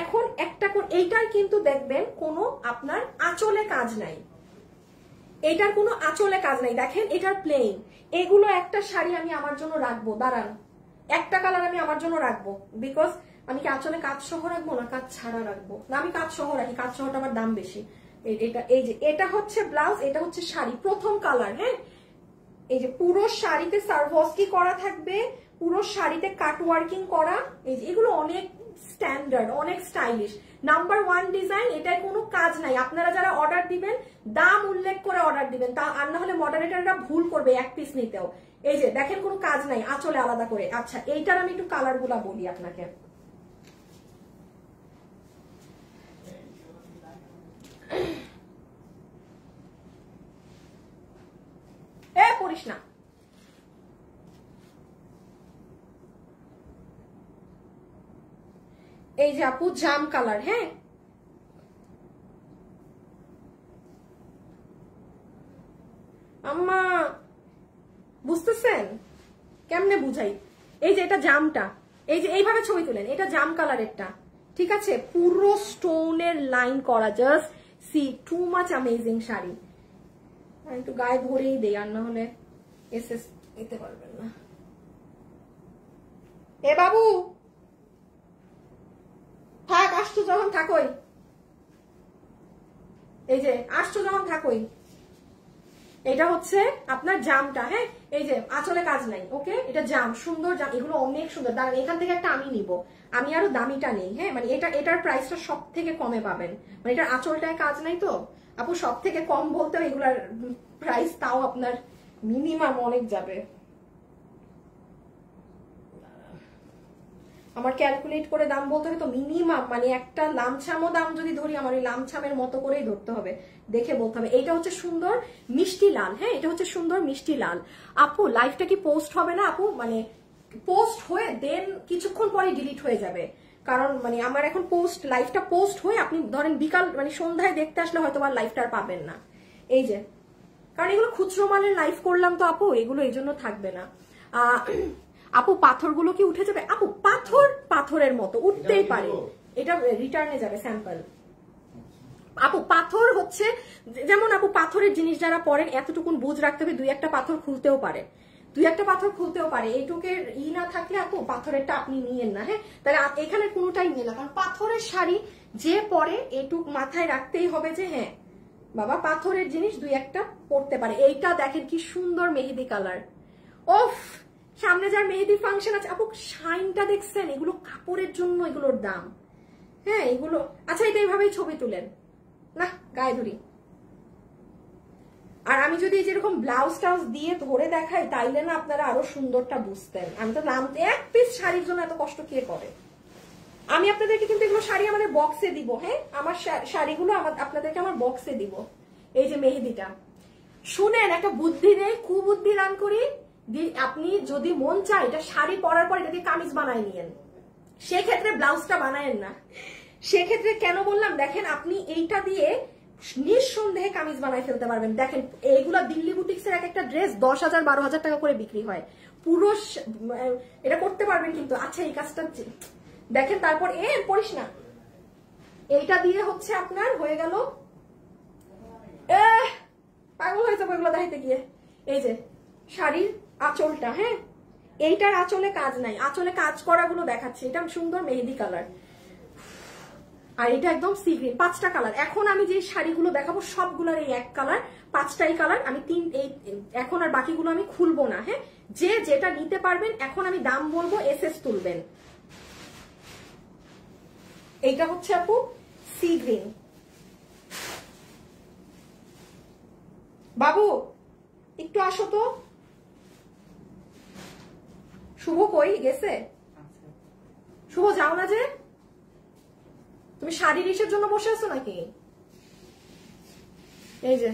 [SPEAKER 1] এখন একটা এইটার কিন্তু দেখবেন কোনো আপনার আঁচলে কাজ নাই, এটার কোনো আঁচলে কাজ নাই। দেখেন এটার প্লেন। এগুলো একটা শাড়ি আমি আমার জন্য রাখবো, দাঁড়ান একটা কালার আমি আমার জন্য রাখবো, বিকজ আমি কি আঁচলে কাজ সহ রাখবো না কাজ ছাড়া রাখবো? না আমি কাজ সহ রাখি, কাজ সহটা আমার দাম বেশি। এটা এই যে এটা হচ্ছে ব্লাউজ, এটা হচ্ছে শাড়ি, প্রথম কালার। হ্যাঁ এই যে পুরো শাড়িতে সারওয়াস্কি করা থাকবে, পুরো শাড়িতে কাট ওয়ার্কিং করা, এই যে এগুলো অনেক স্ট্যান্ডার্ড, অনেক স্টাইলিশ, নাম্বার 1 ডিজাইন। এটার কোনো কাজ নাই। আপনারা যারা অর্ডার দিবেন দাম উল্লেখ করে অর্ডার দিবেন, তা আর না হলে মডারেটররা ভুল করবে এক পিস নিতেও। এই যে দেখেন কোনো কাজ নাই, আঁচলে আলাদা করে। আচ্ছা এইটার আমি একটু কালার গুলা বলি আপনাকে। পড়িস না, এই যে আপু জাম কালার। হ্যাঁ আম্মা বুঝতেছেন কেমনে বুঝাই? এই যে এটা জামটা, এই যে এইভাবে ছবি তুলেন, এটা জাম কালারেরটা, ঠিক আছে? পুরো স্টোনের লাইন করা, just see, too much amazing sari. একটু গায়ে ধরেই দেই, আর না হলে এসএস নিতে পারবেন না। এ বাবু থাক, আসছো যখন থাকোই, এই যে আসছো যখন থাকোই। এটা হচ্ছে আপনার জামটা। হ্যাঁ এই যে আঁচলে কাজ নাই, ওকে? এটা জাম, সুন্দর জাম, এগুলো অনেক সুন্দর। দাঁড়ান এখান থেকে একটা আমি নিব, আমি আরো দামিটা নেই। হ্যাঁ মানে এটার প্রাইসটা সব থেকে কমে পাবেন, মানে এটার আঁচলটায় কাজ নাই তো আপু, সব থেকে কম বলতেও এগুলার প্রাইস তাও আপনার মিনিমাম অনেক যাবে। আমার ক্যালকুলেট করে দাম বলতে হবে তো, মিনিমাম মানে একটা লামছামও দাম যদি ধরি, আমার এই লামছামের মতো করেই ধরতে হবে, দেখে বলতে হবে। এইটা হচ্ছে সুন্দর মিষ্টি লাল। হ্যাঁ এটা হচ্ছে সুন্দর মিষ্টি লাল। আপু লাইভটা কি পোস্ট হবে না আপু? মানে পোস্ট হয়ে দেন কিছুক্ষণ পরে ডিলিট হয়ে যাবে, কারণ মানে আমার এখন লাইভটা পোস্ট হয়ে আপনি ধরেন বিকাল মানে সন্ধ্যায় দেখতে আসলে হয়তো আর লাইভটা আর পাবেন না। এই যে কারণ এগুলো খুচরো মালের লাইভ করলাম তো আপু, এগুলো এই জন্য থাকবে না। আপু পাথরগুলো কি উঠে যাবে? আপু পাথরের মতো উঠতেই পারে, এটা রিটার্নে যাবে স্যাম্পল। আপু পাথর হচ্ছে যেমন আপু পাথরের জিনিস যারা পড়েন এতটুকুন বুঝ রাখতে হবে, 2-1টা পাথর খুলতেও পারে, 2-1টা পাথর খুলতেও পারে। এইটুকের না থাকলে আপু পাথরেরটা আপনি নিয়েন না। হ্যাঁ তাহলে এখানে কোনোটাই নিয়ে না, কারণ পাথরের শাড়ি যে পরে এটুক মাথায় রাখতেই হবে যে হ্যাঁ বাবা পাথরের জিনিস 2-1টা পড়তে পারে। এইটা দেখেন কি সুন্দর মেহেদি কালার। ওফ, সামনে যার মেহেদি ফাংশন আছে আপু, শাইনটা দেখছেন? এগুলো কাপড়ের জন্য এগুলোর দাম। হ্যাঁ এগুলো আচ্ছা, এটা এইভাবেই ছবি তুলেন না, গায়ে ধরি। আর আমি যদি যেরকম ব্লাউজ টাউজ দিয়ে ধরে দেখাই তাইলে না আপনারা আরো সুন্দরটা বুঝতেন। আমি তো নাম এক পিস শাড়ির জন্য এত কষ্ট কে করে। আমি আপনাদেরকে কিন্তু এগুলো শাড়ি আমাদের বক্সে দিব। হ্যাঁ আমার শাড়িগুলো আপনাদেরকে আমার বক্সে দিব। এই যে মেহেদিটা শুনেন, একটা বুদ্ধি নেই, কুবুদ্ধি রান করি। আপনি যদি মন চায় এটা শাড়ি পরার পর এটা দিয়ে কামিজ বানায় নিয়েন, সেক্ষেত্রে ব্লাউজটা বানায়েন না। সেক্ষেত্রে কেন বললাম দেখেন, আপনি এইটা দিয়ে নিঃসন্দেহে কামিজ বানাই ফেলতে পারবেন। দেখেন এইগুলা দিল্লি বুটিক্সের এক একটা ড্রেস 10,000-12,000 টাকা করে বিক্রি হয়, পুরো এটা করতে পারবেন কিন্তু। আচ্ছা এই কাজটা দেখেন, তারপর পড়িস না, এইটা দিয়ে হচ্ছে আপনার হয়ে গেল, পাগল হয়ে যাবো এগুলো দেখাইতে গিয়ে। এই যে শাড়ির আঁচলটা, হ্যাঁ এইটার আঁচলে কাজ নাই, আঁচলে কাজ করাগুলো দেখাচ্ছে। এটা সুন্দর মেহেদি কালার, আর এটা একদম সি গ্রিন। 5টা কালার। এখন আমি যে শাড়িগুলো দেখাবো সবগুলোর এই এক কালার, 5টাই কালার। আমি এখন আর বাকিগুলো আমি খুলবো না। হ্যাঁ যে যেটা নিতে পারবেন, এখন আমি দাম বলবো, এসএস তুলবেন। এইটা হচ্ছে আপু সি গ্রিন। বাবু একটু আসো তো, শুভ কই গেছে? শুভ যাও না যে, তুমি শাড়ি রিসের জন্য বসে আছো নাকি? এই যে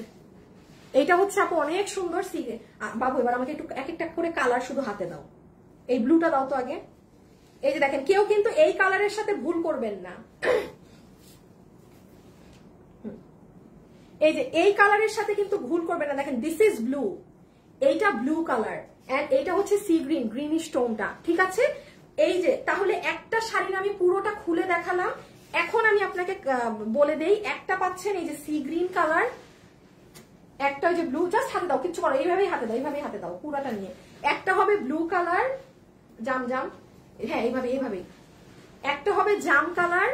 [SPEAKER 1] এইটা হচ্ছে আপু অনেক সুন্দর সিগে। বাবু এবার আমাকে একটু এক একটা করে কালার শুধু হাতে দাও। এই ব্লুটা দাও তো আগে। এই যে দেখেন, কেউ কিন্তু এই কালারের সাথে ভুল করবেন না। এই যে এই কালারের সাথে কিন্তু ভুল করবেন না। দেখেন দিস ইজ ব্লু, এইটা ব্লু কালার, এন্ড এইটা হচ্ছে সি গ্রিন, গ্রিনিশ টোনটা, ঠিক আছে? এই যে তাহলে একটা শাড়ির আমি পুরোটা খুলে দেখালাম। এখন আমি আপনাকে বলে দেই, একটা পাচ্ছেন এই যে সি গ্রিন কালার, একটা ওই যে ব্লু, জাস্ট হাতে দাও, কিচ্ছু করো, এইভাবেই হাতে দাও, এইভাবেই হাতে দাও পুরাটা নিয়ে। একটা হবে ব্লু কালার, জাম, হ্যাঁ এইভাবেই। একটা হবে জাম কালার,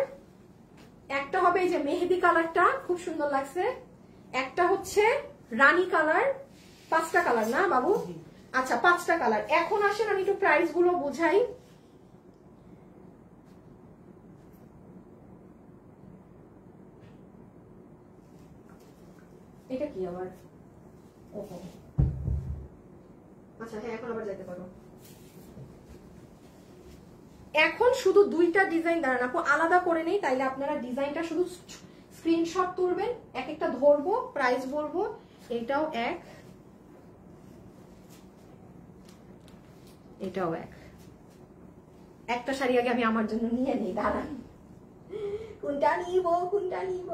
[SPEAKER 1] একটা হবে এই যে মেহেদি কালারটা, খুব সুন্দর লাগছে। একটা হচ্ছে রানী কালার। 5টা কালার না বাবু? আচ্ছা 5টা কালার। এখন আসেন আমি একটু প্রাইস গুলো বোঝাই। এটা কি আবার? ওহো, আচ্ছা হ্যাঁ এখন আবার যেতে পারো। এখন শুধু 2টা ডিজাইন দাঁড়ান আপু, আলাদা করে নেই, তাইলে আপনারা ডিজাইনটা শুধু স্ক্রিনশট তুলবেন, এক একটা ধরবো, প্রাইস বলবো। এটাও এক, এটাও এক। একটা শাড়ি আগে আমি আমার জন্য নিয়ে নিই, দাঁড়ান কোনটা নিব কোনটা নিব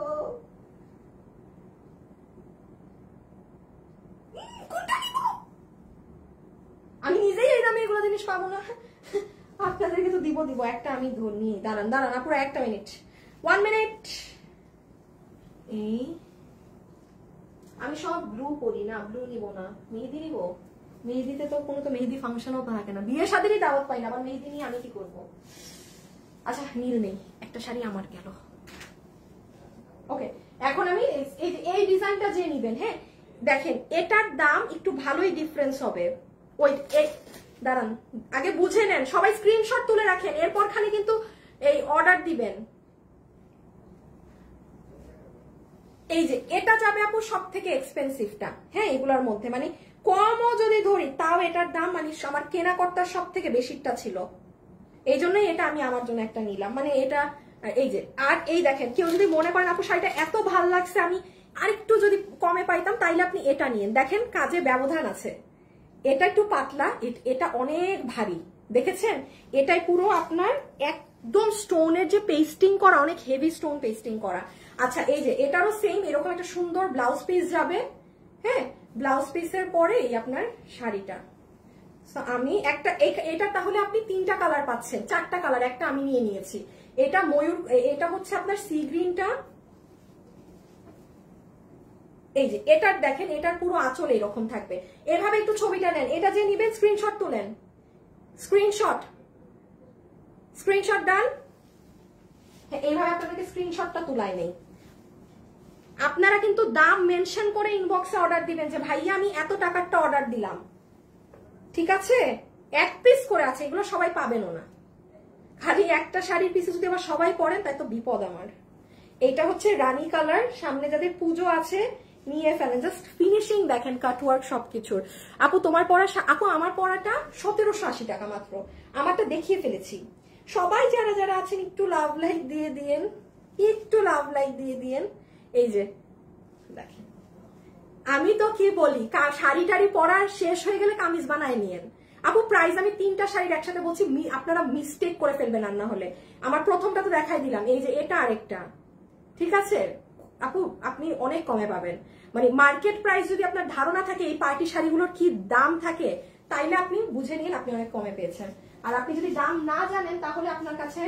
[SPEAKER 1] কোনটা নিব। আমি নিজেই এই দামে এগুলো জিনিস পাবো না, আপনাদেরকে তো দিব দিব। একটা আমি ধরনি, দাঁড়ান দাঁড়ান আপুর একটা মিনিট, 1 মিনিট। এই আমি সব ব্লু পরি না, ব্লু নিব না, মেহেদি নিব। মেহেদিতে তো কোনো তো মেহেদি ফাংশনও থাকে না, বিয়ের সাথেই দাওয়াত পাই না, আবার মেহেদি নিয়ে আমি কি করবো। আচ্ছা নীল নেই, একটা শাড়ি আমার গেল। ওকে এখন আমি এই ডিজাইনটা যে নিবেন, হ্যাঁ দেখেন এটার দাম একটু ভালোই ডিফারেন্স হবে। ওই দাঁড়ান আগে বুঝে নেন, সবাই স্ক্রিনশট তুলে রাখেন, এরপর খালি কিন্তু এই অর্ডার দিবেন। এই যে এটা যাবে আপু সব থেকে এক্সপেন্সিভটা, হ্যাঁ এগুলোর মধ্যে মানে কমও যদি ধরি তাও এটার দাম মানে আমার কেনা কর্তার সব থেকে বেশিটা ছিল, এই জন্যই এটা আমি আমার জন্য একটা নিলাম। মানে এটা এই যে, আর এই দেখেন কেউ যদি মনে করেন আপু শাড়িটা এত ভাল লাগছে আমি আরেকটু যদি কমে পাইতাম, তাইলে আপনি এটা নিয়েন। দেখেন কাজে ব্যবধান আছে, এটা একটু পাতলা, এটা অনেক ভারী, দেখেছেন এটাই পুরো আপনার একদম স্টোনের যে পেস্টিং করা, অনেক হেভি স্টোন পেস্টিং করা। আচ্ছা এই যে এটারও সেম এরকম একটা সুন্দর ব্লাউজ পিস যাবে, হ্যাঁ ব্লাউজ পিসের পরে এই আপনার শাড়িটা। আমি একটা এটা তাহলে আপনি 3টা কালার পাচ্ছেন, 4টা কালার, একটা আমি নিয়ে নিয়েছি। এটা ময়ূর, এটা হচ্ছে আপনার সি গ্রিনটা। এই যে এটার দেখেন এটার পুরো আঁচল এরকম থাকবে, এভাবে একটু ছবিটা নেন। এটা যে নিবেন স্ক্রিনশট তোলেন, স্ক্রিনশট ডান। এইভাবে আপনাদেরকে স্ক্রিনশটটা তুলাই নেই। আপনারা কিন্তু দাম মেনশন করে ইনবক্সে অর্ডার দিবেন যে ভাইয়া আমি এত টাকারটা অর্ডার দিলাম, ঠিক আছে? এক পিস করে আছে, এগুলো সবাই পাবেনও না। খালি একটা শাড়ির পিসে যদি আবার সবাই পরেন তাই তো বিপদ আমার। এটা হচ্ছে রানী কালার, সামনে যাদের পুজো আছে নিয়ে ফেলেন, জাস্ট ফিনিশিং দেখেন কাটওয়ার্ক সবকিছুর। আপু তোমার পড়া, আপু আমার পড়াটা 1780 টাকা মাত্র, আমারটা দেখিয়ে ফেলেছি। সবাই যারা যারা আছেন একটু লাভ লাইক দিয়ে দিয়েন, একটু লাভ লাইক দিয়ে দিয়েন। এই যে দেখেন আমি তো কি বলি, শাড়ি টাড়ি পরা শেষ হয়ে গেলে কামিজ বানায় নিয়েন। আপু প্রাইস আমি 3টা শাড়ির একসাথে বলছি, আপনারা মিস্টেক করে ফেলবেন আর না হলে। আমার প্রথমটা তো দেখাই দিলাম, এই যে এটা আরেকটা, ঠিক আছে আপু আপনি অনেক কমে পাবেন। মানে মার্কেট প্রাইস যদি আপনার ধারণা থাকে এই পার্টি শাড়িগুলোর কি দাম থাকে, তাইলে আপনি বুঝে নিন আপনি অনেক কমে পেয়েছেন। আর আপনি যদি দাম না জানেন তাহলে আপনার কাছে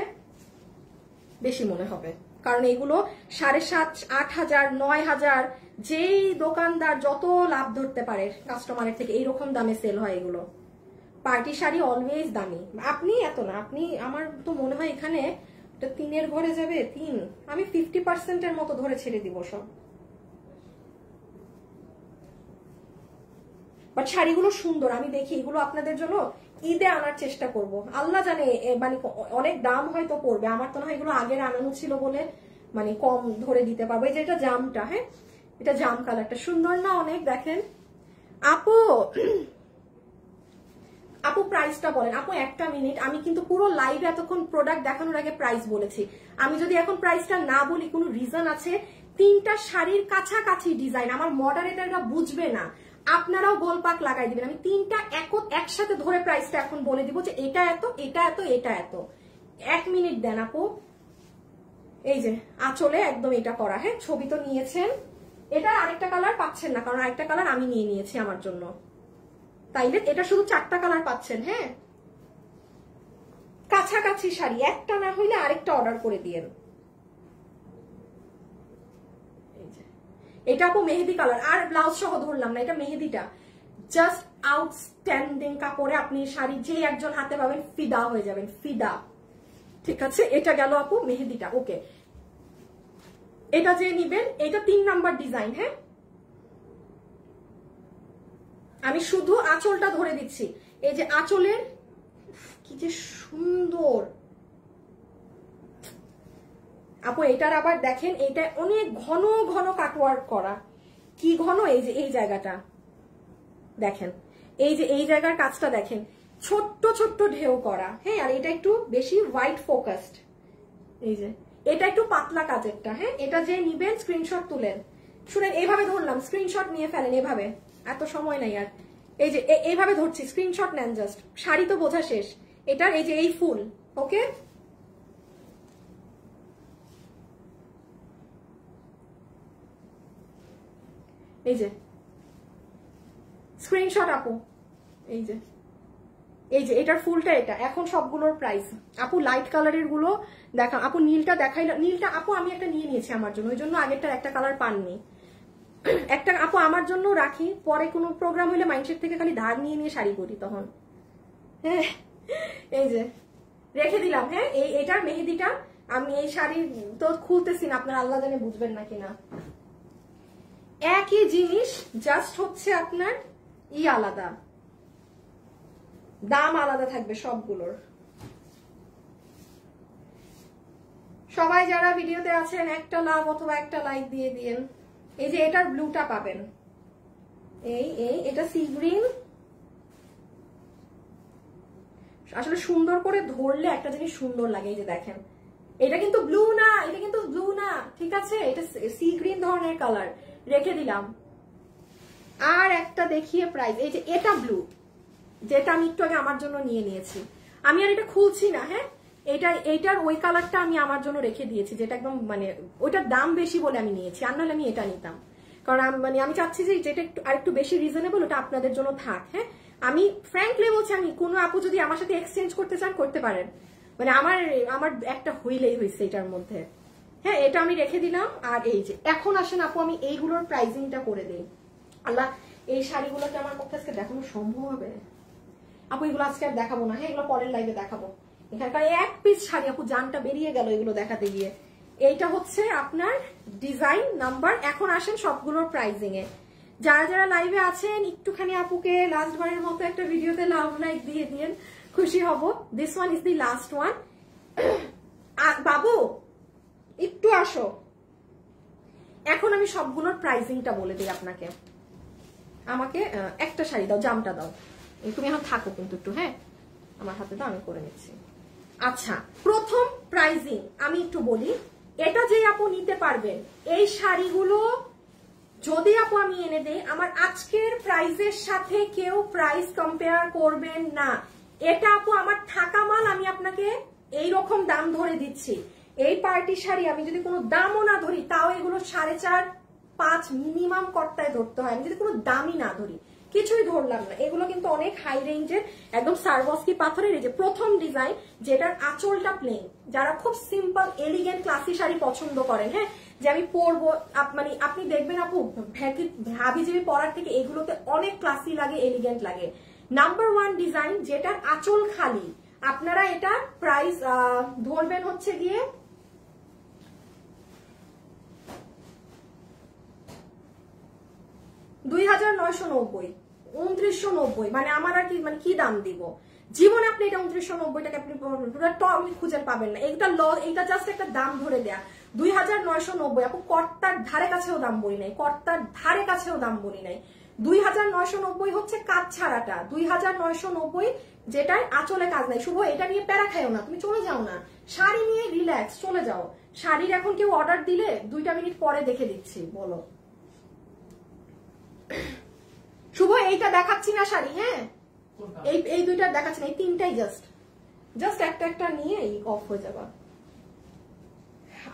[SPEAKER 1] বেশি মনে হবে, কারণ এগুলো 7,500, 8,000, 9,000 যেই দোকানদার যত লাভ ধরতে পারে কাস্টমারের থেকে এইরকম দামে সেল হয় এগুলো। পার্টি শাড়ি অলওয়েজ দামি, আপনি এত না, আপনি আমার তো মনে হয় এখানে 3-এর ঘরে যাবে 3, আমি 50%-এর মতো ধরে ছেড়ে দিব সব। বাট শাড়িগুলো সুন্দর, আমি দেখি এগুলো আপনাদের জন্য ঈদে আনার চেষ্টা করব। আল্লাহ জানে মানে অনেক দাম হয়তো পড়বে, আমার তো না এগুলো আগের আনানো ছিল বলে মানে কম ধরে দিতে পারবো। এই যে এটা জামটা, হ্যাঁ এটা জাম কালারটা সুন্দর না অনেক, দেখেন আপু। আপু প্রাইসটা বলেন আপু, একটা মিনিট, আমি কিন্তু পুরো লাইভে এতক্ষণ প্রোডাক্ট দেখানোর আগে প্রাইস বলেছি। আমি যদি এখন প্রাইসটা না বলি কোনো রিজন আছে। 3টা শাড়ির কাছাকাছি ডিজাইন, আমার মডারেটররা বুঝবে না, আপনারাও গোলপাক লাগাই দিবেন। আমি 3টা একসাথে ধরে প্রাইসটা এখন বলে দিব যে এটা এত, এটা এত, এটা এত। 1 মিনিট দেন আপু। এই যে আঁচলে একদম এটা করা, হ্যাঁ ছবি তো নিয়েছেন। এটা আরেকটা কালার পাচ্ছেন না, কারণ আরেকটা কালার আমি নিয়ে নিয়েছি আমার জন্য, তাইলে এটা শুধু 4টা কালার পাচ্ছেন। হ্যাঁ কাছাকাছি শাড়ি, একটা না হইলে আরেকটা অর্ডার করে দিয়েন। এটা আপু মেহেদি কালার, আর ব্লাউজ সহ ধরলাম না, এটা মেহেদিটা জাস্ট আউটস্ট্যান্ডিং কাপড়ে আপনি শাড়ি যে একজন হাতে পাবেন ফিদা হয়ে যাবেন, ফিদা। ঠিক আছে এটা গেল আপু মেহেদিটা। ওকে এটা যে নিবেন, এটা 3 নাম্বার ডিজাইন, হ্যাঁ আমি শুধু আঁচলটা ধরে দিচ্ছি। এই যে আঁচলের কি যে সুন্দর আপু, এটার আবার দেখেন এটা অনেক ঘন ঘন কাটওয়ার্ক করা, কি ঘন, এই যে এই জায়গাটা দেখেন, এই যে এই জায়গার কাজটা দেখেন, ছোট্ট ছোট্ট ঢেউ করা। হ্যাঁ, আর এটা একটু বেশি হোয়াইট ফোকাসড, এই যে এটা একটু পাতলা কাজেরটা। হ্যাঁ, এটা যে নিবেন স্ক্রিনশট তুলেন, শুনেন এইভাবে ধরলাম, স্ক্রিনশট নিয়ে ফেলেন এভাবে, এত সময় নাই আর। এই যে এইভাবে ধরছি, স্ক্রিনশট নেন জাস্ট, শাড়ি তো বোঝা শেষ। এটার এই যে এই ফুল, ওকে, এই যে স্ক্রিনশট আপু, এই যে এই যে এটার ফুলটা এটা। এখন সবগুলোর প্রাইস আপু, লাইট কালারের গুলো দেখা আপু, নীলটা দেখাইল, নীলটা আপু আমি একটা নিয়ে নিয়েছি আমার জন্য, ওই জন্য আগেরটার একটা কালার পাননি। একটা আপু আমার জন্য রাখি, পরে কোনো প্রোগ্রাম হলে মাইন্ডসেট থেকে খালি ধার নিয়ে নিয়ে শাড়ি পরি তখন। হ্যাঁ, এই যে রেখে দিলাম। হ্যাঁ, এটার মেহেদিটা আমি এই শাড়ি তো খুলতেছি না, আপনার আল্লাহ জানে বুঝবেন নাকি না। একই জিনিস, জাস্ট হচ্ছে আপনার আলাদা, দাম আলাদা থাকবে সবগুলোর। সবাই যারা ভিডিওতে আছেন একটা লাভ অথবা একটা লাইক দিয়ে দিন। এই যে এটার ব্লুটা পাবেন, এটা সি গ্রিন। আসলে সুন্দর করে ধরলে একটা জিনিস সুন্দর লাগে। এই যে দেখেন, এটা কিন্তু ব্লু না, এটা কিন্তু ব্লু না, ঠিক আছে, এটা সি গ্রিন ধরনের কালার। রেখে দিলাম। আর একটা দেখিয়ে প্রাইস, এই যে এটা ব্লু, যেটা আমি একটু আগে আমার জন্য নিয়ে নিয়েছি, আমি আর এটা খুলছি না। হ্যাঁ, এইটার ওই কালারটা আমি আমার জন্য রেখে দিয়েছি, যেটা একদম মানে ওইটার দাম বেশি বলে আমি নিয়েছি, আর নাহলে আমি এটা নিতাম। কারণ মানে আমি চাচ্ছি যে যেটা একটু আর একটু বেশি রিজনেবল, ওটা আপনাদের জন্য থাক। হ্যাঁ, আমি ফ্র্যাঙ্কলি বলছি, আমি কোনো আপু যদি আমার সাথে এক্সচেঞ্জ করতে চান করতে পারেন, মানে আমার একটা হইলেই হয়েছে এটার মধ্যে। হ্যাঁ, এটা আমি রেখে দিলাম। আর এই যে এখন আসেন আপু, আমি এইগুলোর প্রাইসিংটা করে দিই। আল্লাহ, এই শাড়িগুলোকে আমার পক্ষে আজকে দেখানো সম্ভব হবে আপু? এগুলো আজকে আর দেখাবো না। হ্যাঁ, এগুলো পরের লাইভে দেখাবো। এখানকার এক পিস শাড়ি আপু, জানটা বেরিয়ে গেল এগুলো দেখাতে গিয়ে। এইটা হচ্ছে আপনার ডিজাইন নাম্বার। এখন আসেন সবগুলোর প্রাইসিং এ। যারা যারা লাইভে আছেন একটুখানি আপুকে লাস্ট বারের মতো একটা ভিডিওতে লাভ লাইক দিয়ে দিন, খুশি হব। This one is the last one. বাবু একটু আসো, এখন আমি সবগুলোর প্রাইসিংটা বলে দিই আপনাকে। আমাকে একটা শাড়ি দাও, জামটা দাও, তুমি এখন থাকো কিন্তু একটু। হ্যাঁ, আমার হাতে দাও, আমি করে নিচ্ছি। আচ্ছা, প্রথম প্রাইসিং আমি একটু বলি। এটা যে আপু নিতে পারবেন, এই শাড়িগুলো যদি আপু আমি এনে দেই, আমার আজকের প্রাইসের সাথে কেউ প্রাইস কম্পেয়ার করবেন না। এটা আপু আমার থাকা মাল, আমি আপনাকে এইরকম দাম ধরে দিচ্ছি। এই পার্টি শাড়ি আমি যদি কোনো দামও না ধরি, তাও এগুলো 4.5-5 মিনিমাম কর্তায় ধরতে হয়, আমি যদি কোনো দামই না ধরি। কিছুই ধরলাম না, এগুলো কিন্তু অনেক হাই রেঞ্জের, একদম সারবস্কি পাথরের। এই যে প্রথম ডিজাইন, যেটার আঁচলটা প্লেন, যারা খুব সিম্পল এলিগেন্ট ক্লাসি শাড়ি পছন্দ করেন, হ্যাঁ, যে আমি পরবো, মানে আপনি দেখবেন আপু, হাবিজাবি পরার থেকে এগুলোতে অনেক ক্লাসি লাগে, এলিগেন্ট লাগে। নাম্বার 1 ডিজাইন, যেটার আঁচল খালি, আপনারা এটা প্রাইস ধরবেন হচ্ছে গিয়ে 2990, 2990। মানে আমার আর কি, মানে কি দাম দিব জীবনে? আপনি এটা 2990 টাকা আপনি খুঁজে পাবেন না। এইটা জাস্ট একটা দাম ধরে দেয়া, 2990। আপু কর্তার ধারে কাছেও দাম বলি নাই, কর্তার ধারে কাছেও দাম বলি নাই। 2990 হচ্ছে কাজ ছাড়াটা, 2990 যেটাই আঁচলে কাজ নাই। শুভ, এটা নিয়ে প্যারা খাইও না, তুমি চলে যাও না, শাড়ি নিয়ে রিল্যাক্স চলে যাও। শাড়ির এখন কেউ অর্ডার দিলে 2 মিনিট পরে দেখে দিচ্ছি, বলো। শুভ, এইটা দেখাচ্ছি না শাড়ি, হ্যাঁ, এই দুইটা দেখাচ্ছি না, এই তিনটাই জাস্ট একটা একটা নিয়ে অফ হয়ে যাবা।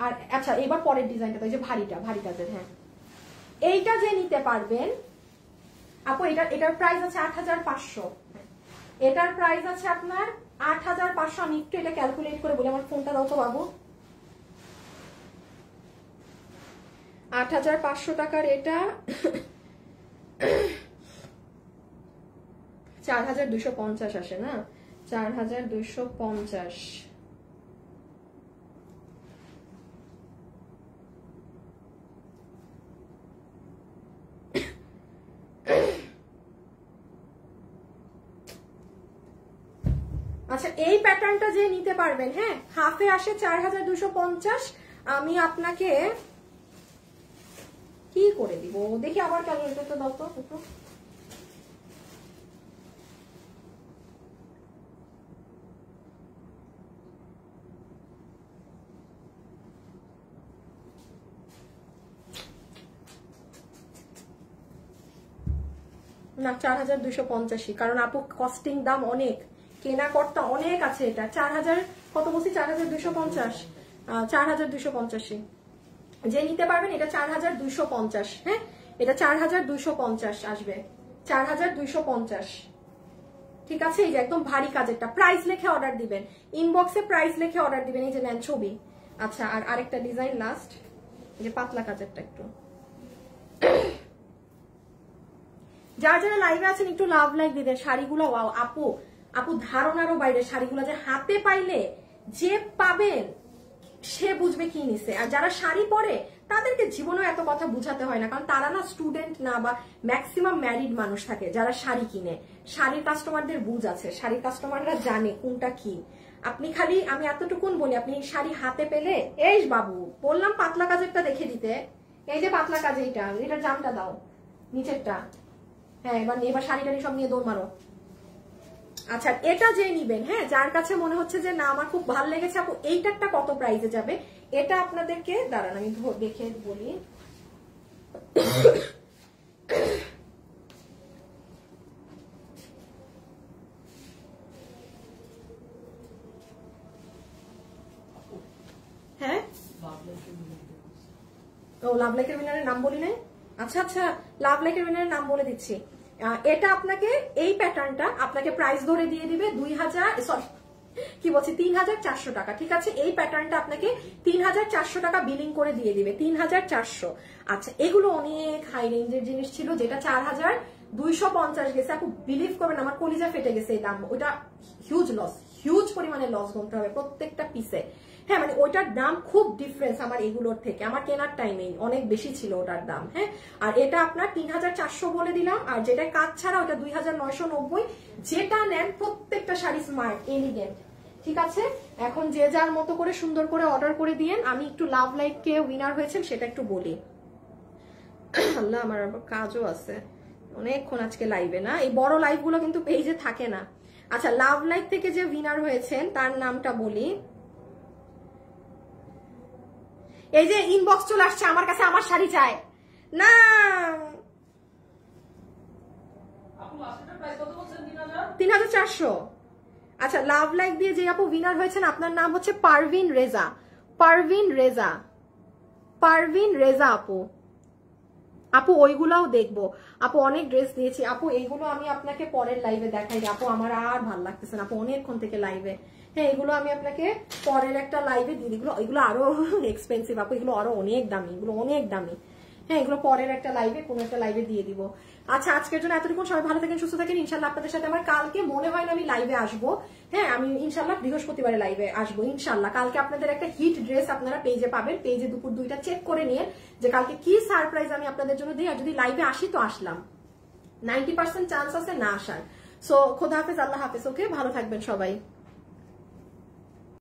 [SPEAKER 1] আর আচ্ছা, এবার পরের ডিজাইনটা, তো এই যে ভারী কাজের। হ্যাঁ, এইটা যে নিতে পারবেন আপু, এটার প্রাইস আছে 8500। এটার প্রাইস আছে আপনার 8500। আমি একটু এটা ক্যালকুলেট করে বলি, আমার ফোনটা দাও তো বাবু। 8500 টাকার এটা 4250 আসে না, 4250। আচ্ছা এই প্যাটার্নটা যে নিতে পারবেন, হ্যাঁ হাফে আসে 4250। আমি আপনাকে কি করে দিব দেখি, আবার ক্যালকুলেটরটা দাও তো একটু। না 4250, কারণ আপু কস্টিং দাম অনেক, কেনা কর্তা অনেক আছে। এটা 4000 কত বলছি, 4250, 4250 যে নিতে পারবেন এটা 4250। হ্যাঁ এটা 4250 আসবে, 4250। ঠিক আছে, এই যে একদম ভারী কাজেরটা। প্রাইস লিখে অর্ডার দিবেন, ইনবক্সে প্রাইস লিখে অর্ডার দিবেন। এই যে নেন ছবি। আচ্ছা আর আরেকটা ডিজাইন লাস্ট, এই যে পাতলা কাজেরটা একটু। যারা যারা লাইভে আছেন একটু লাভ লাইক দিবেন। শাড়িগুলো ওয়াও আপু, আপু ধারণারও বাইরে শাড়িগুলো, যে হাতে পাইলে যে পাবেন সে বুঝবে কি নিছে। আর যারা শাড়ি পরে তাদেরকে জীবনেও এত কথা বুঝাতে হয় না, কারণ তারা না স্টুডেন্ট না, বা ম্যাক্সিমাম ম্যারিড মানুষ থাকে যারা শাড়ি কিনে। শাড়ির কাস্টমারদের বুঝ আছে, শাড়ির কাস্টমাররা জানে কোনটা কি। আপনি খালি, আমি এতটুকুন বলি, আপনি শাড়ি হাতে পেলে, এই বাবু বললাম পাতলা কাজেরটা দেখে দিতে, এই যে পাতলা কাজ, এইটা এটার জামটা দাও নিচেরটা। হ্যাঁ এবার শাড়ি টাড়ি সব নিয়ে দৌড় মারো। আচ্ছা এটা যে নিবেন, হ্যাঁ যার কাছে মনে হচ্ছে যে না আমার খুব ভালো লেগেছে আপু এইটারটা কত প্রাইসে যাবে, এটা আপনাদেরকে দাঁড়ান আমি দেখে বলি। হ্যাঁ ও লাভ লাইকের উইনারের নাম বলি নাই। আচ্ছা আচ্ছা লাভ লাইকের উইনারের নাম বলে দিচ্ছি। এটা আপনাকে এই প্যাটার্নটা আপনাকে প্রাইস ধরে দিয়ে দিবে 3400 টাকা। ঠিক আছে, এই প্যাটার্নটা আপনাকে 3400 টাকা বিলিং করে দিয়ে দিবে, 3400। আচ্ছা এগুলো অনেক হাই রেঞ্জের জিনিস ছিল, যেটা 4250 গেছে। আপু বিলিভ করবেন আমার কলিজা ফেটে গেছে এই দাম। ওটা হিউজ লস, হিউজ পরিমাণে লস গুনতে হবে প্রত্যেকটা পিসে। হ্যাঁ মানে ওইটার দাম খুব ডিফারেন্স আমার এগুলোর থেকে, আমার কেনার টাইমে অনেক বেশি ছিল ওটার দাম। হ্যাঁ আর এটা আপনার 3400 বলে দিলাম, আর যেটা কাজ ছাড়া ওটা 2990। যেটা নেন প্রত্যেকটা শাড়ি স্মার্ট এলিগেন্ট। ঠিক আছে, এখন যে যার মতো করে সুন্দর করে অর্ডার করে দিয়েন। আমি একটু লাভ লাইক কে উইনার হয়েছেন সেটা একটু বলি। আল্লাহ আমার কাজও আছে অনেকক্ষণ আজকে লাইভে, না এই বড় লাইভ গুলো কিন্তু পেজে থাকে না। আচ্ছা লাভ লাইক থেকে যে উইনার হয়েছেন তার নামটা বলি। এই যে ইনবক্স চলে আসছে আমার কাছে, আমার শাড়ি চাই না।
[SPEAKER 3] আপু আসলে প্রাইস কত বলছেন?
[SPEAKER 1] 3400। আচ্ছা লাভ লাইক দিয়ে যে আপু উইনার হয়েছেন আপনার নাম হচ্ছে পারভিন রেজা। পারভিন রেজা, পারভিন রেজা আপু। আপু ওইগুলাও দেখবো আপু, অনেক ড্রেস দিয়েছি আপু, এইগুলো আমি আপনাকে পরের লাইভে দেখাই। আপু আমার আর ভাল লাগতেছে না আপু অনেকক্ষণ থেকে লাইভে। হ্যাঁ এগুলো আমি আপনাকে পরের একটা লাইভে দিয়ে দিই। এগুলো আরো এক্সপেন্সিভ আপু, এগুলো আরো অনেক দামি, এগুলো অনেক দামি। হ্যাঁ এগুলো পরের একটা লাইভে, কোনো একটা লাইভে দিয়ে দিব। আচ্ছা আজকের জন্য এতটুকু, সবাই ভালো থাকেন সুস্থ থাকেন। ইনশাল্লাহ আপনাদের সাথে আমার কালকে মনে হয় না আমি লাইভে আসবো। হ্যাঁ আমি ইনশাল্লাহ বৃহস্পতিবারে লাইভে আসবো ইনশাল্লাহ। কালকে আপনাদের একটা হিট ড্রেস আপনারা পেজে পাবেন, পেজে দুপুর 2টা চেক করে নিয়ে যে কালকে কি সারপ্রাইজ আমি আপনাদের জন্য দিই। আর যদি লাইভে আসি তো আসলাম, 90% চান্স আছে না আসার। সো খোদা হাফেজ, আল্লাহ হাফেজ। ওকে ভালো থাকবেন সবাই।